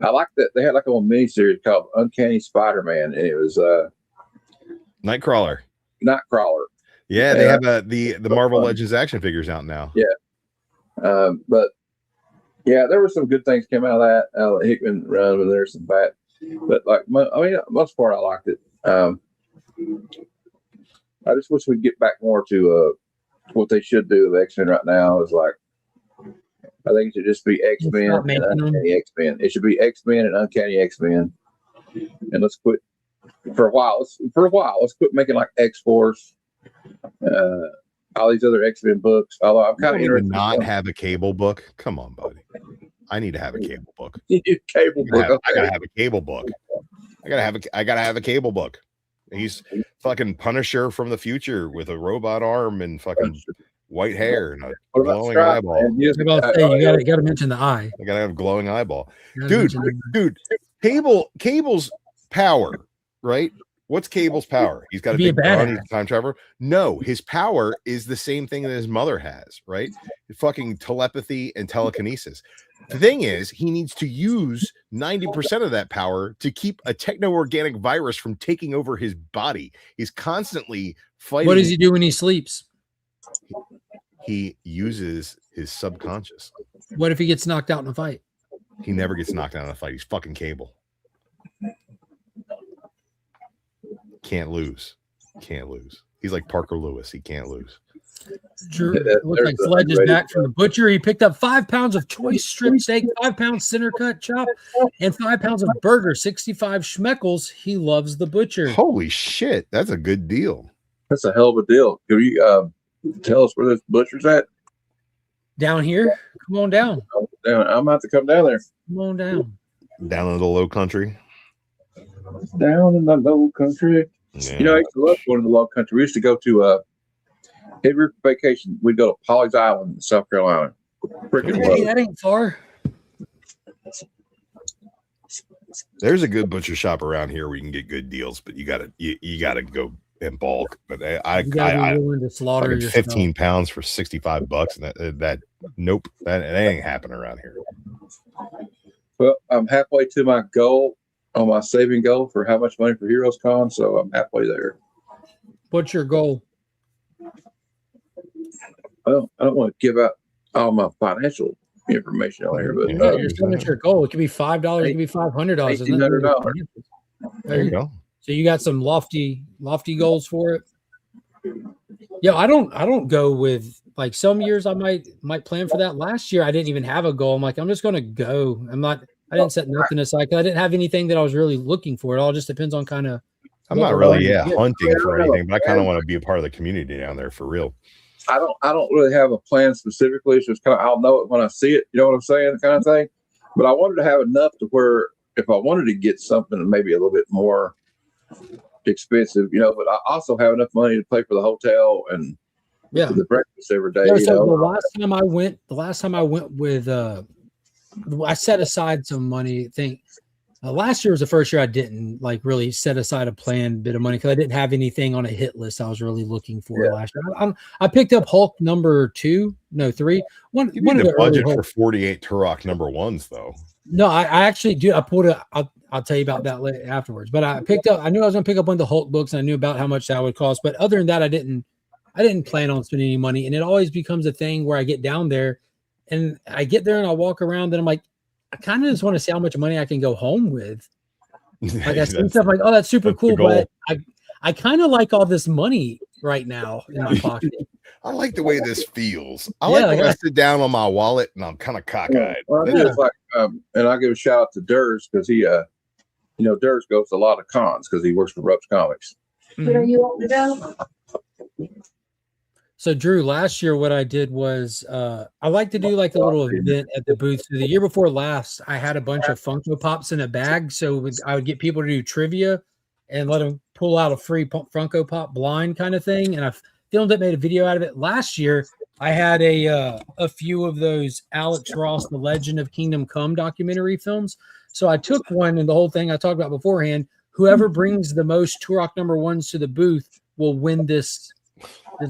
I liked that they had like a little mini series called Uncanny Spider-Man, and it was Nightcrawler. Yeah, they have the Marvel Legends action figures out now. Yeah, but yeah, there were some good things came out of that Hickman run, but there's some bad. But like, most part, I liked it. I just wish we'd get back more to what they should do with X-Men right now. Is like, I think it should just be X-Men and Uncanny X-Men. It should be X-Men and Uncanny X-Men, and let's quit for a while. Let's quit making like X-Force, all these other X-Men books. Although I'm kind of interested. Not have a cable book. Come on, buddy. I need to have a cable book. Cable book. I gotta have a cable book. I gotta have a cable book. He's fucking Punisher from the future with a robot arm and fucking white hair and a glowing eyeball. You gotta mention the eye. I gotta have a glowing eyeball. Dude, Cable's power, right? What's Cable's power? He's got a big gun, he's a time traveler. No, his power is the same thing that his mother has, right? Fucking telepathy and telekinesis. The thing is, he needs to use 90% of that power to keep a techno-organic virus from taking over his body. He's constantly fighting. What does he do when he sleeps? He uses his subconscious. What if he gets knocked out in a fight? He never gets knocked out in a fight. He's fucking Cable. Can't lose. He's like Parker Lewis. He can't lose. It looks like Sledge is back from the butcher. He picked up 5 pounds of choice strip steak, 5 pounds center cut chop, and 5 pounds of burger, 65 schmeckles. He loves the butcher. Holy shit. That's a good deal. That's a hell of a deal. Can you tell us where this butcher's at? Down here? Come on down. I'm about to come down there. Come on down. Down in the low country. Down in the low country. Yeah. You know, I used to love going to the low country. We used to go to every vacation we'd go to Polly's Island in South Carolina. Freaking Hey, that ain't far. There's a good butcher shop around here where you can get good deals, but you gotta go in bulk. But I You gotta be willing to slaughter fucking yourself. 15 pounds for $65, and that nope, that ain't happening around here. Well, I'm halfway to my goal on my saving goal for how much money for Heroes Con, so I'm halfway there. What's your goal? Well, I don't want to give out all my financial information on here, but Just limit your goal. It could be $5, it could be $500. $1,800. There you go. So you got some lofty goals for it. Yeah, I don't go with, like, some years I might plan for that. Last year I didn't even have a goal. I'm like, I'm just gonna go. I didn't set nothing aside. I didn't have anything that I was really looking for. It all just depends on kind of. I'm not really hunting for anything, but I kind of want to be a part of the community down there for real. I don't really have a plan specifically. It's just kind of, I'll know it when I see it. You know what I'm saying? Kind of thing. But I wanted to have enough to where if I wanted to get something maybe a little bit more expensive, you know, but I also have enough money to pay for the hotel and the breakfast every day. Yeah, so the last time I went with I set aside some money. Last year was the first year I didn't like really set aside a planned bit of money because I didn't have anything on a hit list I was really looking for last year. I picked up Hulk number 3. One You need of a the early budget for Hulk. 48 Turok number 1s though. No, I actually do. I'll tell you about that later afterwards. But I knew I was gonna pick up one of the Hulk books and I knew about how much that would cost. But other than that, I didn't plan on spending any money. And it always becomes a thing where I get down there and I get there and I walk around and I'm like, I kind of just want to see how much money I can go home with. Like I see stuff like, oh, that's super cool, but I kind of like all this money right now in my pocket. I like the way this feels. I like when I sit down on my wallet and I'm kind of cockeyed. Well, I think it's like, and I'll give a shout out to Durs because he, Durs goes to a lot of cons because he works for Rups Comics. Where are you want to go? So Drew, last year what I did was I like to do like a little event at the booth. So the year before last, I had a bunch of Funko Pops in a bag. So I would get people to do trivia and let them pull out a free Funko Pop blind kind of thing. And I filmed it, made a video out of it. Last year, I had a few of those Alex Ross, The Legend of Kingdom Come documentary films. So I took one and the whole thing I talked about beforehand. Whoever brings the most Turok number 1s to the booth will win this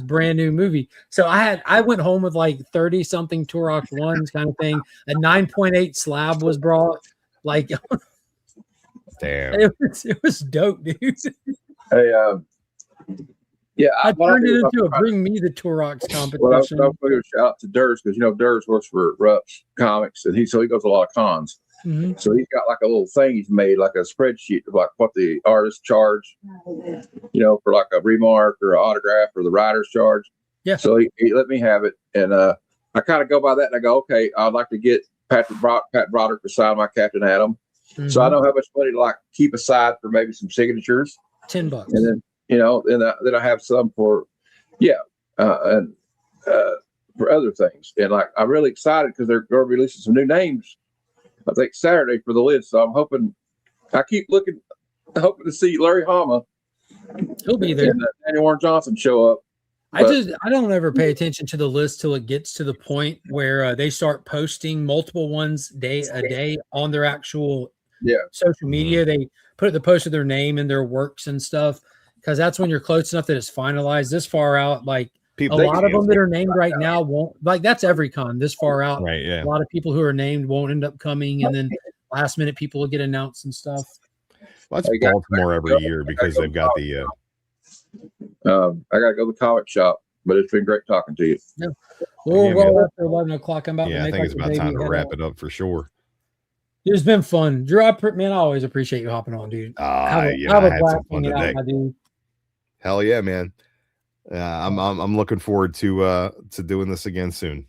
brand new movie. So I went home with like 30 something Turok 1s kind of thing. A 9.8 slab was brought. Like, damn, it was dope, dude. Hey, I turned it into a bring me the Turok competition. Well, I'll give a shout out to Durs because Durs works for Rups Comics and he goes to a lot of cons. Mm-hmm. So he's got like a little thing he's made, like a spreadsheet of like what the artists charge, for like a remark or an autograph or the writer's charge. Yeah. So he let me have it. And I kind of go by that and I go, okay, I'd like to get Pat Broderick to sign my Captain Atom. Mm-hmm. So I know how much money to like keep aside for maybe some signatures. $10. And then, then I have some for, and for other things. And like, I'm really excited because they're going to be releasing some new names, I think Saturday for the list. So I'm hoping, hoping to see Larry Hama. He'll be there. And Daniel Warren Johnson show up. I don't ever pay attention to the list till it gets to the point where they start posting multiple ones a day on their actual social media. They put the post of their name and their works and stuff because that's when you're close enough that it's finalized. This far out, like a lot of them that are named right now won't, like that's every con this far out. Right, yeah. A lot of people who are named won't end up coming, and then last minute people will get announced and stuff. Well, that's Baltimore every year because they've got the. I got to go to the comic shop, but it's been great talking to you. Yeah. Well, after 11 o'clock, I'm about to I make think it's about time to wrap it up for sure. It's been fun. Drew, I always appreciate you hopping on, dude. I had some fun today. Hell yeah, man. I'm looking forward to doing this again soon.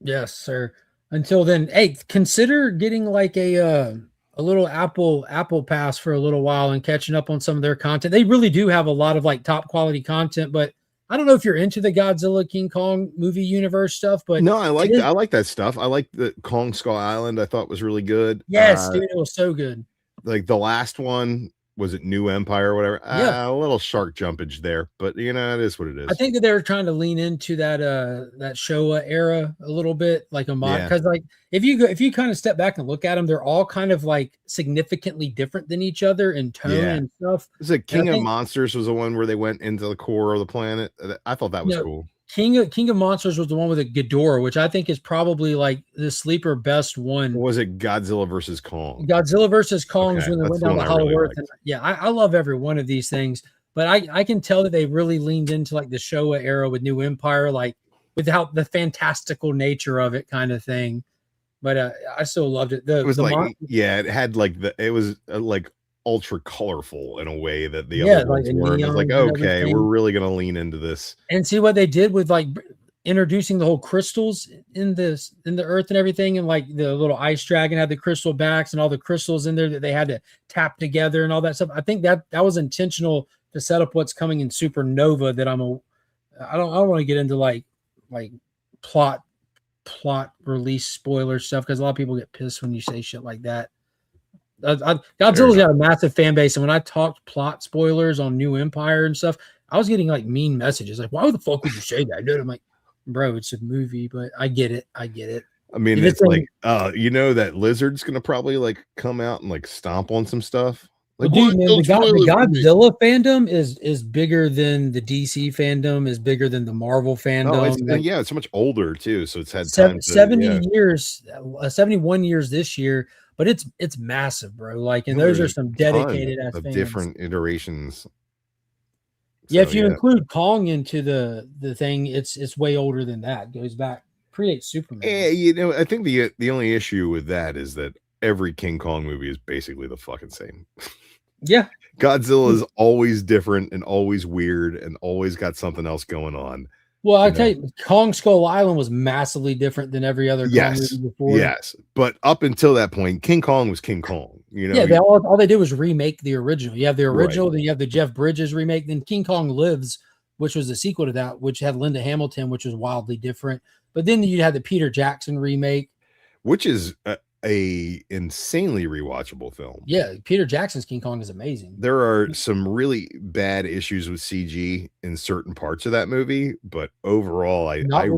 Yes, sir. Until then, hey, consider getting like a little Apple Pass for a little while and catching up on some of their content. They really do have a lot of like top quality content, but I don't know if you're into the Godzilla King Kong movie universe stuff, but no, I like that stuff. I like the Kong Skull Island. I thought was really good. Yes, dude, it was so good. Like the last one was it New Empire or whatever? Yeah. A little shark jumpage there, but you know, it is what it is. I think that they were trying to lean into that Showa era a little bit, like a mod. Because like if you kind of step back and look at them, they're all kind of like significantly different than each other in tone and stuff. Is it King of Monsters was the one where they went into the core of the planet? I thought that was cool. King of Monsters was the one with a Ghidorah, which I think is probably like the sleeper best one. Or was it Godzilla versus Kong? Godzilla versus Kong was when they went down the the Hollow Earth. And I love every one of these things, but I can tell that they really leaned into like the Showa era with New Empire, like without the fantastical nature of it kind of thing. But I still loved it. It was it had like it was like ultra colorful in a way that the other ones weren't. It's like, okay, we're really gonna lean into this and see what they did with like introducing the whole crystals in the earth and everything, and like the little ice dragon had the crystal backs and all the crystals in there that they had to tap together and all that stuff. I think that was intentional to set up what's coming in Supernova. That I don't want to get into like plot release spoiler stuff, because a lot of people get pissed when you say shit like that. Godzilla's got a massive fan base, and when I talked plot spoilers on New Empire and stuff, I was getting like mean messages like, why the fuck would you say that, dude? I'm like, bro, it's a movie. But I get it. I mean, it's like you know that Lizard's gonna probably like come out and like stomp on some stuff. Like, dude, man, the Godzilla fandom is bigger than the DC fandom, is bigger than the Marvel fandom. It's so much older too, so it's had 70 years, 71 years this year. But it's massive, bro. Like, and those are some dedicated ass fans. Different iterations. Yeah, if you include Kong into the thing, it's way older than that. It goes back, predates Superman. Yeah, you know, I think the only issue with that is that every King Kong movie is basically the fucking same. Yeah. Godzilla is always different and always weird and always got something else going on. Well, I tell you, Kong Skull Island was massively different than every other Kong movie before. Yes, but up until that point, King Kong was King Kong. You know, all they did was remake the original. You have the original, then you have the Jeff Bridges remake, then King Kong Lives, which was the sequel to that, which had Linda Hamilton, which was wildly different. But then you had the Peter Jackson remake, which is a insanely rewatchable film. Yeah, Peter Jackson's King Kong is amazing. There are some really bad issues with CG in certain parts of that movie, but overall, not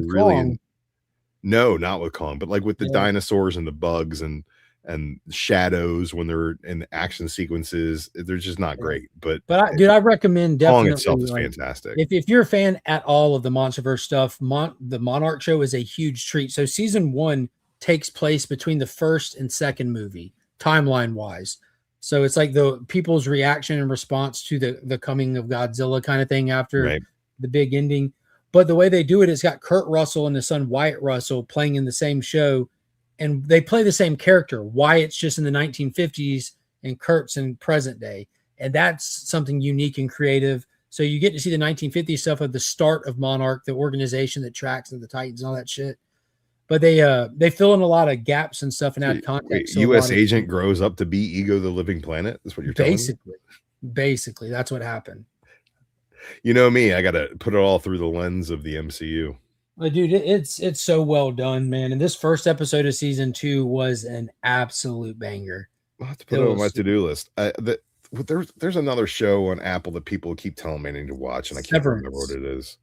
with Kong, but like with the dinosaurs and the bugs and shadows when they're in the action sequences, they're just not great. But I recommend definitely. Kong itself is fantastic. If you're a fan at all of the MonsterVerse stuff, the Monarch show is a huge treat. So season 1 takes place between the first and second movie, timeline wise. So it's like the people's reaction and response to the coming of Godzilla kind of thing after the big ending. But the way they do it, it's got Kurt Russell and his son Wyatt Russell playing in the same show, and they play the same character. Wyatt's just in the 1950s and Kurt's in present day. And that's something unique and creative. So you get to see the 1950s stuff of the start of Monarch, the organization that tracks the Titans and all that shit. But they fill in a lot of gaps and stuff and add context. U.S. agent grows up to be Ego the Living Planet. That's what you're telling me? Basically, that's what happened. You know me, I got to put it all through the lens of the MCU. But dude, it's so well done, man. And this first episode of season 2 was an absolute banger. I'll have to put it on my to-do list. There's another show on Apple that people keep telling me I need to watch, and I can't remember what it is.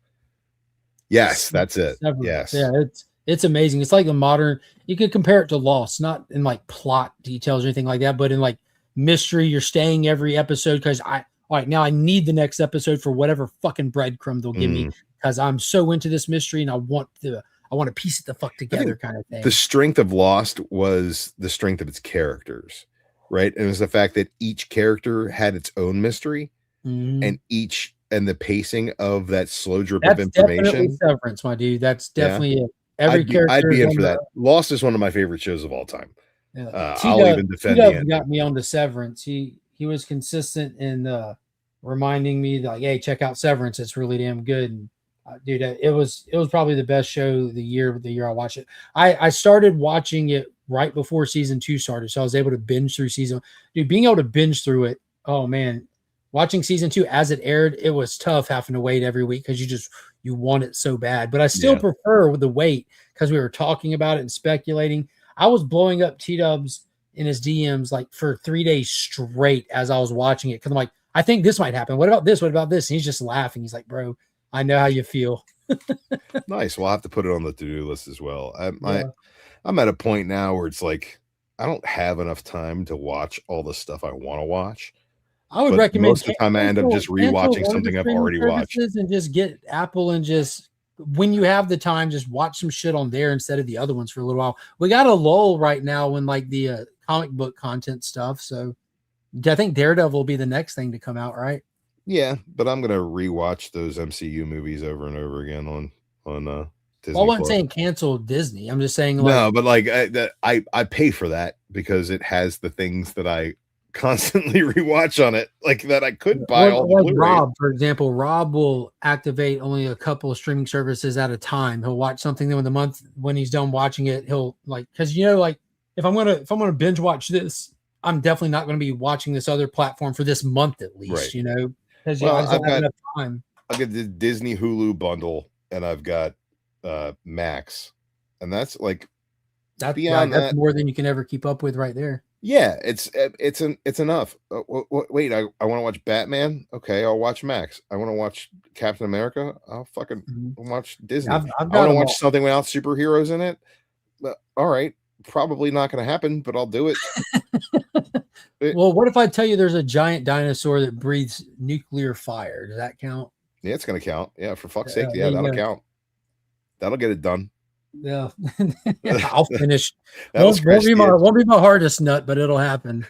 Yes, that's it. Severance. Yes. Yeah, it's amazing. It's like a modern, you could compare it to Lost, not in like plot details or anything like that, but in like mystery. You're staying every episode because all right, now I need the next episode for whatever fucking breadcrumb they'll give me, because I'm so into this mystery and I want to piece it the fuck together kind of thing. The strength of Lost was the strength of its characters, right? And it was the fact that each character had its own mystery, and the pacing of that slow drip of information. Definitely Severance, my dude. That's definitely it. Every character. I'd be in for that. Lost is one of my favorite shows of all time. I'll even defend it. Got me on to Severance. He was consistent in reminding me that, like, hey, check out Severance. It's really damn good. And dude, it was probably the best show the year I watched it. I started watching it right before season 2 started, so I was able to binge through season. Dude, being able to binge through it, oh man. Watching season 2 as it aired, it was tough having to wait every week because you want it so bad. But I still prefer the wait because we were talking about it and speculating. I was blowing up T-Dubs in his DMs like for 3 days straight as I was watching it. Cause I'm like, I think this might happen. What about this? What about this? And he's just laughing. He's like, bro, I know how you feel. Nice. We'll have to put it on the to-do list as well. Yeah. I'm at a point now where it's like I don't have enough time to watch all the stuff I want to watch. I would But recommend most of the time I end up just cancel rewatching one of something the I've streaming already watched. services and just get Apple and just when you have the time, just watch some shit on there instead of the other ones for a little while. We got a lull right now in like the comic book content stuff. So I think Daredevil will be the next thing to come out, right? Yeah, but I'm gonna rewatch those MCU movies over and over again on Disney. Well, I wasn't Plus. saying cancel Disney. I'm just saying like No, but like I pay for that because it has the things that I constantly rewatch on it, like that I could buy all the like Blu-rays. Rob, for example. Rob will activate only a couple of streaming services at a time. He'll watch something in the month. When he's done watching it, he'll like because like if I'm gonna binge watch this, I'm definitely not going to be watching this other platform for this month at least. Right. Because Well, I just don't have enough time. I've got the Disney Hulu bundle, and I've got Max, and that's like That's beyond that's that. more than you can ever keep up with right there. Yeah, it's enough. Wait, I want to watch Batman. Okay, I'll watch Max. I want to watch Captain America. I'll fucking watch Disney. I've I got want to them watch all. something without superheroes in it. But, all right, probably not going to happen, but I'll do it. Well, what if I tell you there's a giant dinosaur that breathes nuclear fire? Does that count? Yeah, it's going to count. Yeah, for fuck's sake. there Yeah, you that'll go. count. That'll get it done. Yeah, I'll finish. That'll Won't scratch be the itch. won't be my hardest nut, but it'll happen.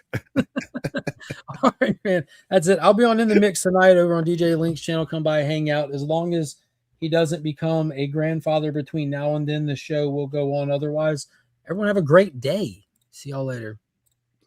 All right, man. That's it. I'll be on In the Mix tonight over on DJ Link's channel. Come by, hang out. As long as he doesn't become a grandfather between now and then, the show will go on. Otherwise, everyone have a great day. See y'all later.